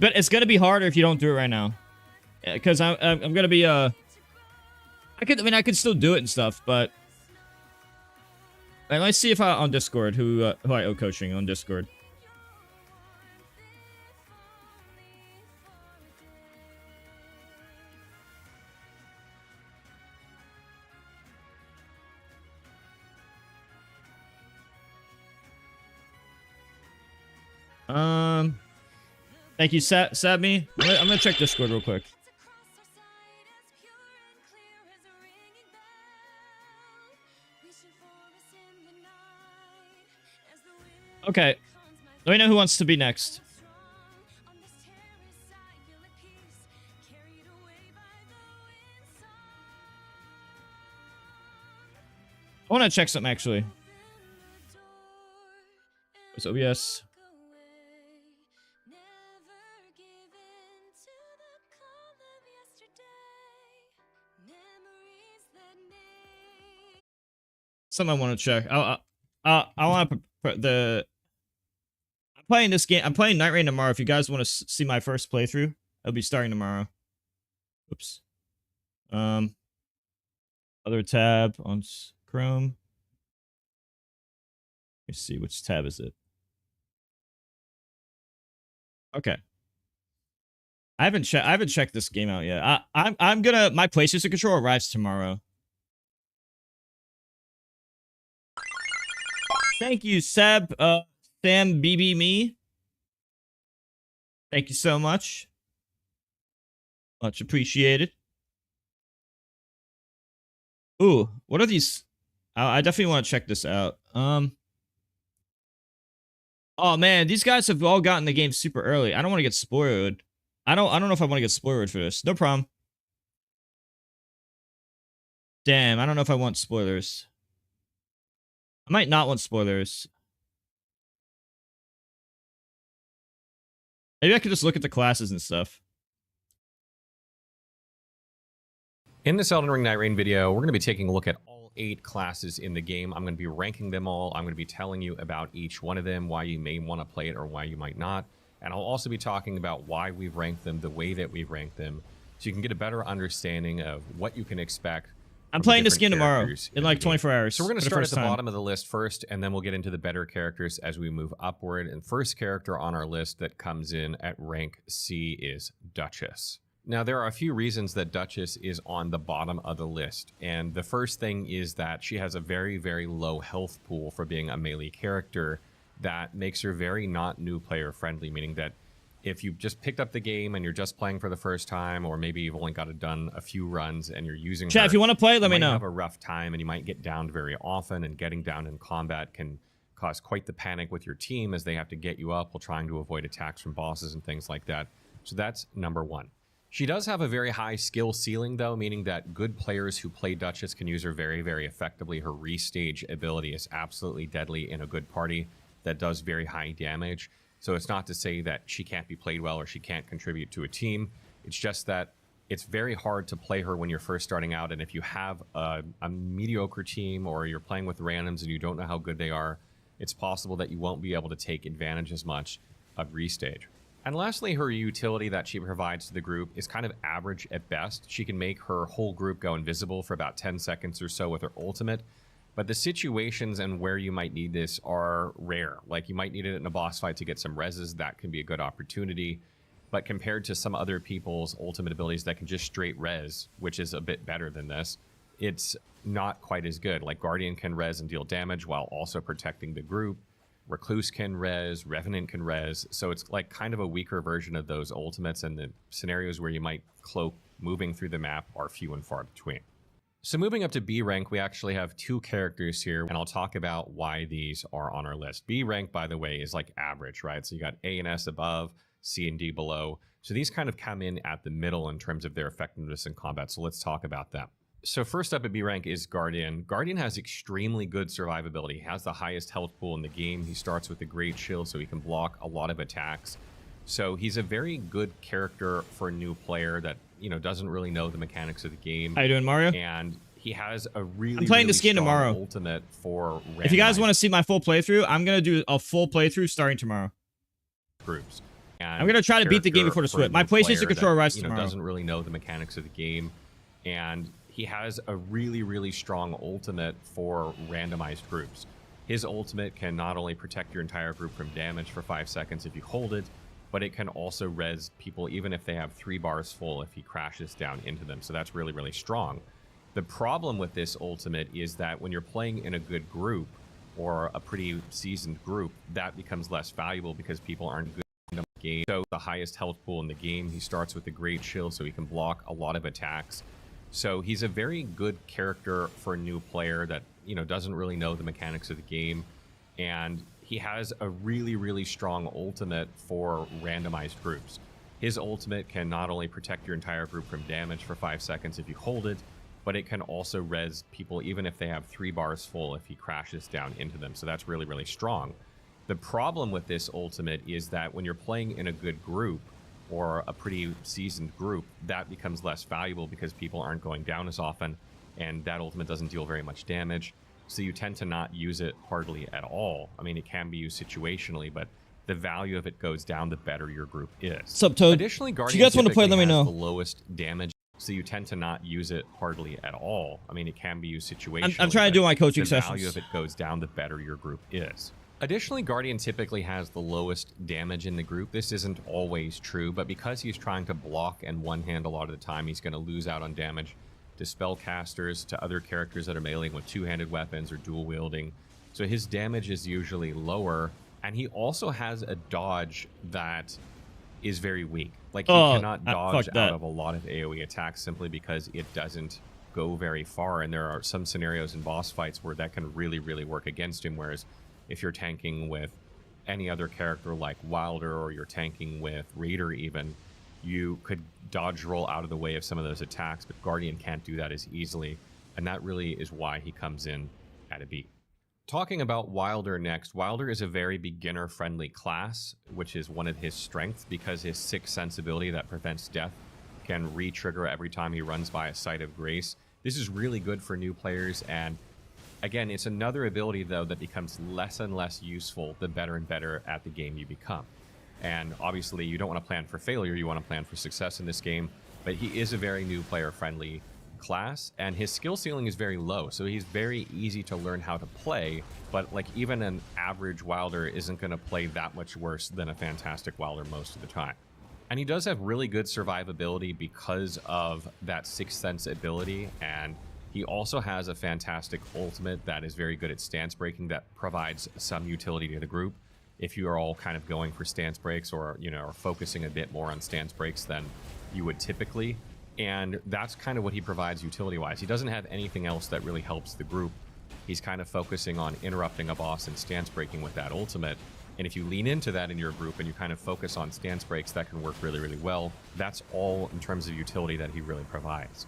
Speaker 1: But it's gonna be harder if you don't do it right now, because I'm gonna be I could still do it and stuff, but let's see if on Discord who I owe coaching on Discord. Thank you, Sabmi. I'm gonna check Discord real quick. Okay. Let me know who wants to be next. I want to check something, actually. It's OBS. Something I want to check. I want to put the. I'm playing this game. I'm playing Nightreign tomorrow. If you guys want to see my first playthrough, I'll be starting tomorrow. Oops. Other tab on Chrome. Let's see, which tab is it? Okay. I haven't checked this game out yet. I'm gonna. My PlayStation controller arrives tomorrow. Thank you, Sam BB Me. Thank you so much. Much appreciated. Ooh, what are these? I definitely want to check this out. Oh man, these guys have all gotten the game super early. I don't want to get spoiled. I don't know if I want to get spoiled for this. No problem. Damn, I don't know if I want spoilers. I might not want spoilers. Maybe I could just look at the classes and stuff.
Speaker 5: In this Elden Ring Nightreign video, we're going to be taking a look at all 8 classes in the game. I'm going to be ranking them all. I'm going to be telling you about each one of them, why you may want to play it or why you might not. And I'll also be talking about why we've ranked them the way that we've ranked them, so you can get a better understanding of what you can expect.
Speaker 1: I'm playing this game tomorrow in like 24 hours.
Speaker 5: So we're going to start at the bottom of the list first, and then we'll get into the better characters as we move upward. And first character on our list that comes in at rank C is Duchess. Now, there are a few reasons that Duchess is on the bottom of the list. And the first thing is that she has a very, very low health pool for being a melee character that makes her very not new player friendly, meaning that if you just picked up the game and you're just playing for the first time, or maybe you've only got it done a few runs and you're using
Speaker 1: Chat,
Speaker 5: her,
Speaker 1: if you want to play, let me know.
Speaker 5: You might have a rough time and you might get downed very often, and getting downed in combat can cause quite the panic with your team as they have to get you up while trying to avoid attacks from bosses and things like that. So that's number one. She does have a very high skill ceiling, though, meaning that good players who play Duchess can use her very, very effectively. Her restage ability is absolutely deadly in a good party that does very high damage. So it's not to say that she can't be played well or she can't contribute to a team. It's just that it's very hard to play her when you're first starting out. And if you have a mediocre team, or you're playing with randoms and you don't know how good they are, it's possible that you won't be able to take advantage as much of restage. And lastly, her utility that she provides to the group is kind of average at best. She can make her whole group go invisible for about 10 seconds or so with her ultimate. But the situations and where you might need this are rare. Like, you might need it in a boss fight to get some reses. That can be a good opportunity. But compared to some other people's ultimate abilities that can just straight res, which is a bit better than this, it's not quite as good. Like, Guardian can res and deal damage while also protecting the group. Recluse can res, Revenant can res. So it's like kind of a weaker version of those ultimates, and the scenarios where you might cloak moving through the map are few and far between. So moving up to B rank, we actually have 2 characters here, and I'll talk about why these are on our list. B rank, by the way, is like average, right? So you got A and S above, C and D below. So these kind of come in at the middle in terms of their effectiveness in combat. So let's talk about them. So first up at B rank is Guardian. Guardian has extremely good survivability. He has the highest health pool in the game. He starts with a great shield, so he can block a lot of attacks. So he's a very good character for a new player that, you know, doesn't really know the mechanics of the game.
Speaker 1: How you doing, Mario?
Speaker 5: And he has a really,
Speaker 1: I'm playing
Speaker 5: really
Speaker 1: this game tomorrow.
Speaker 5: Ultimate for
Speaker 1: if you guys want to see my full playthrough, I'm gonna do a full playthrough starting tomorrow.
Speaker 5: Groups. And
Speaker 1: I'm gonna try to beat the game before the switch. My PlayStation controller arrives tomorrow.
Speaker 5: Doesn't really know the mechanics of the game, and he has a really, really strong ultimate for randomized groups. His ultimate can not only protect your entire group from damage for 5 seconds if you hold it, but it can also res people even if they have 3 bars full if he crashes down into them. So that's really, really strong. The problem with this ultimate is that when you're playing in a good group or a pretty seasoned group, that becomes less valuable because people aren't good in the game. So the highest health pool in the game, he starts with a great shield so he can block a lot of attacks. So he's a very good character for a new player that, you know, doesn't really know the mechanics of the game. And he has a really, really strong ultimate for randomized groups. His ultimate can not only protect your entire group from damage for 5 seconds if you hold it, but it can also res people even if they have 3 bars full if he crashes down into them. So that's really, really strong. The problem with this ultimate is that when you're playing in a good group or a pretty seasoned group, that becomes less valuable because people aren't going down as often, and that ultimate doesn't deal very much damage. So you tend to not use it hardly at all. I mean, it can be used situationally, but the value of it goes down the better your group is.
Speaker 1: Sup, Toad?
Speaker 5: Additionally, Guardian
Speaker 1: if you guys want to play, let me
Speaker 5: has
Speaker 1: know.
Speaker 5: The lowest damage, so you tend to not use it hardly at all. I mean, it can be used situationally.
Speaker 1: I'm trying to do my coaching
Speaker 5: the
Speaker 1: sessions.
Speaker 5: The value of it goes down the better your group is. Additionally, Guardian typically has the lowest damage in the group. This isn't always true, but because he's trying to block and one-hand a lot of the time, he's going to lose out on damage to spellcasters, to other characters that are meleeing with two-handed weapons or dual-wielding. So his damage is usually lower, and he also has a dodge that is very weak. Like, he cannot dodge out of a lot of AoE attacks simply because it doesn't go very far, and there are some scenarios in boss fights where that can really, really work against him, whereas if you're tanking with any other character like Wilder, or you're tanking with Raider even, you could dodge roll out of the way of some of those attacks, but Guardian can't do that as easily, and that really is why he comes in at a B. Talking about Wilder next, Wilder is a very beginner-friendly class, which is one of his strengths because his 6 sensibility that prevents death can re-trigger every time he runs by a Site of Grace. This is really good for new players, and again, it's another ability, though, that becomes less and less useful the better and better at the game you become. And obviously, you don't want to plan for failure, you want to plan for success in this game, but he is a very new player-friendly class, and his skill ceiling is very low, so he's very easy to learn how to play, but like even an average Wilder isn't going to play that much worse than a fantastic Wilder most of the time. And he does have really good survivability because of that Sixth Sense ability, and he also has a fantastic ultimate that is very good at stance breaking that provides some utility to the group if you are all kind of going for stance breaks, or you know, are focusing a bit more on stance breaks than you would typically. And that's kind of what he provides utility-wise. He doesn't have anything else that really helps the group. He's kind of focusing on interrupting a boss and stance breaking with that ultimate. And if you lean into that in your group and you kind of focus on stance breaks, that can work really, really well. That's all in terms of utility that he really provides.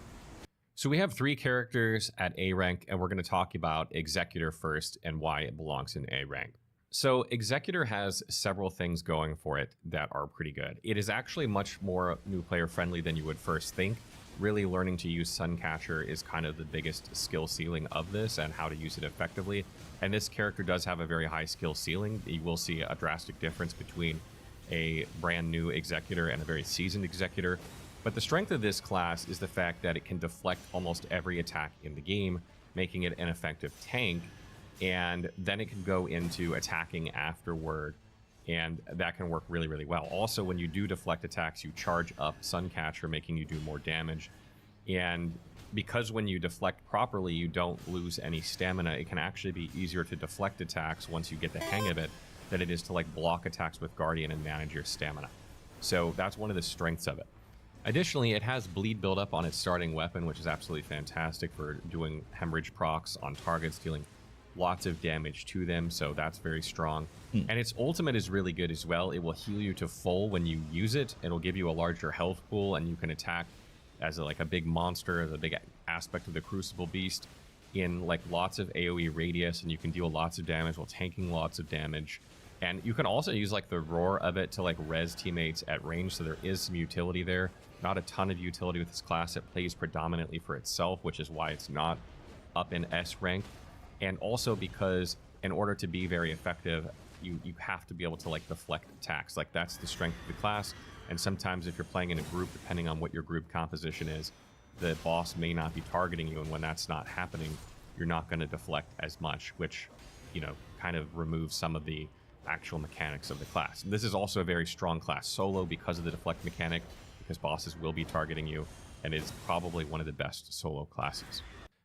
Speaker 5: So we have 3 characters at A rank, and we're going to talk about Executor first and why it belongs in A rank. So Executor has several things going for it that are pretty good. It is actually much more new player friendly than you would first think. Really learning to use Suncatcher is kind of the biggest skill ceiling of this and how to use it effectively. And this character does have a very high skill ceiling. You will see a drastic difference between a brand new Executor and a very seasoned Executor. But the strength of this class is the fact that it can deflect almost every attack in the game, making it an effective tank. And then it can go into attacking afterward, and that can work really, really well. Also, when you do deflect attacks, you charge up Suncatcher, making you do more damage. And because when you deflect properly, you don't lose any stamina, it can actually be easier to deflect attacks once you get the hang of it than it is to like block attacks with Guardian and manage your stamina. So that's one of the strengths of it. Additionally, it has bleed buildup on its starting weapon, which is absolutely fantastic for doing hemorrhage procs on targets, dealing lots of damage to them, so that's very strong. And its ultimate is really good as well. It will heal you to full when you use it. It'll give you a larger health pool, and you can attack as like a big monster, the big aspect of the Crucible Beast, in like lots of AoE radius, and you can deal lots of damage while tanking lots of damage. And you can also use like the roar of it to like res teammates at range, so there is some utility there. Not a ton of utility with this class. It plays predominantly for itself, which is why it's not up in S rank. And also because in order to be very effective, you have to be able to like deflect attacks. Like that's the strength of the class. And sometimes if you're playing in a group, depending on what your group composition is, the boss may not be targeting you. And when that's not happening, you're not going to deflect as much, which, you know, kind of removes some of the actual mechanics of the class. And this is also a very strong class solo because of the deflect mechanic, because bosses will be targeting you, and it's probably one of the best solo classes.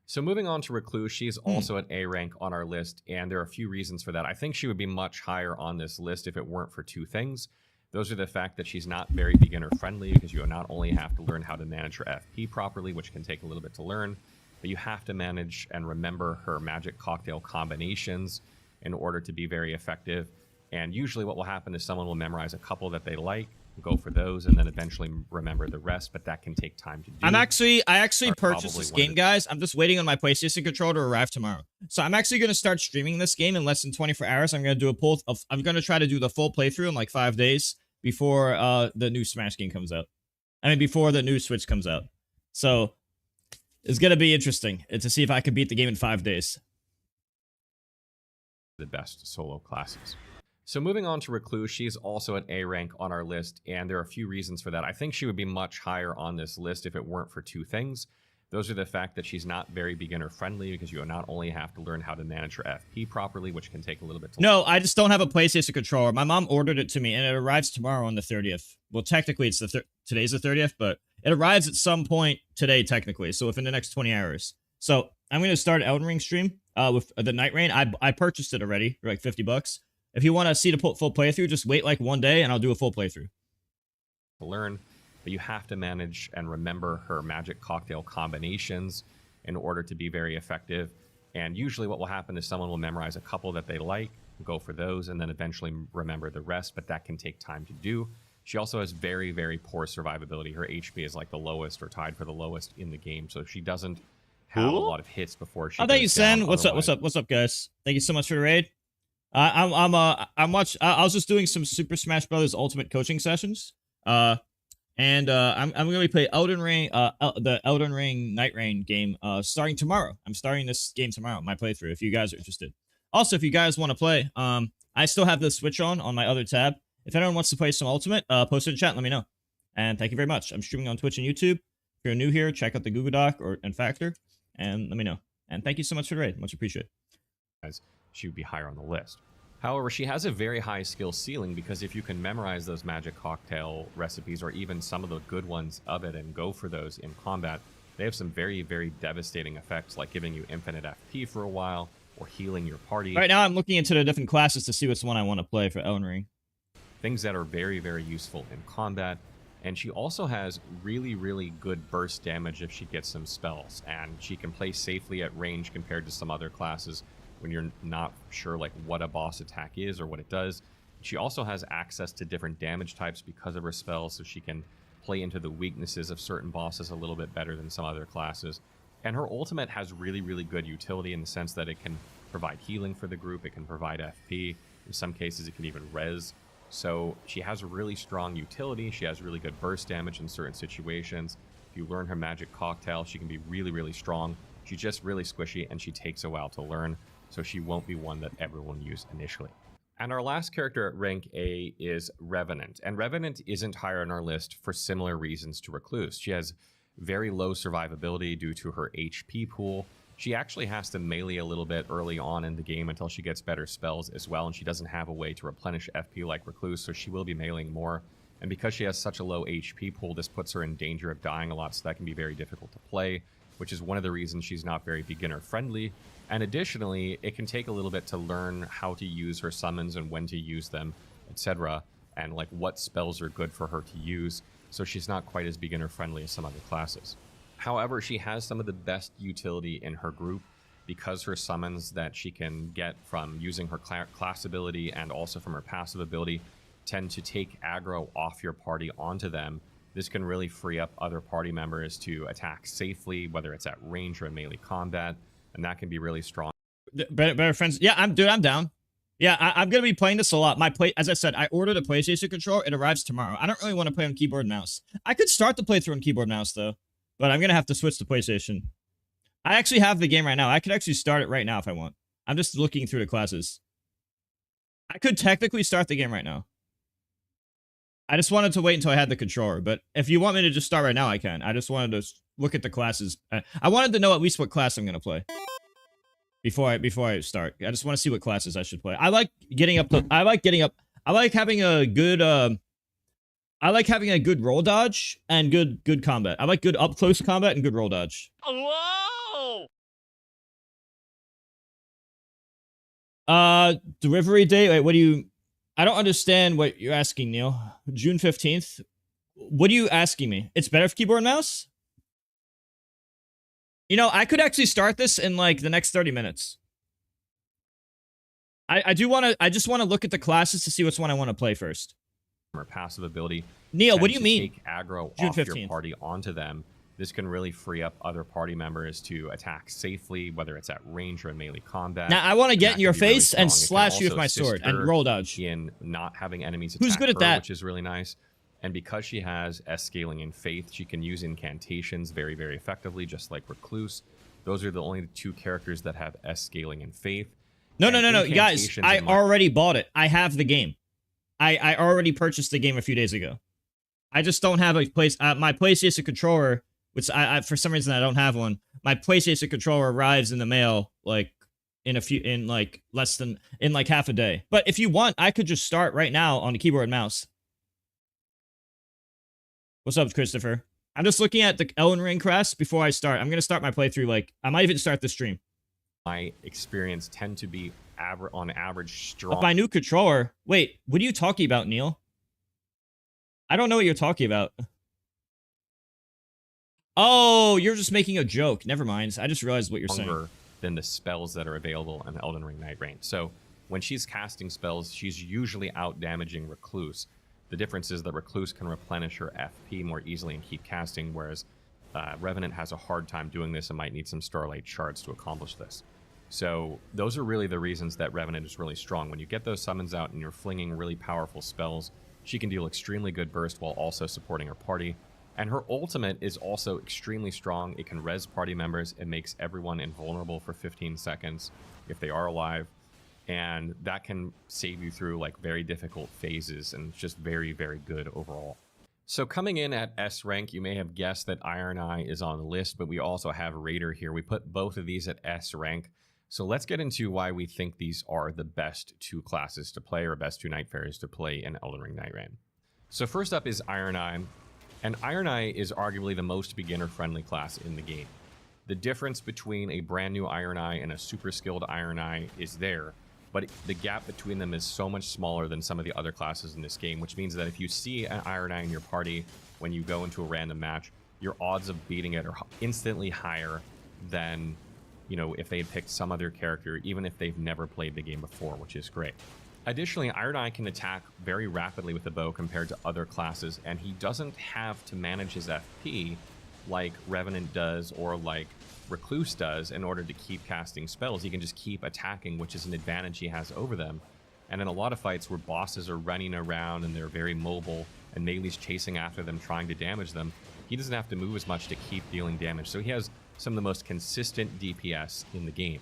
Speaker 5: So moving on to Recluse, she's also at A rank on our list, and there are a few reasons for that. I think she would be much higher on this list if it weren't for 2 things. Those are the fact that she's not very beginner friendly, because you not only have to learn how to manage her FP properly, which can take a little bit to learn, but you have to manage and remember her magic cocktail combinations in order to be very effective. And usually what will happen is someone will memorize a couple that they like, go for those, and then eventually remember the rest, but that can take time to do.
Speaker 1: I actually purchased this game, guys. I'm just waiting on my PlayStation controller to arrive tomorrow. So I'm actually going to start streaming this game in less than 24 hours. I'm going to do a pull of, I'm going to try to do the full playthrough in like 5 days before the new Smash game comes out. I mean, before the new Switch comes out. So it's going to be interesting to see if I can beat the game in 5 days.
Speaker 5: The best solo classes. So moving on to Recluse, she's also at A rank on our list, and there are a few reasons for that. I think she would be much higher on this list if it weren't for 2 things. Those are the fact that she's not very beginner friendly, because you not only have to learn how to manage her FP properly, which can take a little bit to
Speaker 1: No, I just don't have a PlayStation controller. My mom ordered it to me, and it arrives tomorrow on the 30th. Well, technically, it's today's the 30th, but it arrives at some point today, technically, so within the next 20 hours. So I'm going to start an Elden Ring stream with the Nightreign. I purchased it already for like $50. If you want to see the full playthrough, just wait like 1 day and I'll do a full playthrough.
Speaker 5: Learn, but you have to manage and remember her magic cocktail combinations in order to be very effective. And usually what will happen is someone will memorize a couple that they like, go for those, and then eventually remember the rest, but that can take time to do. She also has very, very poor survivability. Her HP is like the lowest or tied for the lowest in the game, so she doesn't have a lot of hits before she
Speaker 1: thank you, Sen. What's up, guys? Thank you so much for the raid. I was just doing some Super Smash Brothers Ultimate coaching sessions. And I'm gonna be playing Elden Ring, the Elden Ring Nightreign game, starting tomorrow. I'm starting this game tomorrow, my playthrough. If you guys are interested. Also, if you guys want to play, I still have the Switch on my other tab. If anyone wants to play some Ultimate, post it in chat. Let me know. And thank you very much. I'm streaming on Twitch and YouTube. If you're new here, check out the Google Doc and Factor, and let me know. And thank you so much for the raid. Much appreciated.
Speaker 5: As she would be higher on the list. However, she has a very high skill ceiling because if you can memorize those magic cocktail recipes or even some of the good ones of it and go for those in combat, they have some very, very devastating effects like giving you infinite FP for a while or healing your party.
Speaker 1: Right now, I'm looking into the different classes to see which one I want to play for Elden Ring.
Speaker 5: Things that are very, very useful in combat. And she also has really, really good burst damage if she gets some spells. And she can play safely at range compared to some other classes when you're not sure like what a boss attack is or what it does. She also has access to different damage types because of her spells, so she can play into the weaknesses of certain bosses a little bit better than some other classes. And her ultimate has really, really good utility in the sense that it can provide healing for the group, it can provide FP, in some cases it can even res. So she has a really strong utility, she has really good burst damage in certain situations. If you learn her magic cocktail, she can be really, really strong. She's just really squishy and she takes a while to learn, so she won't be one that everyone used initially. And our last character at rank A is Revenant. And Revenant isn't higher on our list for similar reasons to Recluse. She has very low survivability due to her HP pool. She actually has to melee a little bit early on in the game until she gets better spells as well, and she doesn't have a way to replenish FP like Recluse, so she will be meleeing more. And because she has such a low HP pool, this puts her in danger of dying a lot, so that can be very difficult to play, which is one of the reasons she's not very beginner friendly. And additionally, it can take a little bit to learn how to use her summons and when to use them, etc., and like what spells are good for her to use, so she's not quite as beginner friendly as some other classes. However, she has some of the best utility in her group because her summons that she can get from using her class ability and also from her passive ability tend to take aggro off your party onto them. This can really free up other party members to attack safely, whether it's at range or in melee combat, and that can be really strong.
Speaker 1: Better friends. Yeah, I'm down. Yeah, I'm gonna be playing this a lot. As I said, I ordered a PlayStation controller. It arrives tomorrow. I don't really want to play on keyboard and mouse. I could start the playthrough on keyboard and mouse though, but I'm gonna have to switch to PlayStation. I actually have the game right now. I could actually start it right now if I want. I'm just looking through the classes. I could technically start the game right now. I just wanted to wait until I had the controller, but if you want me to just start right now, I can. I just wanted to look at the classes. I wanted to know at least what class I'm gonna play before I start. I just want to see what classes I should play. I like getting up. I like having a good. I like having a good roll dodge and good combat. I like good up close combat and good roll dodge.
Speaker 4: Whoa!
Speaker 1: Delivery date. Wait, what do you? I don't understand what you're asking, Neil. June 15th. What are you asking me? It's better for keyboard and mouse? You know, I could actually start this in like the next 30 minutes. I just want to look at the classes to see which one I want to play first.
Speaker 5: Her passive ability.
Speaker 1: Neil, what do you mean?
Speaker 5: Take aggro
Speaker 1: June
Speaker 5: off
Speaker 1: 15th.
Speaker 5: your party onto them. This can really free up other party members to attack safely, whether it's at range or in melee combat.
Speaker 1: Now I want to
Speaker 5: And
Speaker 1: get
Speaker 5: that
Speaker 1: in your
Speaker 5: can be really
Speaker 1: face and
Speaker 5: strong. It can
Speaker 1: slash you with
Speaker 5: also
Speaker 1: my
Speaker 5: assist
Speaker 1: sword and
Speaker 5: her
Speaker 1: roll dodge.
Speaker 5: in not having enemies
Speaker 1: Who's
Speaker 5: attack
Speaker 1: good at
Speaker 5: her,
Speaker 1: that?
Speaker 5: which is really nice. And because she has S-scaling in Faith, she can use incantations very, very effectively, just like Recluse. Those are the only two characters that have S-scaling in Faith.
Speaker 1: No,
Speaker 5: And
Speaker 1: guys,
Speaker 5: incantations
Speaker 1: I
Speaker 5: in my-
Speaker 1: already bought it. I have the game. I already purchased the game a few days ago. I just don't have a place. My PlayStation controller, which I for some reason I don't have one. My PlayStation controller arrives in the mail like in half a day. But if you want, I could just start right now on the keyboard and mouse. What's up, Christopher? I'm just looking at the Elden Ring crest before I start. I'm gonna start my playthrough. Like I might even start the stream.
Speaker 5: My experience tend to be on average strong.
Speaker 1: Of my new controller. Wait, what are you talking about, Neil? I don't know what you're talking about. Oh, you're just making a joke. Never mind. I just realized what you're saying.
Speaker 5: Stronger than the spells that are available in Elden Ring Nightreign. So when she's casting spells, she's usually out damaging Recluse. The difference is that Recluse can replenish her FP more easily and keep casting, whereas Revenant has a hard time doing this and might need some Starlight Shards to accomplish this. So those are really the reasons that Revenant is really strong. When you get those summons out and you're flinging really powerful spells, She can deal extremely good burst while also supporting her party. And her ultimate is also extremely strong. It can res party members. It makes everyone invulnerable for 15 seconds if they are alive. And that can save you through like very difficult phases, and it's just very, very good overall. So coming in at S rank, you may have guessed that Iron Eye is on the list, but we also have Raider here. We put both of these at S rank. So let's get into why we think these are the best two classes to play, or best two Night Fairies to play in Elden Ring Nightreign. So first up is Iron Eye, and Iron Eye is arguably the most beginner-friendly class in the game. The difference between a brand new Iron Eye and a super skilled Iron Eye is there, but the gap between them is so much smaller than some of the other classes in this game, which means that if you see an Iron Eye in your party when you go into a random match, your odds of beating it are instantly higher than, you know, if they had picked some other character, even if they've never played the game before, which is great. Additionally, Iron Eye can attack very rapidly with the bow compared to other classes, and he doesn't have to manage his FP like Revenant does or like Recluse does in order to keep casting spells. He can just keep attacking, which is an advantage he has over them. And in a lot of fights where bosses are running around and they're very mobile and Melee's chasing after them trying to damage them, he doesn't have to move as much to keep dealing damage. So he has some of the most consistent DPS in the game.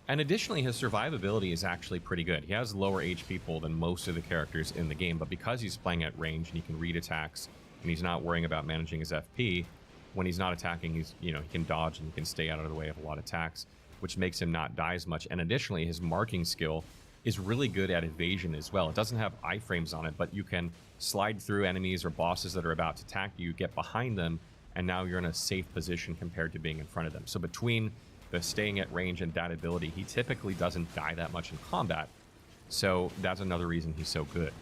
Speaker 5: And additionally, his survivability is actually pretty good. He has lower HP pool than most of the characters in the game, but because he's playing at range and he can read attacks and he's not worrying about managing his FP, when he's not attacking, he's, you know, he can dodge and he can stay out of the way of a lot of attacks, which makes him not die as much. And additionally, his marking skill is really good at evasion as well. It doesn't have iframes on it, but you can slide through enemies or bosses that are about to attack you, get behind them, and now you're in a safe position compared to being in front of them. So between the staying at range and that ability, he typically doesn't die that much in combat. So that's another reason he's so good.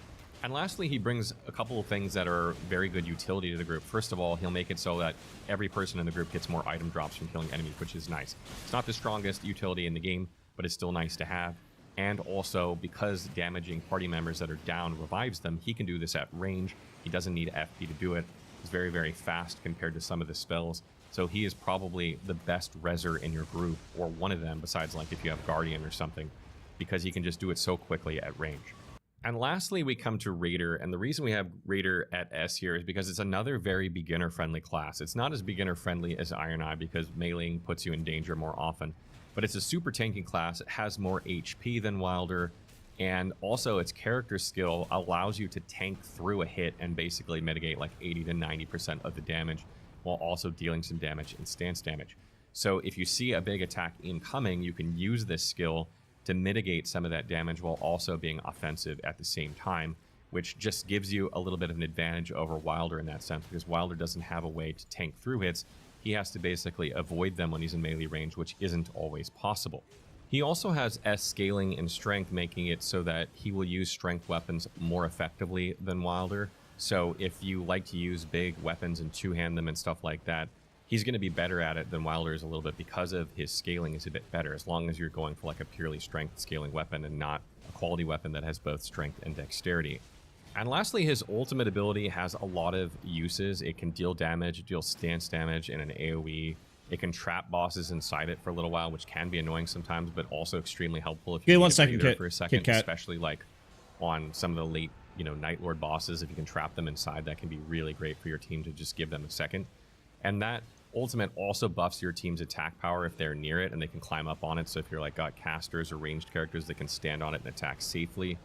Speaker 5: And lastly, he brings a couple of things that are very good utility to the group. First of all, he'll make it so that every person in the group gets more item drops from killing enemies, which is nice. It's not the strongest utility in the game, but it's still nice to have. And also, because damaging party members that are down revives them, he can do this at range. He doesn't need FP to do it. He's very, very fast compared to some of the spells. So he is probably the best reser in your group, or one of them, besides like if you have Guardian or something, because he can just do it so quickly at range. And lastly, we come to Raider, and the reason we have Raider at S here is because it's another very beginner-friendly class. It's not as beginner-friendly as Iron Eye because meleeing puts you in danger more often, but it's a super tanking class. It has more HP than Wilder, and also its character skill allows you to tank through a hit and basically mitigate like 80 to 90% of the damage, while also dealing some damage and stance damage. So if you see a big attack incoming, you can use this skill to mitigate some of that damage while also being offensive at the same time, which just gives you a little bit of an advantage over Wilder in that sense, because Wilder doesn't have a way to tank through hits. He has to basically avoid them when he's in melee range, which isn't always possible. He also has S scaling in strength, making it so that he will use strength weapons more effectively than Wilder. So if you like to use big weapons and two-hand them and stuff like that, he's going to be better at it than Wilder is a little bit because of his scaling is a bit better, as long as you're going for like a purely strength scaling weapon and not a quality weapon that has both strength and dexterity. And lastly, his ultimate ability has a lot of uses. It can deal damage, deal stance damage in an AoE. It can trap bosses inside it for a little while, which can be annoying sometimes, but also extremely helpful if you
Speaker 1: One
Speaker 5: need
Speaker 1: second,
Speaker 5: breather
Speaker 1: Kit.
Speaker 5: for a second,
Speaker 1: Kit Kat.
Speaker 5: especially like on some of the late, you know, Night Lord bosses. If you can trap them inside, that can be really great for your team to just give them a second. And that ultimate also buffs your team's attack power if they're near it and they can climb up on it. So if you're like got casters or ranged characters that can stand on it and attack safely.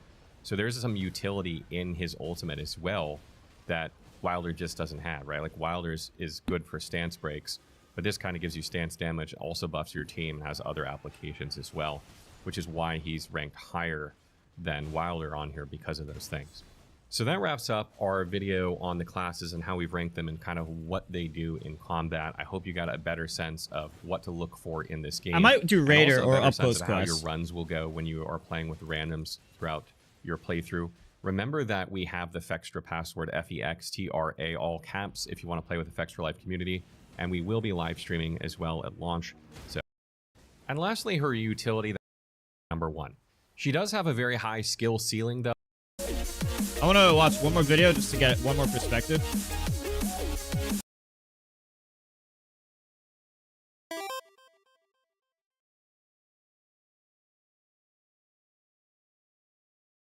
Speaker 5: So there's some utility in his ultimate as well that Wilder just doesn't have, right? Like Wilder's is good for stance breaks, but this kind of gives you stance damage, also buffs your team, and has other applications as well, which is why he's ranked higher than Wilder on here because of those things. So that wraps up our video on the classes and how we've ranked them and kind of what they do in combat. I hope you got a better sense of what to look for in this game.
Speaker 1: I might do
Speaker 5: and
Speaker 1: Raider
Speaker 5: also a
Speaker 1: or
Speaker 5: better
Speaker 1: up
Speaker 5: sense
Speaker 1: close
Speaker 5: of how your
Speaker 1: class.
Speaker 5: runs will go when you are playing with randoms throughout your playthrough. Remember that we have the Fextra password, FEXTRA, all caps, if you want to play with the Fextra Life community, and we will be live streaming as well at launch. So, and lastly, her utility, number 1. She does have a very high skill ceiling, though.
Speaker 1: I want to watch one more video just to get one more perspective.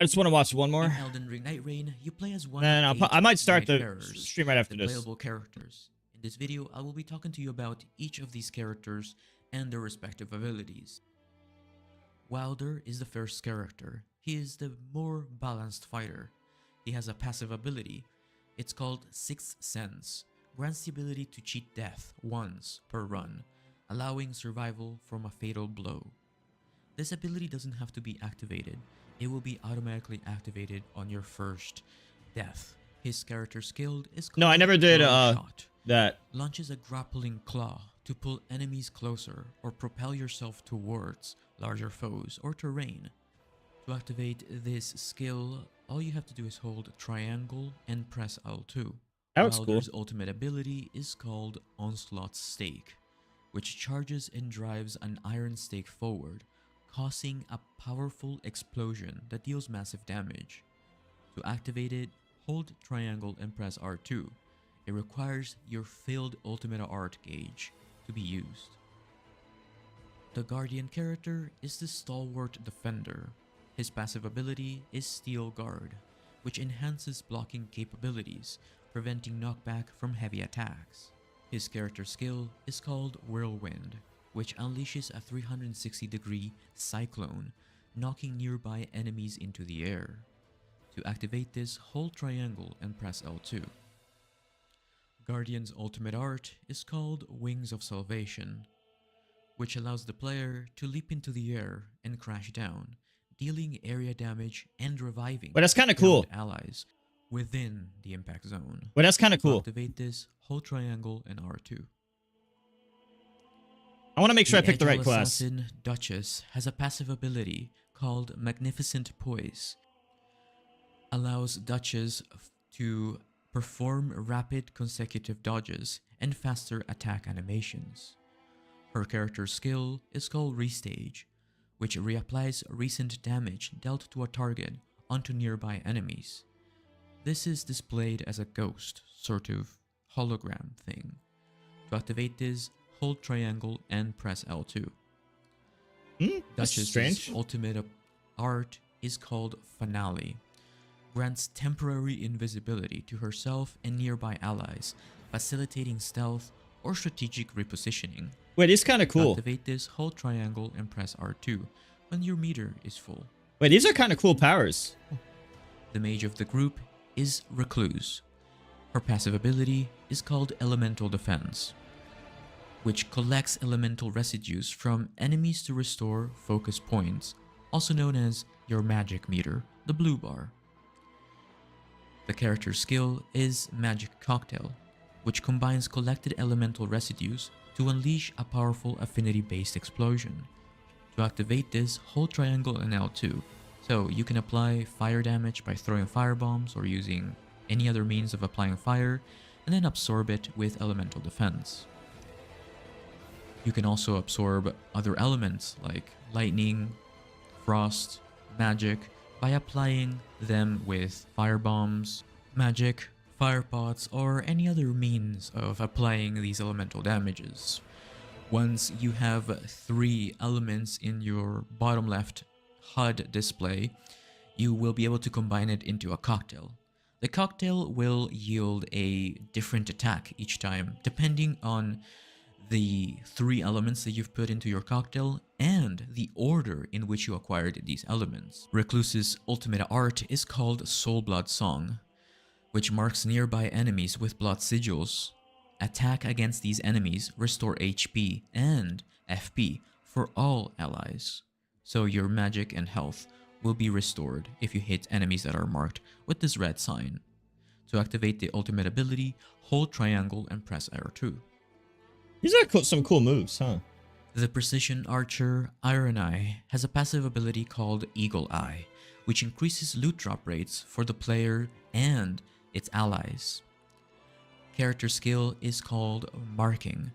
Speaker 1: I just want to watch one more.
Speaker 6: In Elden Ring Nightreign, you play as one
Speaker 1: Then
Speaker 6: of 8
Speaker 1: I might start the
Speaker 6: Nightfarers,
Speaker 1: stream right after
Speaker 6: the
Speaker 1: this.
Speaker 6: playable characters. In this video, I will be talking to you about each of these characters and their respective abilities. Wilder is the first character. He is the more balanced fighter. He has a passive ability. It's called Sixth Sense. Grants the ability to cheat death once per run, allowing survival from a fatal blow. This ability doesn't have to be activated. It will be automatically activated on your first death. His character skill is called
Speaker 1: No, I never did
Speaker 6: Throw Shot.
Speaker 1: that.
Speaker 6: Launches a grappling claw to pull enemies closer or propel yourself towards larger foes or terrain. To activate this skill, all you have to do is hold triangle and press L2.
Speaker 1: That looks cool.
Speaker 6: Wilder's ultimate ability is called Onslaught Stake, which charges and drives an iron stake forward, causing a powerful explosion that deals massive damage. To activate it, hold triangle and press R2. It requires your filled ultimate art gauge to be used. The Guardian character is the stalwart defender. His passive ability is Steel Guard, which enhances blocking capabilities, preventing knockback from heavy attacks. His character skill is called Whirlwind, which unleashes a 360-degree cyclone, knocking nearby enemies into the air. To activate this, hold triangle and press L2. Guardian's ultimate art is called Wings of Salvation, which allows the player to leap into the air and crash down, dealing area damage and reviving
Speaker 1: But that's kind of cool.
Speaker 6: allies within the impact zone.
Speaker 1: But that's kind of
Speaker 6: To
Speaker 1: cool.
Speaker 6: activate this, hold triangle and R2.
Speaker 1: I want to make sure I pick the right
Speaker 6: Agile
Speaker 1: class.
Speaker 6: Assassin Duchess has a passive ability called Magnificent Poise. Allows Duchess to perform rapid consecutive dodges and faster attack animations. Her character skill is called Restage, which reapplies recent damage dealt to a target onto nearby enemies. This is displayed as a ghost, sort of hologram thing. To activate this, hold triangle and press L2.
Speaker 1: That's
Speaker 6: Duchess's
Speaker 1: strange.
Speaker 6: ultimate art is called Finale. Grants temporary invisibility to herself and nearby allies, facilitating stealth or strategic repositioning.
Speaker 1: Wait, it's kind of
Speaker 6: To
Speaker 1: cool.
Speaker 6: activate this, hold triangle and press R2 when your meter is full.
Speaker 1: Wait, these are kind of cool powers.
Speaker 6: The mage of the group is Recluse. Her passive ability is called Elemental Defense, which collects elemental residues from enemies to restore focus points, also known as your magic meter, the blue bar. The character's skill is Magic Cocktail, which combines collected elemental residues to unleash a powerful affinity-based explosion. To activate this, hold triangle and L2, so you can apply fire damage by throwing firebombs or using any other means of applying fire, and then absorb it with elemental defense. You can also absorb other elements like lightning, frost, magic by applying them with firebombs, magic, fire pots, or any other means of applying these elemental damages. Once you have 3 elements in your bottom left HUD display, you will be able to combine it into a cocktail. The cocktail will yield a different attack each time, depending on the 3 elements that you've put into your cocktail and the order in which you acquired these elements. Recluse's ultimate art is called Soul Blood Song, which marks nearby enemies with blood sigils. Attack against these enemies restore HP and FP for all allies, so your magic and health will be restored if you hit enemies that are marked with this red sign. To activate the ultimate ability, hold triangle and press R2.
Speaker 1: These are some cool moves, huh?
Speaker 6: The precision archer Iron Eye has a passive ability called Eagle Eye, which increases loot drop rates for the player and its allies. Character skill is called Marking,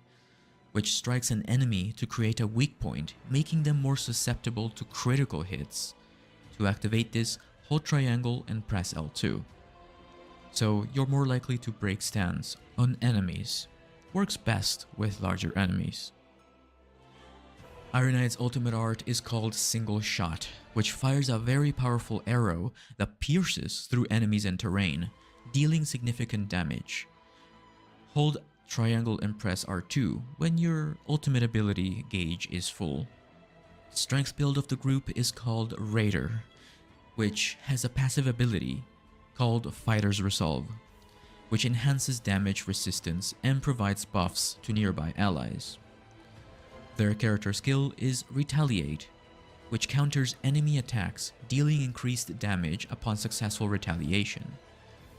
Speaker 6: which strikes an enemy to create a weak point, making them more susceptible to critical hits. To activate this, hold triangle and press L2. So you're more likely to break stance on enemies. Works best with larger enemies. Iron Knight's ultimate art is called Single Shot, which fires a very powerful arrow that pierces through enemies and terrain, dealing significant damage. Hold triangle and press R2 when your ultimate ability gauge is full. Strength build of the group is called Raider, which has a passive ability called Fighter's Resolve, which enhances damage resistance and provides buffs to nearby allies. Their character skill is Retaliate, which counters enemy attacks, dealing increased damage upon successful retaliation.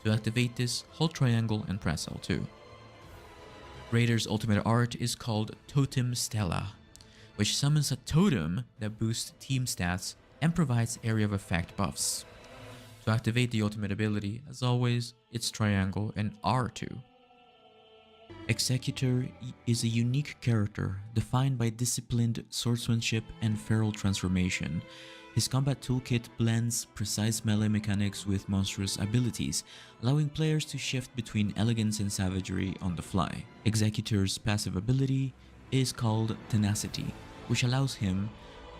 Speaker 6: To activate this, hold triangle and press L2. Raider's ultimate art is called Totem Stella, which summons a totem that boosts team stats and provides area of effect buffs. To activate the ultimate ability, as always, it's triangle and R2. Executor is a unique character defined by disciplined swordsmanship and feral transformation. His combat toolkit blends precise melee mechanics with monstrous abilities, allowing players to shift between elegance and savagery on the fly. Executor's passive ability is called Tenacity, which allows him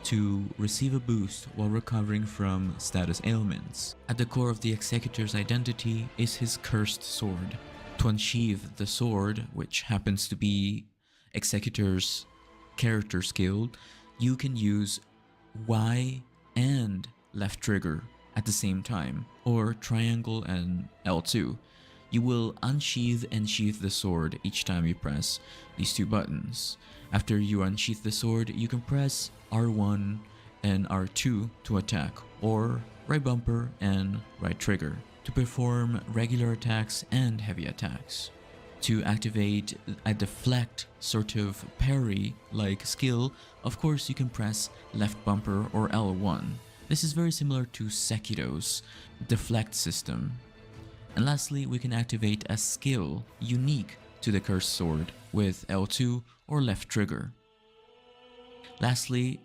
Speaker 6: to receive a boost while recovering from status ailments. At the core of the Executor's identity is his cursed sword. To unsheath the sword, which happens to be Executor's character skill, you can use Y and left trigger at the same time, or triangle and L2. You will unsheath and sheath the sword each time you press these two buttons. After you unsheath the sword, you can press R1 and R2 to attack, or right bumper and right trigger to perform regular attacks and heavy attacks. To activate a deflect sort of parry-like skill, of course you can press left bumper or L1. This is very similar to Sekiro's deflect system. And lastly, we can activate a skill unique to the cursed sword with L2 or left trigger. Lastly,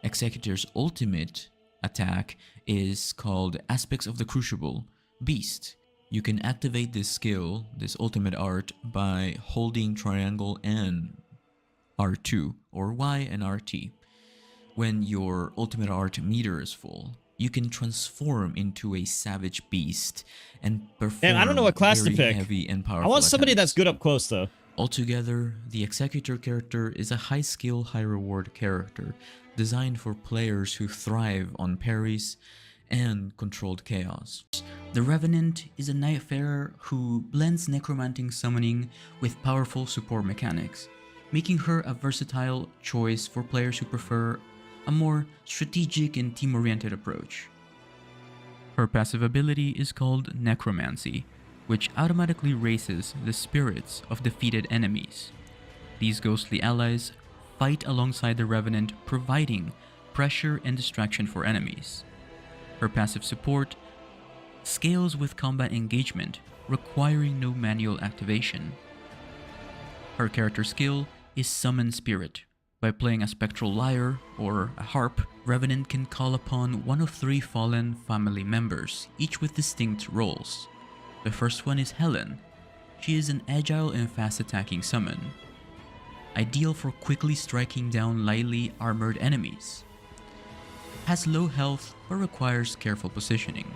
Speaker 6: Executor's ultimate attack is called Aspects of the Crucible Beast. You can activate this skill, this ultimate art, by holding triangle and R2 or Y and RT. When your ultimate art meter is full, you can transform into a savage beast and perform
Speaker 1: I don't know what class to
Speaker 6: very
Speaker 1: pick.
Speaker 6: heavy and powerful
Speaker 1: I want somebody
Speaker 6: attacks.
Speaker 1: that's good up close, though.
Speaker 6: Altogether, the Executor character is a high skill, high reward character designed for players who thrive on parries and controlled chaos. The Revenant is a Nightfarer who blends necromantic summoning with powerful support mechanics, making her a versatile choice for players who prefer a more strategic and team-oriented approach. Her passive ability is called Necromancy, which automatically raises the spirits of defeated enemies. These ghostly allies fight alongside the Revenant, providing pressure and distraction for enemies. Her passive support scales with combat engagement, requiring no manual activation. Her character skill is Summon Spirit. By playing a Spectral Lyre or a Harp, Revenant can call upon one of 3 fallen family members, each with distinct roles. The first one is Helen. She is an agile and fast-attacking summon, ideal for quickly striking down lightly armored enemies. Has low health but requires careful positioning.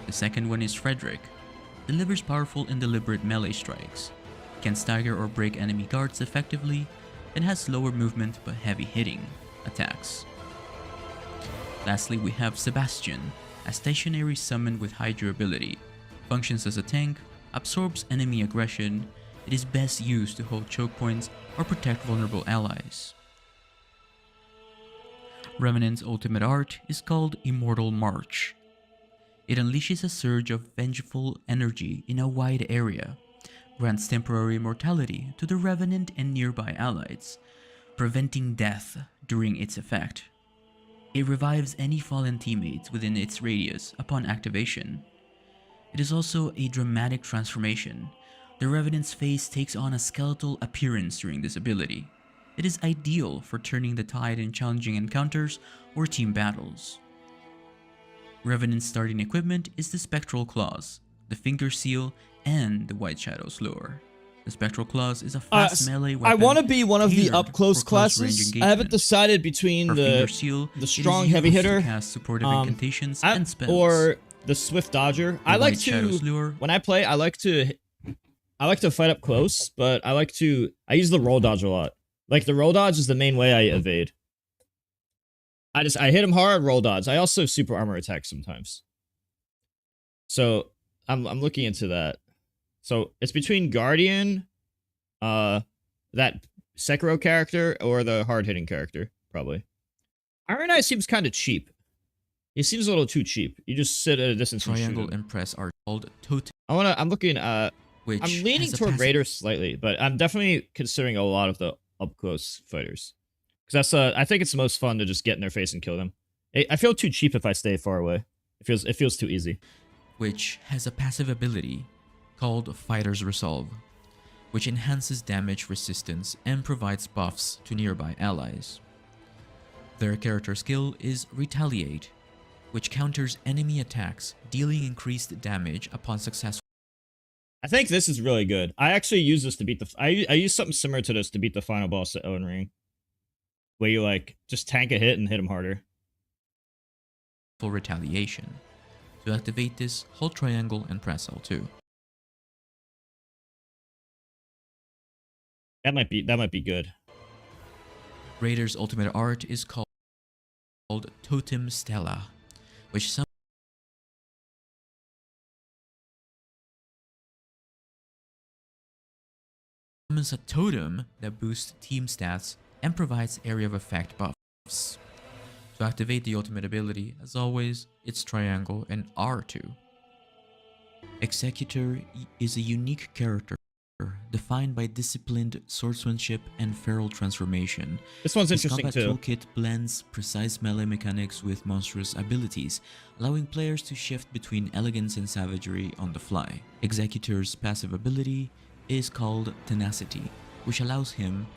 Speaker 6: The second one is Frederick. Delivers powerful and deliberate melee strikes, can stagger or break enemy guards effectively, and has slower movement but heavy hitting attacks. Lastly, we have Sebastian, a stationary summon with high durability. Functions as a tank, absorbs enemy aggression. It is best used to hold choke points or protect vulnerable allies. Revenant's ultimate art is called Immortal March. It unleashes a surge of vengeful energy in a wide area, grants temporary immortality to the Revenant and nearby allies, preventing death during its effect. It revives any fallen teammates within its radius upon activation. It is also a dramatic transformation. The Revenant's face takes on a skeletal appearance during this ability. It is ideal for turning the tide in challenging encounters or team battles. Revenant's starting equipment is the Spectral Claws, the Finger Seal, and the White Shadows lure. The Spectral Claws is a fast melee weapon.
Speaker 1: I want to be one of the
Speaker 6: tailored
Speaker 1: up close
Speaker 6: for close
Speaker 1: classes.
Speaker 6: range
Speaker 1: I haven't
Speaker 6: engagement.
Speaker 1: decided between
Speaker 6: Her Finger Seal,
Speaker 1: the
Speaker 6: it
Speaker 1: strong
Speaker 6: is
Speaker 1: heavy
Speaker 6: used to
Speaker 1: hitter
Speaker 6: cast supportive incantations and spells.
Speaker 1: or the swift dodger. I like
Speaker 6: White Shadow's Lure.
Speaker 1: when I play. I like to fight up close, but I use the roll dodge a lot. Like the roll dodge is the main way I evade. I hit him hard, roll dodge. I also super armor attack sometimes. So I'm looking into that. So it's between Guardian, that Sekiro character, or the hard hitting character, probably. Iron Eye seems kind of cheap. He seems a little too cheap. You just sit at a distance and shoot
Speaker 6: Triangle
Speaker 1: him.
Speaker 6: and press are called totem,
Speaker 1: I'm looking
Speaker 6: which
Speaker 1: I'm leaning
Speaker 6: has a
Speaker 1: toward
Speaker 6: passive
Speaker 1: Raiders slightly, but I'm definitely considering a lot of the up close fighters. Because that's I think it's most fun to just get in their face and kill them. I feel too cheap if I stay far away. It feels too easy.
Speaker 6: which has a passive ability called Fighter's Resolve, which enhances damage resistance and provides buffs to nearby allies. Their character skill is Retaliate, which counters enemy attacks, dealing increased damage upon successful.
Speaker 1: I think this is really good. I actually use this to beat the... I use something similar to this to beat the final boss at Elden Ring. Where you, like, just tank a hit and hit him harder.
Speaker 6: Retaliation. To activate this, hold triangle and press L2.
Speaker 1: That might be good.
Speaker 6: Raider's ultimate art is called Totem Stella, which summons a totem that boosts team stats and provides area of effect buffs. To activate the ultimate ability, as always, it's triangle and R2. Executor is a unique character defined by disciplined swordsmanship and feral transformation.
Speaker 1: This one's
Speaker 6: His
Speaker 1: interesting
Speaker 6: combat
Speaker 1: too.
Speaker 6: toolkit blends precise melee mechanics with monstrous abilities, allowing players to shift between elegance and savagery on the fly. Executor's passive ability is called Tenacity, which allows him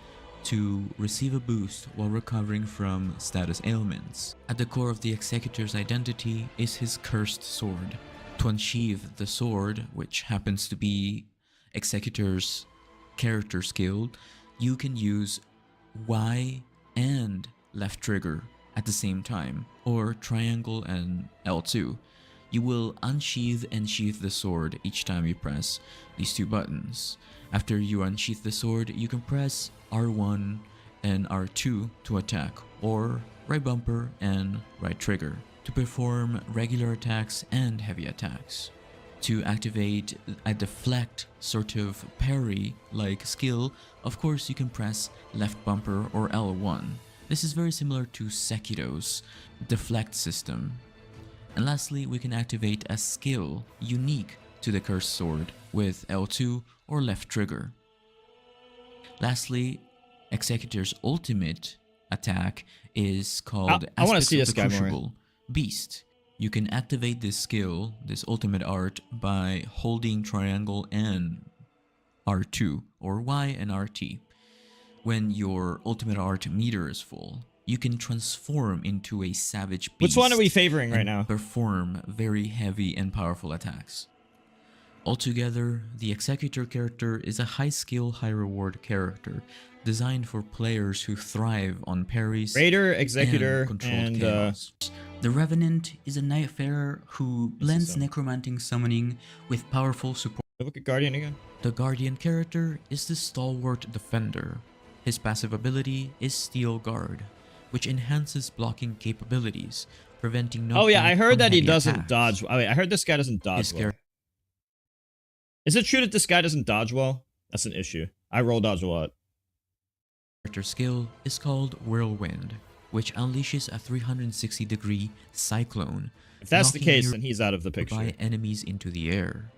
Speaker 6: to receive a boost while recovering from status ailments. At the core of the Executor's identity is his cursed sword. To unsheath the sword, which happens to be Executor's character skill, you can use Y and left trigger at the same time, or triangle and L2. You will unsheath and sheath the sword each time you press these two buttons. After you unsheath the sword, you can press R1 and R2 to attack, or right bumper and right trigger to perform regular attacks and heavy attacks. To activate a deflect sort of parry-like skill, of course you can press left bumper or L1. This is very similar to Sekiro's deflect system. And lastly, we can activate a skill unique to the cursed sword with L2 or left trigger. Lastly, Executor's ultimate attack is called
Speaker 1: I want to
Speaker 6: Aspects
Speaker 1: see
Speaker 6: of
Speaker 1: this
Speaker 6: the
Speaker 1: guy
Speaker 6: Crucible
Speaker 1: more.
Speaker 6: Beast. You can activate this skill, this ultimate art, by holding triangle and R2 or Y and RT. When your ultimate art meter is full, you can transform into a savage beast.
Speaker 1: Which one are we favoring right
Speaker 6: and
Speaker 1: now?
Speaker 6: perform very heavy and powerful attacks. Altogether, the Executor character is a high skill, high reward character designed for players who thrive on parries,
Speaker 1: Raider, Executor,
Speaker 6: and controlled
Speaker 1: and
Speaker 6: chaos. The Revenant is a Nightfarer who blends
Speaker 1: so.
Speaker 6: necromantic summoning with powerful support.
Speaker 1: Look at Guardian again.
Speaker 6: The Guardian character is the stalwart defender. His passive ability is Steel Guard, which enhances blocking capabilities, preventing knockback.
Speaker 1: Oh yeah, I heard
Speaker 6: from
Speaker 1: that he
Speaker 6: heavy
Speaker 1: doesn't
Speaker 6: attacks.
Speaker 1: dodge. Oh, wait, I heard this guy doesn't dodge
Speaker 6: His
Speaker 1: well.
Speaker 6: character
Speaker 1: Is it true that this guy doesn't dodge well? That's an issue. I roll dodge a lot.
Speaker 6: skill is called Whirlwind, which unleashes a 360-degree cyclone.
Speaker 1: If that's the
Speaker 6: knocking
Speaker 1: case, then he's out of the
Speaker 6: nearby
Speaker 1: picture.
Speaker 6: enemies into the air.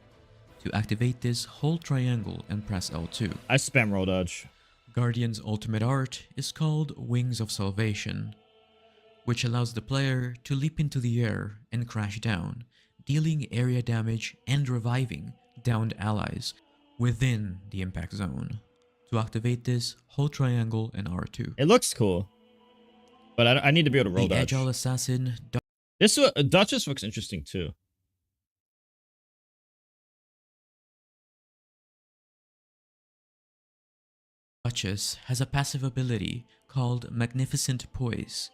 Speaker 6: To activate this, hold triangle and press L2.
Speaker 1: I spam roll dodge.
Speaker 6: Guardian's ultimate art is called Wings of Salvation, which allows the player to leap into the air and crash down, dealing area damage and reviving downed allies within the impact zone. To activate this, hold triangle and R2.
Speaker 1: It looks cool, but I need to be able to roll
Speaker 6: The
Speaker 1: dodge.
Speaker 6: Agile Assassin
Speaker 1: This Duchess looks interesting too.
Speaker 6: Duchess has a passive ability called Magnificent Poise.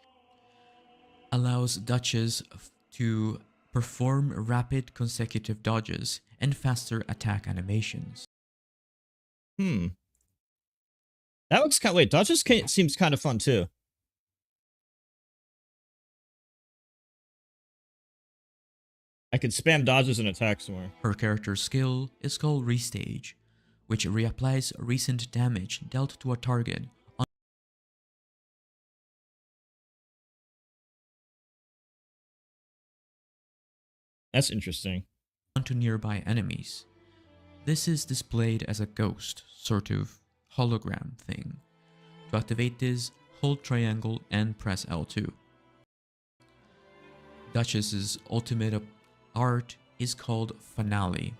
Speaker 6: Allows Duchess to perform rapid consecutive dodges and faster attack animations.
Speaker 1: That looks kind of... Wait, Duchess seems kind of fun too. I could spam dodges and attacks more.
Speaker 6: Her character's skill is called Restage, which reapplies recent damage dealt to a target
Speaker 1: That's interesting.
Speaker 6: onto nearby enemies. This is displayed as a ghost, sort of hologram thing. To activate this, hold triangle and press L2. Duchess's ultimate art is called Finale.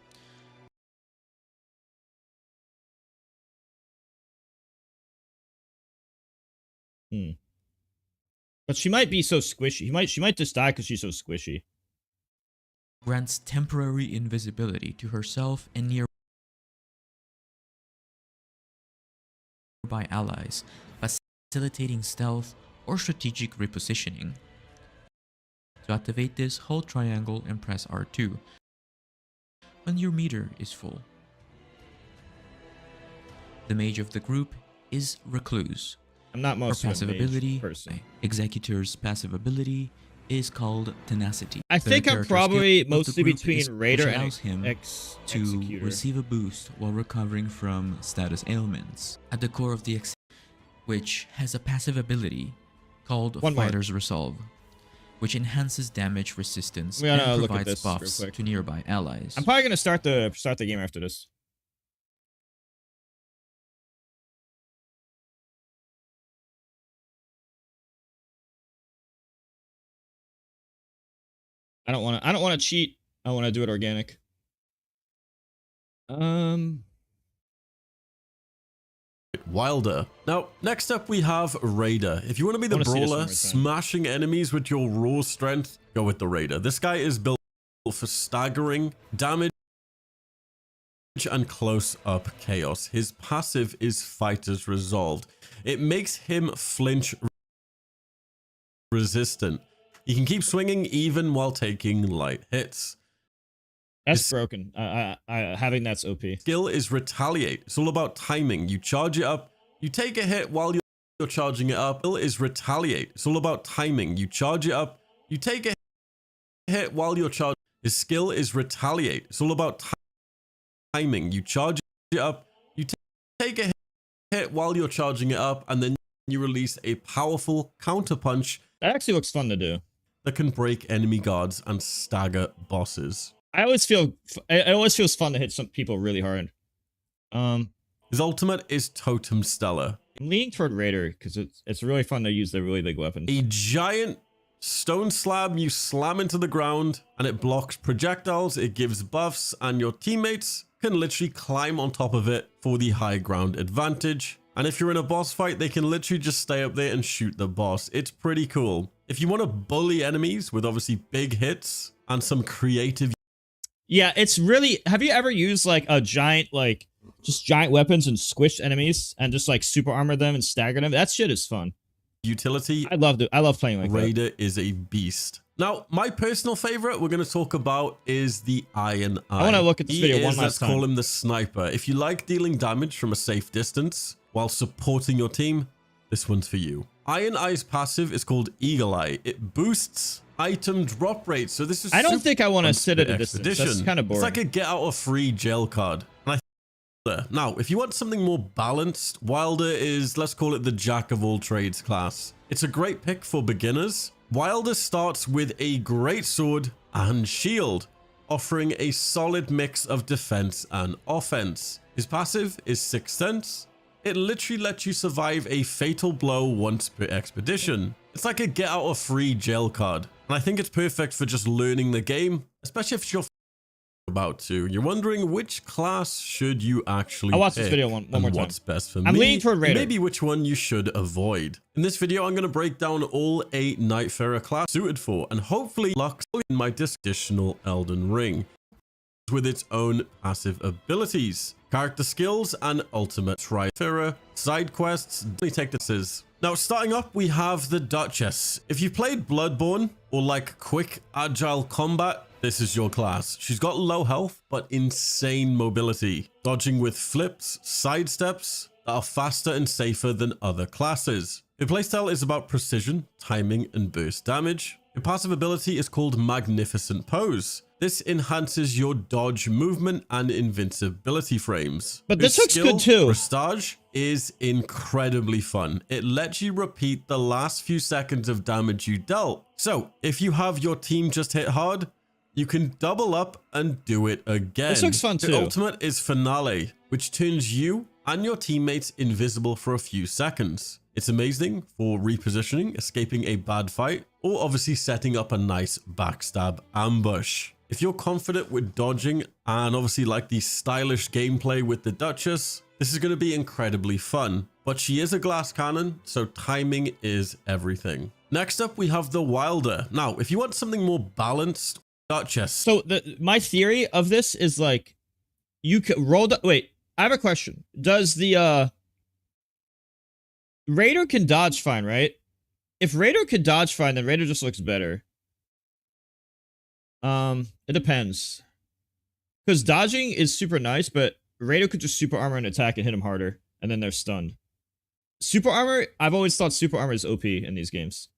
Speaker 1: But she might be so squishy. She might just die because she's so squishy.
Speaker 6: Grants temporary invisibility to herself and nearby allies, facilitating stealth or strategic repositioning. To activate this, hold triangle and press R2 when your meter is full. The mage of the group is Recluse.
Speaker 1: I'm not
Speaker 6: Her
Speaker 1: most of a
Speaker 6: passive
Speaker 1: mage
Speaker 6: ability,
Speaker 1: person.
Speaker 6: Executor's passive ability, is called Tenacity.
Speaker 1: I
Speaker 6: The
Speaker 1: think I'm
Speaker 6: character's
Speaker 1: probably
Speaker 6: skill of the
Speaker 1: mostly
Speaker 6: group
Speaker 1: between
Speaker 6: is-
Speaker 1: Raider
Speaker 6: which
Speaker 1: and
Speaker 6: allows him to
Speaker 1: Executor.
Speaker 6: receive a boost while recovering from status ailments. At the core of the which has a passive ability called
Speaker 1: One more.
Speaker 6: Fighter's Resolve, which enhances damage resistance
Speaker 1: We gotta
Speaker 6: and
Speaker 1: look at
Speaker 6: provides
Speaker 1: this real
Speaker 6: buffs
Speaker 1: quick.
Speaker 6: to nearby allies.
Speaker 1: I'm probably gonna start the game after this. I don't want to cheat. I want to do it organic.
Speaker 7: Wilder. Now, next up we have Raider. If you want to be the
Speaker 1: I wanna see this one
Speaker 7: brawler,
Speaker 1: more time.
Speaker 7: smashing enemies with your raw strength, go with the Raider. This guy is built for staggering damage and close-up chaos. His passive is Fighter's Resolved. It makes him flinch resistant. He can keep swinging even while taking light hits.
Speaker 1: That's broken. Having that's OP.
Speaker 7: Skill is Retaliate. It's all about timing. You charge it up, you take a hit while you're charging it up. Skill is Retaliate. It's all about timing. You charge it up, you take a hit while you're charging. His skill is Retaliate. It's all about timing. You charge it up, you take a hit while you're charging it up, and then you release a powerful counterpunch
Speaker 1: That actually looks fun to do.
Speaker 7: that can break enemy guards and stagger bosses.
Speaker 1: I always feel it always feels fun to hit some people really hard.
Speaker 7: His ultimate is Totem Stellar.
Speaker 1: I'm leaning toward Raider because it's really fun to use the really big weapons.
Speaker 7: A giant stone slab you slam into the ground and it blocks projectiles, it gives buffs, and your teammates can literally climb on top of it for the high ground advantage. And if you're in a boss fight, they can literally just stay up there and shoot the boss. It's pretty cool. If you want to bully enemies with obviously big hits and some creative...
Speaker 1: Yeah, it's really... Have you ever used like a giant, like, just giant weapons and squished enemies and just like super armor them and stagger them? That shit is fun.
Speaker 7: utility,
Speaker 1: I love playing like that.
Speaker 7: Raider is a beast. Now, my personal favorite we're going to talk about is the Iron Eye.
Speaker 1: I want to look at this video one last
Speaker 7: Let's
Speaker 1: time.
Speaker 7: call him the sniper. If you like dealing damage from a safe distance while supporting your team, this one's for you. Iron Eye's passive is called Eagle Eye. It boosts item drop rate. So this is
Speaker 1: I don't
Speaker 7: super
Speaker 1: think I want to
Speaker 7: fun
Speaker 1: sit at a
Speaker 7: for
Speaker 1: distance.
Speaker 7: Expedition.
Speaker 1: That's kind of boring.
Speaker 7: It's like a get out of free jail card. And now, if you want something more balanced, Wilder is, let's call it the jack of all trades class. It's a great pick for beginners. Wilder starts with a great sword and shield, offering a solid mix of defense and offense. His passive is Sixth Sense. It literally lets you survive a fatal blow once per expedition. It's like a get out of free jail card. And I think it's perfect for just learning the game, especially if you're about to. You're wondering which class should you actually
Speaker 1: I'll watch this
Speaker 7: pick
Speaker 1: video one more
Speaker 7: and
Speaker 1: time.
Speaker 7: what's best for
Speaker 1: I'm
Speaker 7: me,
Speaker 1: leaning toward
Speaker 7: and
Speaker 1: Raider.
Speaker 7: maybe which one you should avoid. In this video, I'm going to break down all 8 Nightfarer class suited for, and hopefully lock in my additional Elden Ring with its own passive abilities. character skills, and ultimate trifera, side quests, tactics. Now, starting up, we have the Duchess. If you played Bloodborne or like quick, agile combat, this is your class. She's got low health, but insane mobility, dodging with flips, sidesteps that are faster and safer than other classes. Her playstyle is about precision, timing, and burst damage. Her passive ability is called Magnificent Pose. This enhances your dodge movement and invincibility frames.
Speaker 1: But
Speaker 7: Her
Speaker 1: this looks
Speaker 7: skill,
Speaker 1: good too.
Speaker 7: Prestige, is incredibly fun. It lets you repeat the last few seconds of damage you dealt. So if you have your team just hit hard, you can double up and do it again.
Speaker 1: This looks fun too.
Speaker 7: The ultimate is Finale, which turns you and your teammates invisible for a few seconds. It's amazing for repositioning, escaping a bad fight, or obviously setting up a nice backstab ambush. If you're confident with dodging and obviously like the stylish gameplay with the Duchess, this is going to be incredibly fun. But she is a glass cannon, so timing is everything. Next up, we have the Wilder. Now, if you want something more balanced, Duchess.
Speaker 1: So my theory of this is like, you could roll the, wait, I have a question. Does the Raider can dodge fine, right? If Raider could dodge fine, then Raider just looks better. It depends. Because dodging is super nice, but Raider could just super armor and attack and hit him harder, and then they're stunned. Super armor, I've always thought super armor is OP in these games.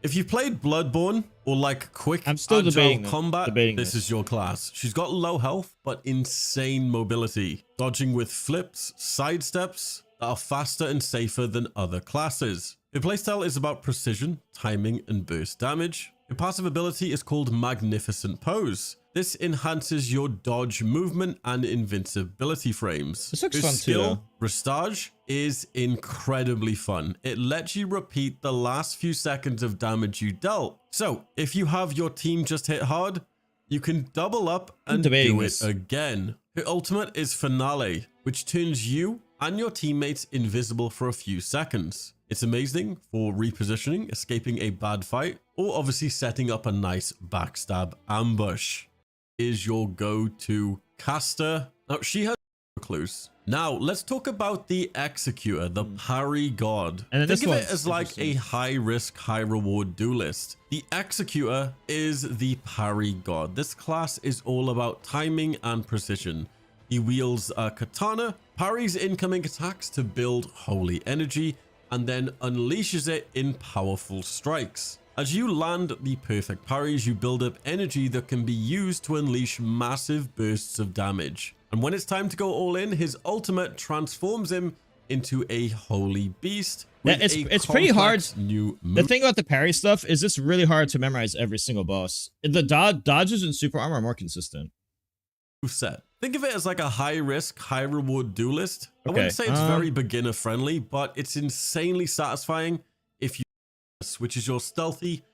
Speaker 7: If you played Bloodborne or like quick,
Speaker 1: I'm still
Speaker 7: agile combat,
Speaker 1: debating
Speaker 7: this is your class. She's got low health, but insane mobility, dodging with flips, sidesteps that are faster and safer than other classes. Her playstyle is about precision, timing, and burst damage. Her passive ability is called Magnificent Pose. This enhances your dodge movement and invincibility frames.
Speaker 1: This looks
Speaker 7: Her
Speaker 1: fun
Speaker 7: skill,
Speaker 1: too.
Speaker 7: Prestige, is incredibly fun. It lets you repeat the last few seconds of damage you dealt. So if you have your team just hit hard, you can double up and do it again. Her ultimate is Finale, which turns you and your teammates invisible for a few seconds. It's amazing for repositioning, escaping a bad fight, or obviously setting up a nice backstab ambush. Is your go-to caster. Now, she has recluse. Now, let's talk about the Executor, the parry god.
Speaker 1: And
Speaker 7: Think of it as like a high-risk, high-reward duelist. The Executor is the parry god. This class is all about timing and precision. He wields a katana, parries incoming attacks to build holy energy, and then unleashes it in powerful strikes. As you land the perfect parries, you build up energy that can be used to unleash massive bursts of damage. And when it's time to go all in, his ultimate transforms him into a holy beast.
Speaker 1: It's pretty hard. The thing about the parry stuff is it's really hard to memorize every single boss. The dodges and super armor are more consistent.
Speaker 7: Set. Think of it as like a high-risk, high-reward duelist. I
Speaker 1: Okay,
Speaker 7: wouldn't say it's very beginner-friendly, but it's insanely satisfying if you, which is your stealthy.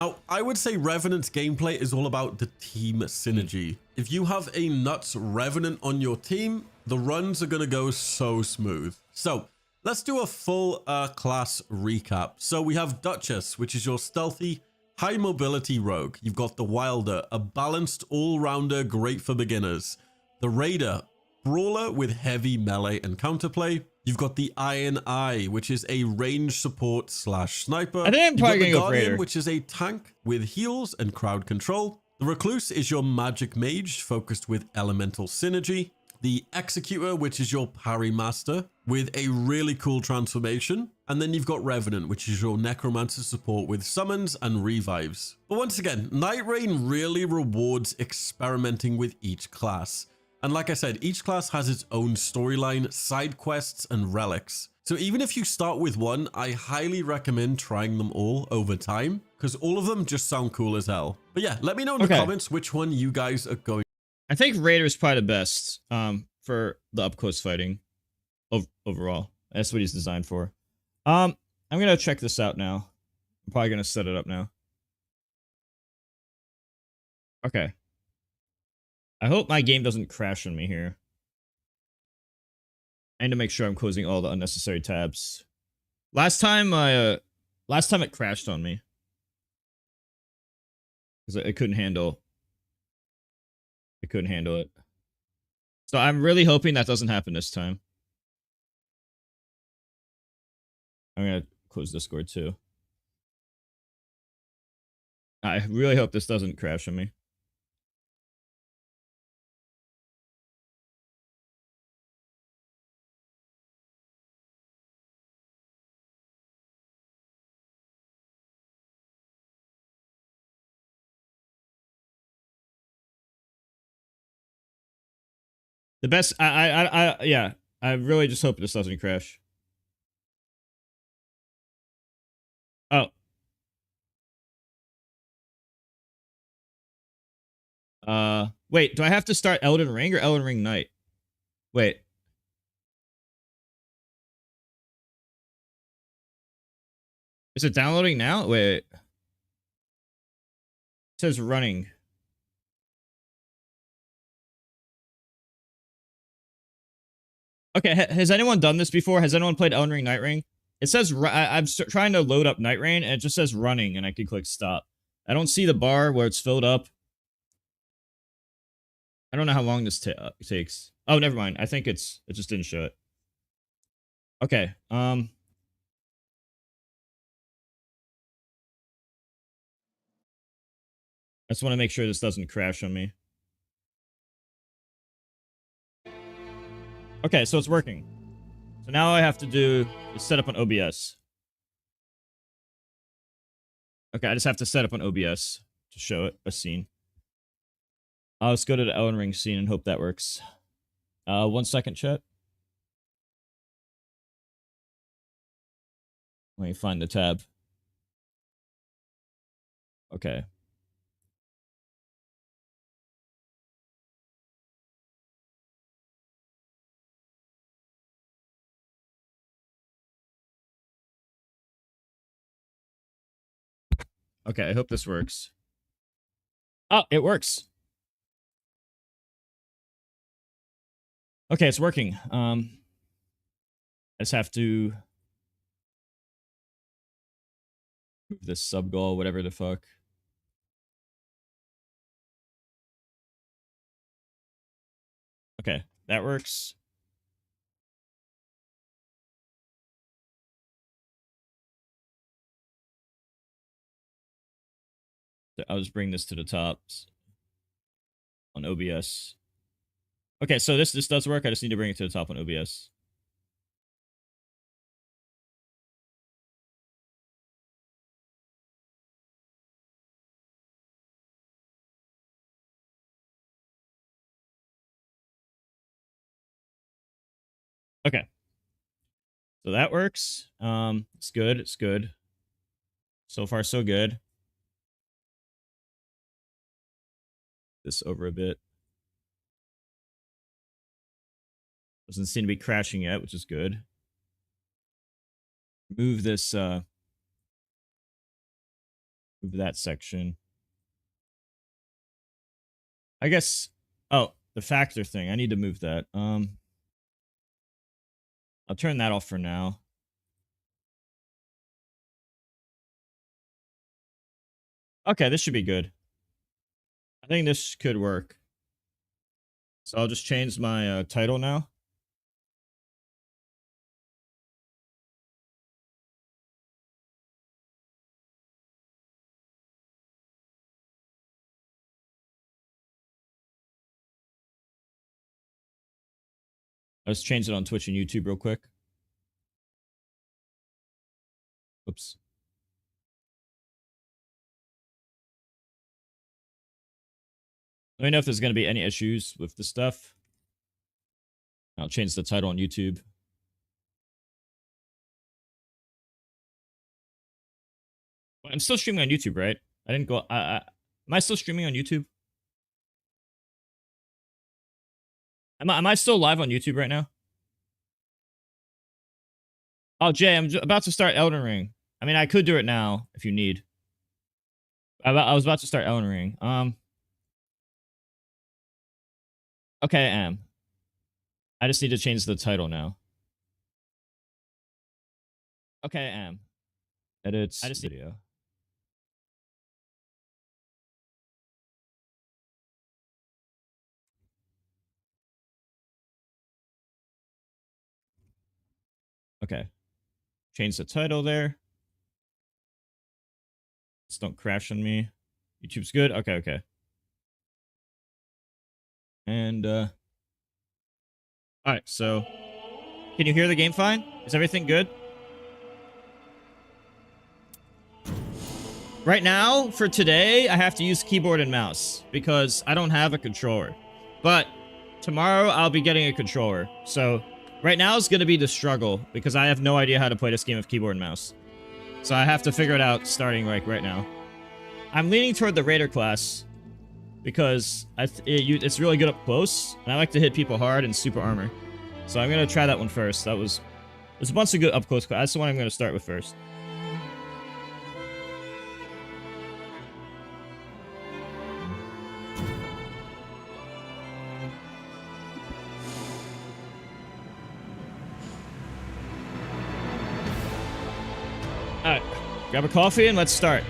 Speaker 7: Now, I would say Revenant's gameplay is all about the team synergy. If you have a nuts Revenant on your team, the runs are going to go so smooth. So let's do a full class recap. So we have Duchess, which is your stealthy, high mobility rogue. You've got the Wilder, a balanced all-rounder, great for beginners. The Raider, brawler with heavy melee and counterplay. You've got the Iron Eye, which is a range support / sniper.
Speaker 1: I think I'm probably
Speaker 7: You've got the
Speaker 1: gonna go
Speaker 7: Guardian,
Speaker 1: Raider,
Speaker 7: which is a tank with heals and crowd control. The Recluse is your magic mage focused with elemental synergy. The Executor, which is your parry master with a really cool transformation. And then you've got Revenant, which is your necromancer support with summons and revives. But once again, Nightreign really rewards experimenting with each class. And like I said, each class has its own storyline, side quests, and relics. So even if you start with one, I highly recommend trying them all over time, because all of them just sound cool as hell. But yeah, let me know in the comments which one you guys are going.
Speaker 1: I think Raider is probably the best for the up close fighting overall. That's what he's designed for. I'm gonna check this out now. I'm probably gonna set it up now. Okay. I hope my game doesn't crash on me here. I need to make sure I'm closing all the unnecessary tabs. Last time it crashed on me. Because I couldn't handle it. So I'm really hoping that doesn't happen this time. I'm gonna close Discord too. I really hope this doesn't crash on me. The best, yeah. I really just hope this doesn't crash. Oh. Wait, do I have to start Elden Ring or Elden Ring Night? Wait. Is it downloading now? Wait. It says running. Okay, has anyone done this before? Has anyone played Elden Ring Nightreign? It says, I'm trying to load up Nightreign, and it just says running, and I can click stop. I don't see the bar where it's filled up. I don't know how long this takes. Oh, never mind. I think it just didn't show it. Okay, I just want to make sure this doesn't crash on me. Okay, so it's working. So now all I have to do is set up an OBS. Okay, I just have to set up an OBS to show it a scene. Let's go to the Elden Ring scene and hope that works. 1 second, chat. Let me find the tab. Okay. Okay, I hope this works. Oh, it works. Okay, it's working. I just have to move this sub goal, whatever the fuck. Okay, that works. I'll just bring this to the tops on OBS. Okay, so this does work. I just need to bring it to the top on OBS. Okay. So that works. It's good. It's good. So far, so good. This over a bit. Doesn't seem to be crashing yet, which is good. Move this, move that section. I guess, oh, the factor thing. I need to move that. I'll turn that off for now. Okay, this should be good. I think this could work. So I'll just change my title now. Let's change it on Twitch and YouTube real quick. Oops. Let me know if there's going to be any issues with the stuff. I'll change the title on YouTube. I'm still streaming on YouTube, right? I didn't go. Am I still streaming on YouTube? Am I still live on YouTube right now? Oh, Jay, I'm about to start Elden Ring. I mean, I could do it now if you need. I was about to start Elden Ring. Okay, I am. I just need to change the title now. Okay, I am. Edits. I just video. Okay. Change the title there. Just don't crash on me. YouTube's good. Okay, okay. And all right, so can you hear the game fine? Is everything good? Right now, for today, I have to use keyboard and mouse because I don't have a controller. But tomorrow, I'll be getting a controller. So right now is going to be the struggle because I have no idea how to play this game with keyboard and mouse. So I have to figure it out starting like right now. I'm leaning toward the Raider class because it's really good up close. And I like to hit people hard in super armor. So I'm going to try that one first. There's a bunch of good up close. That's the one I'm going to start with first. Alright, grab a coffee and let's start.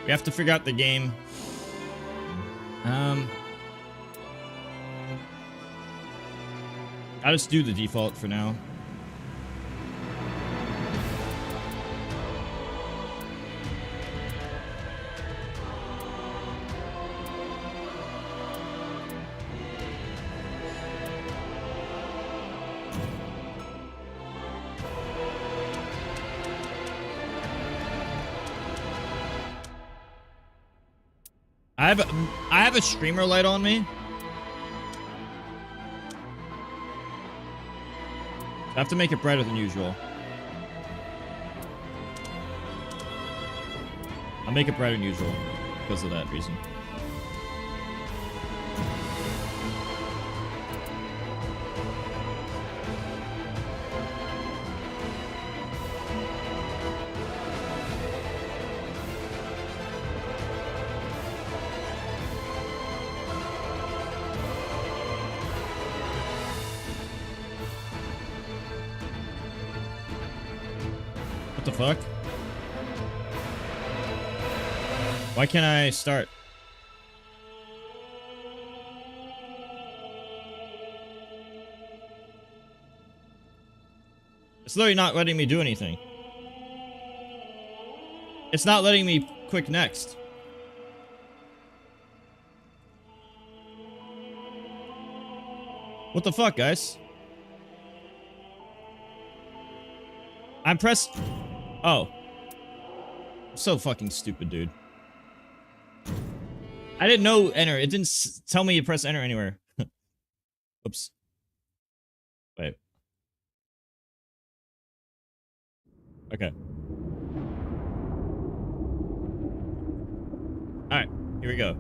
Speaker 1: We have to figure out the game. I'll just do the default for now. I have a streamer light on me. I have to make it brighter than usual. I'll make it brighter than usual because of that reason. What the fuck? Why can't I start? It's literally not letting me do anything. It's not letting me click next. What the fuck, guys? I'm pressed. Oh. I'm so fucking stupid, dude. I didn't know enter. It didn't tell me to press enter anywhere. Oops. Wait. Okay. Alright, here we go.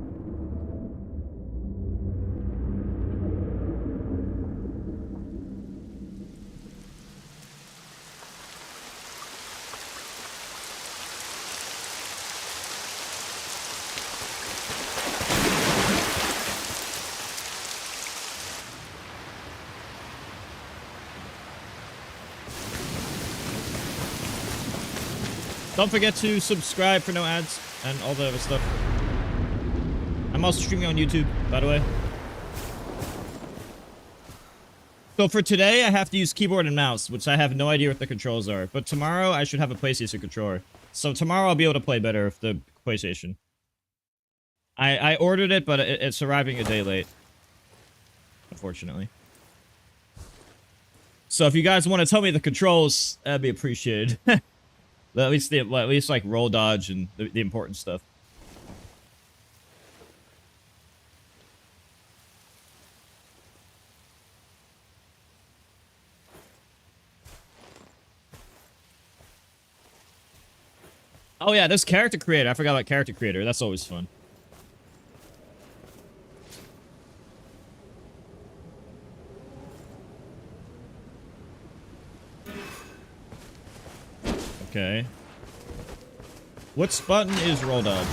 Speaker 1: Don't forget to subscribe for no ads and all the other stuff. I'm also streaming on YouTube, by the way. So for today, I have to use keyboard and mouse, which I have no idea what the controls are. But tomorrow, I should have a PlayStation controller. So tomorrow, I'll be able to play better with the PlayStation. I ordered it, but it's arriving a day late. Unfortunately. So if you guys want to tell me the controls, that'd be appreciated. at least like roll dodge and the important stuff. Oh yeah, this character creator. I forgot about character creator. That's always fun. Okay. Which button is roll dodge?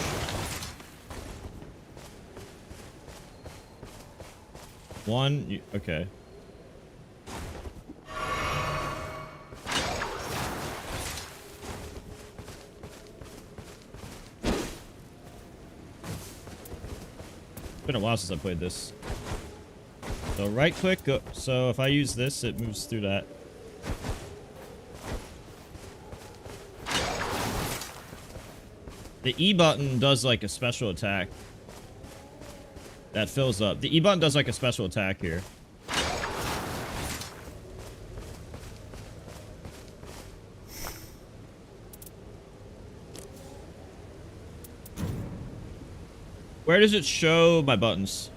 Speaker 1: One. Okay. It's been a while since I played this. So right click. So if I use this, it moves through that. The E button does like a special attack. That fills up. The E button does like a special attack here. Where does it show my buttons?